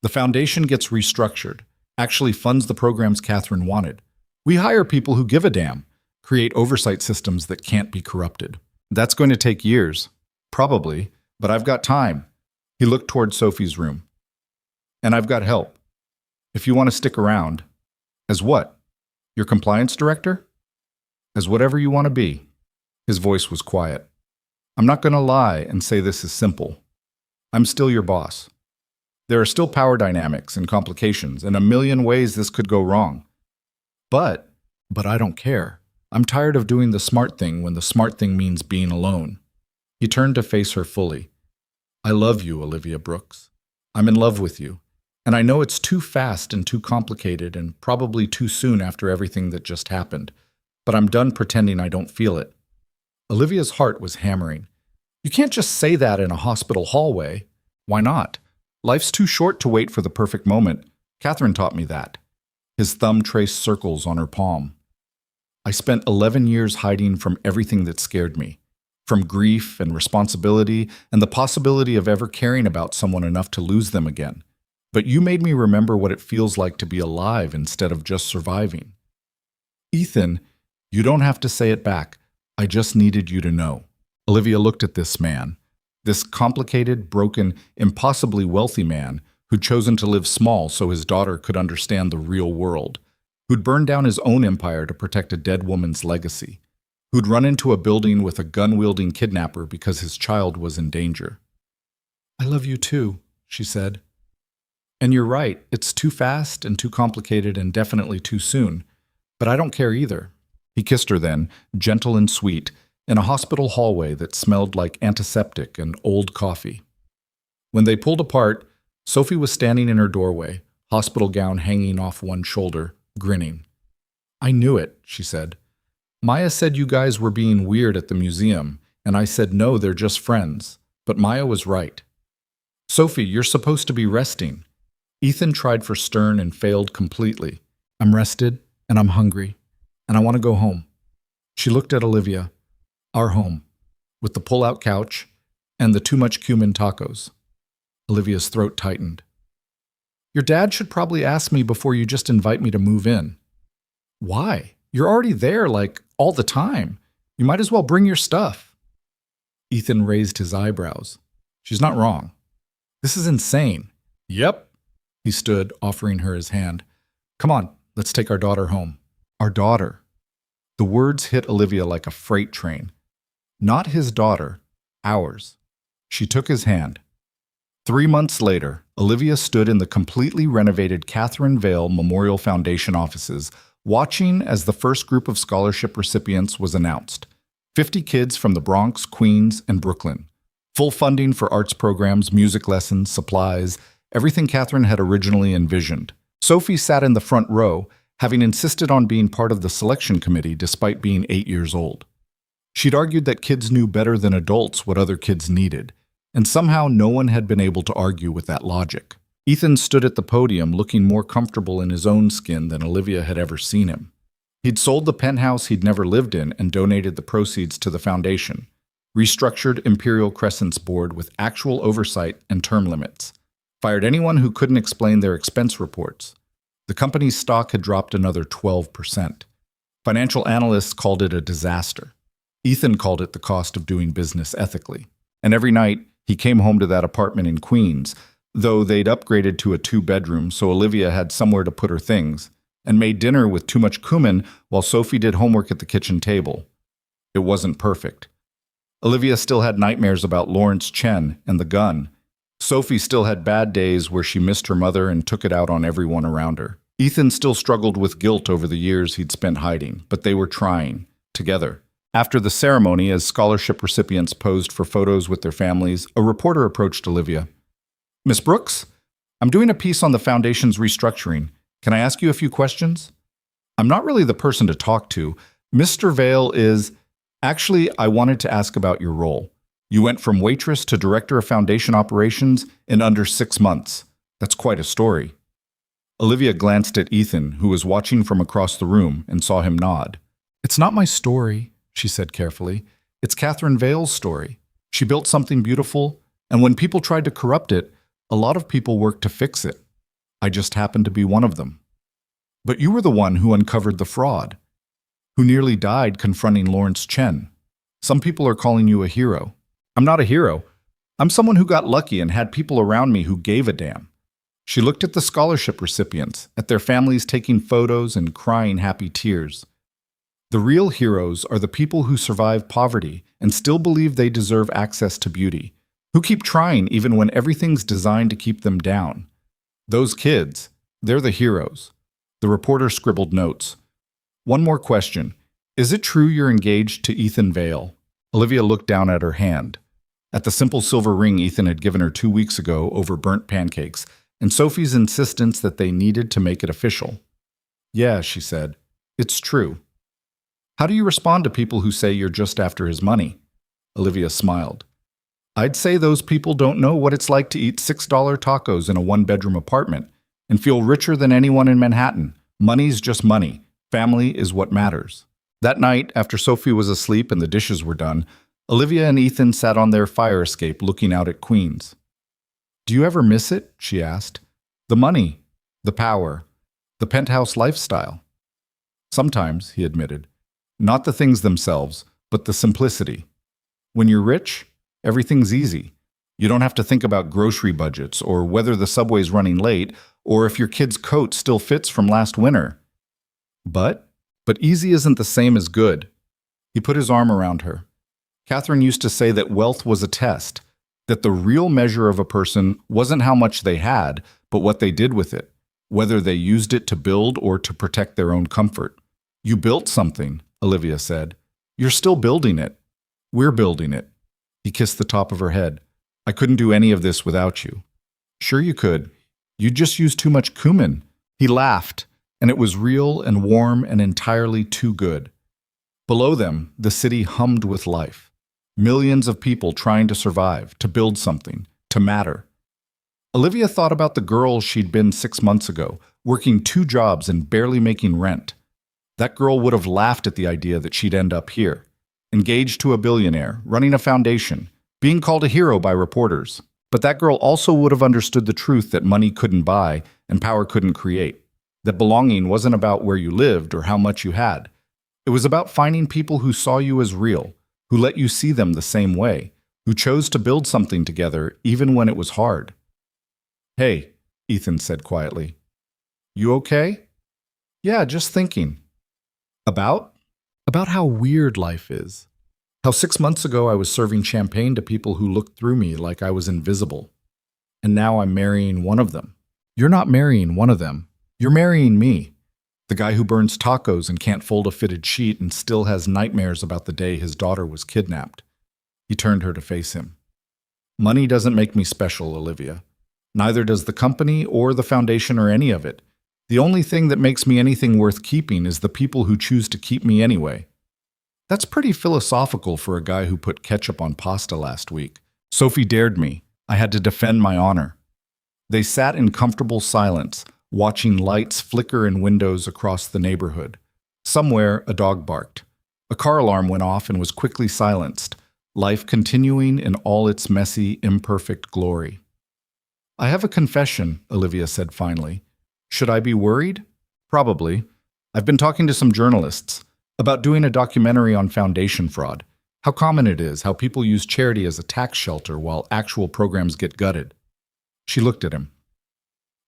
The foundation gets restructured, actually funds the programs Catherine wanted. We hire people who give a damn, create oversight systems that can't be corrupted. That's going to take years. Probably, but I've got time. He looked toward Sophie's room. And I've got help. If you want to stick around. As what? Your compliance director? As whatever you want to be. His voice was quiet. I'm not going to lie and say this is simple. I'm still your boss. There are still power dynamics and complications and a million ways this could go wrong. But I don't care. I'm tired of doing the smart thing when the smart thing means being alone. He turned to face her fully. I love you, Olivia Brooks. I'm in love with you. And I know it's too fast and too complicated and probably too soon after everything that just happened, but I'm done pretending I don't feel it. Olivia's heart was hammering. You can't just say that in a hospital hallway. Why not? Life's too short to wait for the perfect moment. Catherine taught me that. His thumb traced circles on her palm. I spent 11 years hiding from everything that scared me, from grief and responsibility and the possibility of ever caring about someone enough to lose them again. But you made me remember what it feels like to be alive instead of just surviving. Ethan, you don't have to say it back. I just needed you to know. Olivia looked at this man, this complicated, broken, impossibly wealthy man who'd chosen to live small so his daughter could understand the real world, who'd burned down his own empire to protect a dead woman's legacy, who'd run into a building with a gun-wielding kidnapper because his child was in danger. I love you too, she said. And you're right, it's too fast and too complicated and definitely too soon. But I don't care either. He kissed her then, gentle and sweet, in a hospital hallway that smelled like antiseptic and old coffee. When they pulled apart, Sophie was standing in her doorway, hospital gown hanging off one shoulder, grinning. I knew it, she said. Maya said you guys were being weird at the museum, and I said no, they're just friends. But Maya was right. Sophie, you're supposed to be resting. Ethan tried for stern and failed completely. I'm rested, and I'm hungry, and I want to go home. She looked at Olivia. Our home, with the pull-out couch and the too much cumin tacos. Olivia's throat tightened. Your dad should probably ask me before you just invite me to move in. Why? You're already there, like, all the time. You might as well bring your stuff. Ethan raised his eyebrows. She's not wrong. This is insane. Yep. He stood, offering her his hand. Come on, let's take our daughter home. Our daughter. The words hit Olivia like a freight train. Not his daughter, ours. She took his hand. 3 months later, Olivia stood in the completely renovated Catherine Vale Memorial Foundation offices, watching as the first group of scholarship recipients was announced. 50 kids from the Bronx, Queens, and Brooklyn. Full funding for arts programs, music lessons, supplies, everything Catherine had originally envisioned. Sophie sat in the front row, having insisted on being part of the selection committee despite being 8 years old. She'd argued that kids knew better than adults what other kids needed, and somehow no one had been able to argue with that logic. Ethan stood at the podium looking more comfortable in his own skin than Olivia had ever seen him. He'd sold the penthouse he'd never lived in and donated the proceeds to the foundation, restructured Imperial Crescent's board with actual oversight and term limits, fired anyone who couldn't explain their expense reports. The company's stock had dropped another 12%. Financial analysts called it a disaster. Ethan called it the cost of doing business ethically. And every night, he came home to that apartment in Queens, though they'd upgraded to a 2-bedroom so Olivia had somewhere to put her things, and made dinner with too much cumin while Sophie did homework at the kitchen table. It wasn't perfect. Olivia still had nightmares about Lawrence Chen and the gun. Sophie still had bad days where she missed her mother and took it out on everyone around her. Ethan still struggled with guilt over the years he'd spent hiding, but they were trying, together. After the ceremony, as scholarship recipients posed for photos with their families, a reporter approached Olivia. Miss Brooks, I'm doing a piece on the foundation's restructuring. Can I ask you a few questions? I'm not really the person to talk to. Mr. Vale is... Actually, I wanted to ask about your role. You went from waitress to director of foundation operations in under 6 months. That's quite a story. Olivia glanced at Ethan, who was watching from across the room, and saw him nod. It's not my story, she said carefully. It's Catherine Vale's story. She built something beautiful, and when people tried to corrupt it, a lot of people worked to fix it. I just happened to be one of them. But you were the one who uncovered the fraud, who nearly died confronting Lawrence Chen. Some people are calling you a hero. I'm not a hero. I'm someone who got lucky and had people around me who gave a damn. She looked at the scholarship recipients, at their families taking photos and crying happy tears. The real heroes are the people who survive poverty and still believe they deserve access to beauty, who keep trying even when everything's designed to keep them down. Those kids, they're the heroes. The reporter scribbled notes. One more question. Is it true you're engaged to Ethan Vale? Olivia looked down at her hand. at the simple silver ring Ethan had given her 2 weeks ago over burnt pancakes, and Sophie's insistence that they needed to make it official. "Yeah," she said, "it's true." "How do you respond to people who say you're just after his money?" Olivia smiled. "I'd say those people don't know what it's like to eat $6 tacos in a one-bedroom apartment and feel richer than anyone in Manhattan. Money's just money. Family is what matters." That night, after Sophie was asleep and the dishes were done, Olivia and Ethan sat on their fire escape looking out at Queens. "Do you ever miss it?" she asked. "The money, the power, the penthouse lifestyle." "Sometimes," he admitted. "Not the things themselves, but the simplicity. When you're rich, everything's easy. You don't have to think about grocery budgets or whether the subway's running late or if your kid's coat still fits from last winter. But easy isn't the same as good." He put his arm around her. "Catherine used to say that wealth was a test, that the real measure of a person wasn't how much they had, but what they did with it, whether they used it to build or to protect their own comfort." "You built something," Olivia said. "You're still building it. We're building it." He kissed the top of her head. "I couldn't do any of this without you." "Sure you could. You just used too much cumin." He laughed, and it was real and warm and entirely too good. Below them, the city hummed with life. Millions of people trying to survive, to build something, to matter. Olivia thought about the girl she'd been 6 months ago, working 2 jobs and barely making rent. That girl would have laughed at the idea that she'd end up here, engaged to a billionaire, running a foundation, being called a hero by reporters. But that girl also would have understood the truth that money couldn't buy and power couldn't create. That belonging wasn't about where you lived or how much you had. It was about finding people who saw you as real, who let you see them the same way, who chose to build something together even when it was hard. "Hey," Ethan said quietly. "You okay?" "Yeah, just thinking." About how weird life is. How 6 months ago I was serving champagne to people who looked through me like I was invisible. And now I'm marrying one of them. You're not marrying one of them. You're marrying me. The guy who burns tacos and can't fold a fitted sheet and still has nightmares about the day his daughter was kidnapped. He turned her to face him. "Money doesn't make me special, Olivia. Neither does the company or the foundation or any of it. The only thing that makes me anything worth keeping is the people who choose to keep me anyway." That's pretty philosophical for a guy who put ketchup on pasta last week. Sophie dared me. I had to defend my honor. They sat in comfortable silence, watching lights flicker in windows across the neighborhood. Somewhere, a dog barked. A car alarm went off and was quickly silenced, life continuing in all its messy, imperfect glory. "I have a confession," Olivia said finally. "Should I be worried? Probably. I've been talking to some journalists about doing a documentary on foundation fraud, how common it is, how people use charity as a tax shelter while actual programs get gutted." She looked at him.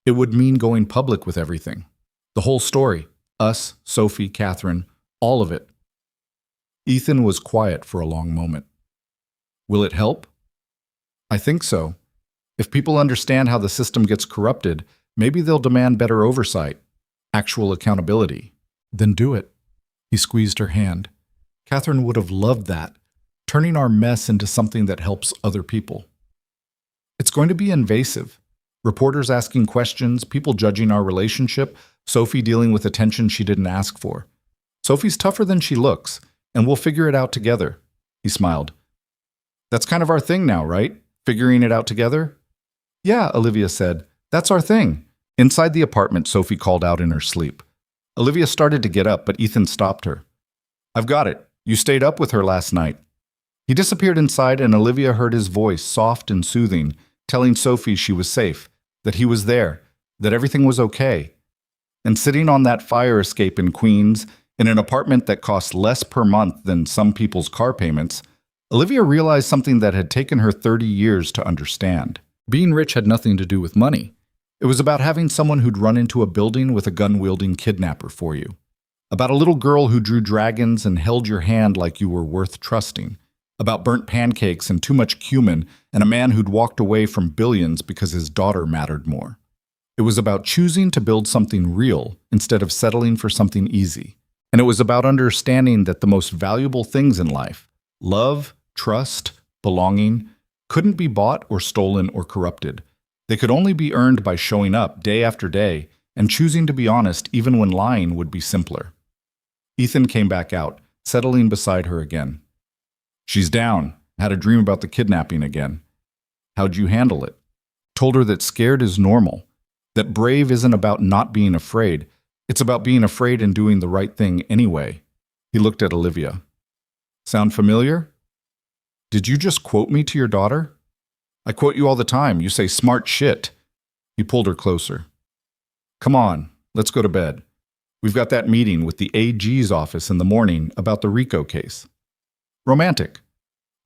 "It would mean going public with everything. The whole story. Us, Sophie, Catherine, all of it." Ethan was quiet for a long moment. "Will it help?" "I think so. If people understand how the system gets corrupted, maybe they'll demand better oversight, actual accountability." "Then do it." He squeezed her hand. "Catherine would have loved that, turning our mess into something that helps other people." "It's going to be invasive. Reporters asking questions, people judging our relationship, Sophie dealing with attention she didn't ask for. Sophie's tougher than she looks, and we'll figure it out together." He smiled. "That's kind of our thing now, right? Figuring it out together?" "Yeah," Olivia said. "That's our thing." Inside the apartment, Sophie called out in her sleep. Olivia started to get up, but Ethan stopped her. "I've got it. You stayed up with her last night." He disappeared inside, and Olivia heard his voice, soft and soothing, telling Sophie she was safe, that he was there, that everything was okay. And sitting on that fire escape in Queens, in an apartment that cost less per month than some people's car payments, Olivia realized something that had taken her 30 years to understand. Being rich had nothing to do with money. It was about having someone who'd run into a building with a gun-wielding kidnapper for you. About a little girl who drew dragons and held your hand like you were worth trusting. About burnt pancakes and too much cumin, and a man who'd walked away from billions because his daughter mattered more. It was about choosing to build something real instead of settling for something easy. And it was about understanding that the most valuable things in life, love, trust, belonging, couldn't be bought or stolen or corrupted. They could only be earned by showing up day after day and choosing to be honest even when lying would be simpler. Ethan came back out, settling beside her again. She's down. Had a dream about the kidnapping again. How'd you handle it? Told her that scared is normal, that brave isn't about not being afraid. It's about being afraid and doing the right thing anyway. He looked at Olivia. Sound familiar? Did you just quote me to your daughter? I quote you all the time. You say smart shit. He pulled her closer. Come on, let's go to bed. We've got that meeting with the AG's office in the morning about the RICO case. Romantic.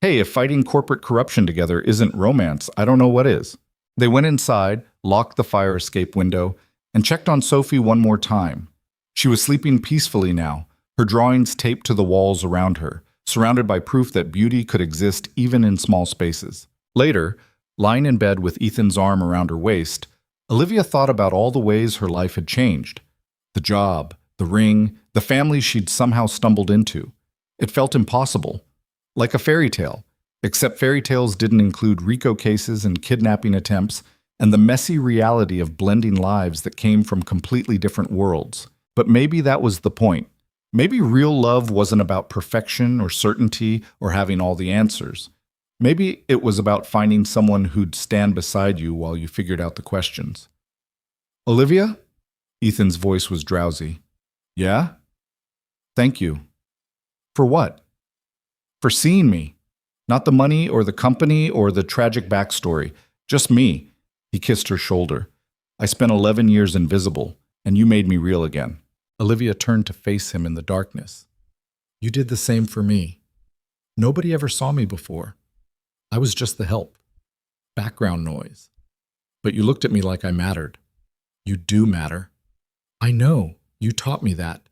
Hey, if fighting corporate corruption together isn't romance, I don't know what is. They went inside, locked the fire escape window, and checked on Sophie one more time. She was sleeping peacefully now, her drawings taped to the walls around her, surrounded by proof that beauty could exist even in small spaces. Later, lying in bed with Ethan's arm around her waist, Olivia thought about all the ways her life had changed. The job, the ring, the family she'd somehow stumbled into. It felt impossible. Like a fairy tale, except fairy tales didn't include RICO cases and kidnapping attempts and the messy reality of blending lives that came from completely different worlds. But maybe that was the point. Maybe real love wasn't about perfection or certainty or having all the answers. Maybe it was about finding someone who'd stand beside you while you figured out the questions. Olivia? Ethan's voice was drowsy. Yeah? Thank you. For what? For seeing me. Not the money or the company or the tragic backstory. Just me. He kissed her shoulder. I spent 11 years invisible, and you made me real again. Olivia turned to face him in the darkness. You did the same for me. Nobody ever saw me before. I was just the help. Background noise. But you looked at me like I mattered. You do matter. I know. You taught me that.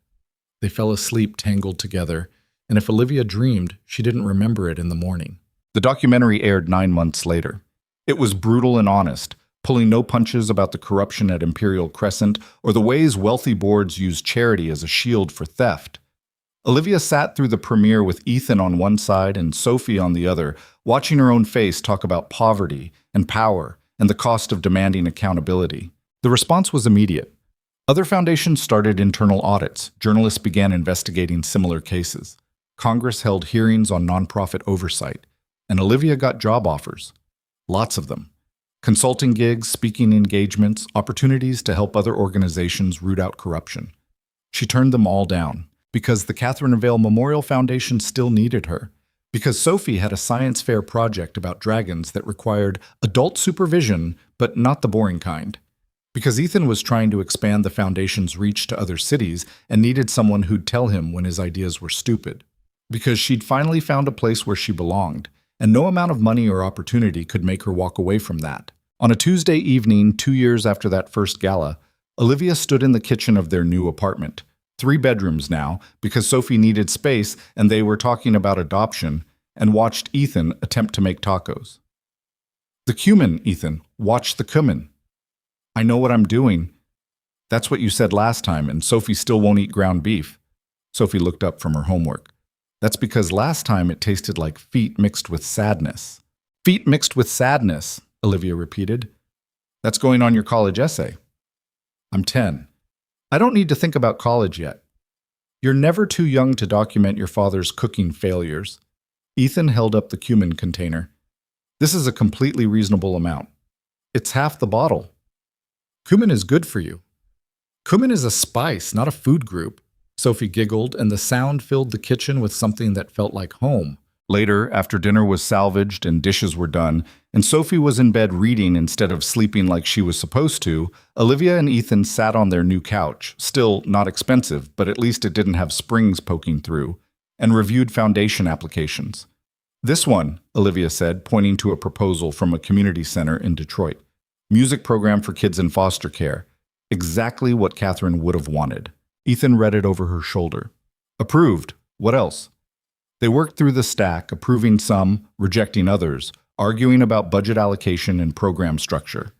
They fell asleep tangled together, and if Olivia dreamed, she didn't remember it in the morning. The documentary aired 9 months later. It was brutal and honest, pulling no punches about the corruption at Imperial Crescent or the ways wealthy boards use charity as a shield for theft. Olivia sat through the premiere with Ethan on one side and Sophie on the other, watching her own face talk about poverty and power and the cost of demanding accountability. The response was immediate. Other foundations started internal audits. Journalists began investigating similar cases. Congress held hearings on nonprofit oversight, and Olivia got job offers. Lots of them. Consulting gigs, speaking engagements, opportunities to help other organizations root out corruption. She turned them all down, because the Catherine Vale Memorial Foundation still needed her, because Sophie had a science fair project about dragons that required adult supervision, but not the boring kind. Because Ethan was trying to expand the foundation's reach to other cities and needed someone who'd tell him when his ideas were stupid. Because she'd finally found a place where she belonged, and no amount of money or opportunity could make her walk away from that. On a Tuesday evening, 2 years after that first gala, Olivia stood in the kitchen of their new apartment. 3 bedrooms now, because Sophie needed space and they were talking about adoption, and watched Ethan attempt to make tacos. The cumin, Ethan. Watch the cumin. I know what I'm doing. That's what you said last time, and Sophie still won't eat ground beef. Sophie looked up from her homework. That's because last time it tasted like feet mixed with sadness. Feet mixed with sadness, Olivia repeated. That's going on your college essay. I'm 10. I don't need to think about college yet. You're never too young to document your father's cooking failures. Ethan held up the cumin container. This is a completely reasonable amount. It's half the bottle. Cumin is good for you. Cumin is a spice, not a food group. Sophie giggled, and the sound filled the kitchen with something that felt like home. Later, after dinner was salvaged and dishes were done, and Sophie was in bed reading instead of sleeping like she was supposed to, Olivia and Ethan sat on their new couch, still not expensive, but at least it didn't have springs poking through, and reviewed foundation applications. This one, Olivia said, pointing to a proposal from a community center in Detroit. Music program for kids in foster care. Exactly what Catherine would have wanted. Ethan read it over her shoulder. Approved. What else? They worked through the stack, approving some, rejecting others, arguing about budget allocation and program structure.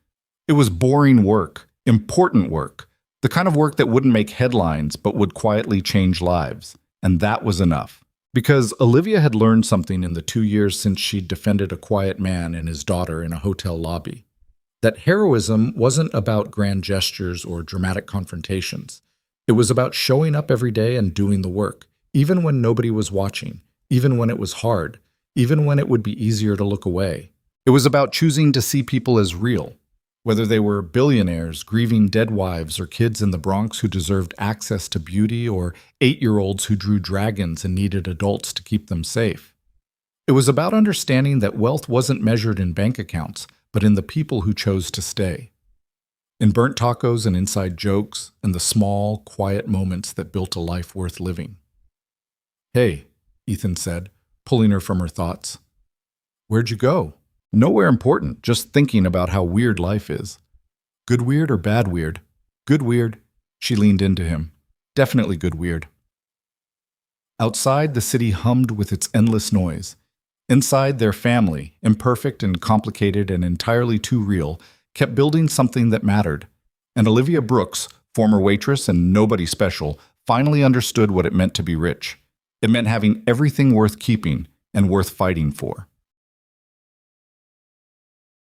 It was boring work, important work, the kind of work that wouldn't make headlines but would quietly change lives. And that was enough. Because Olivia had learned something in the 2 years since she'd defended a quiet man and his daughter in a hotel lobby. That heroism wasn't about grand gestures or dramatic confrontations. It was about showing up every day and doing the work, even when nobody was watching, even when it was hard, even when it would be easier to look away. It was about choosing to see people as real, whether they were billionaires, grieving dead wives, or kids in the Bronx who deserved access to beauty, or 8-year-olds who drew dragons and needed adults to keep them safe. It was about understanding that wealth wasn't measured in bank accounts, but in the people who chose to stay. In burnt tacos and inside jokes, and the small, quiet moments that built a life worth living. "Hey," Ethan said, pulling her from her thoughts. "Where'd you go?" "Nowhere important, just thinking about how weird life is." "Good weird or bad weird?" "Good weird." She leaned into him. "Definitely good weird." Outside, the city hummed with its endless noise. Inside, their family, imperfect and complicated and entirely too real, kept building something that mattered. And Olivia Brooks, former waitress and nobody special, finally understood what it meant to be rich. It meant having everything worth keeping and worth fighting for.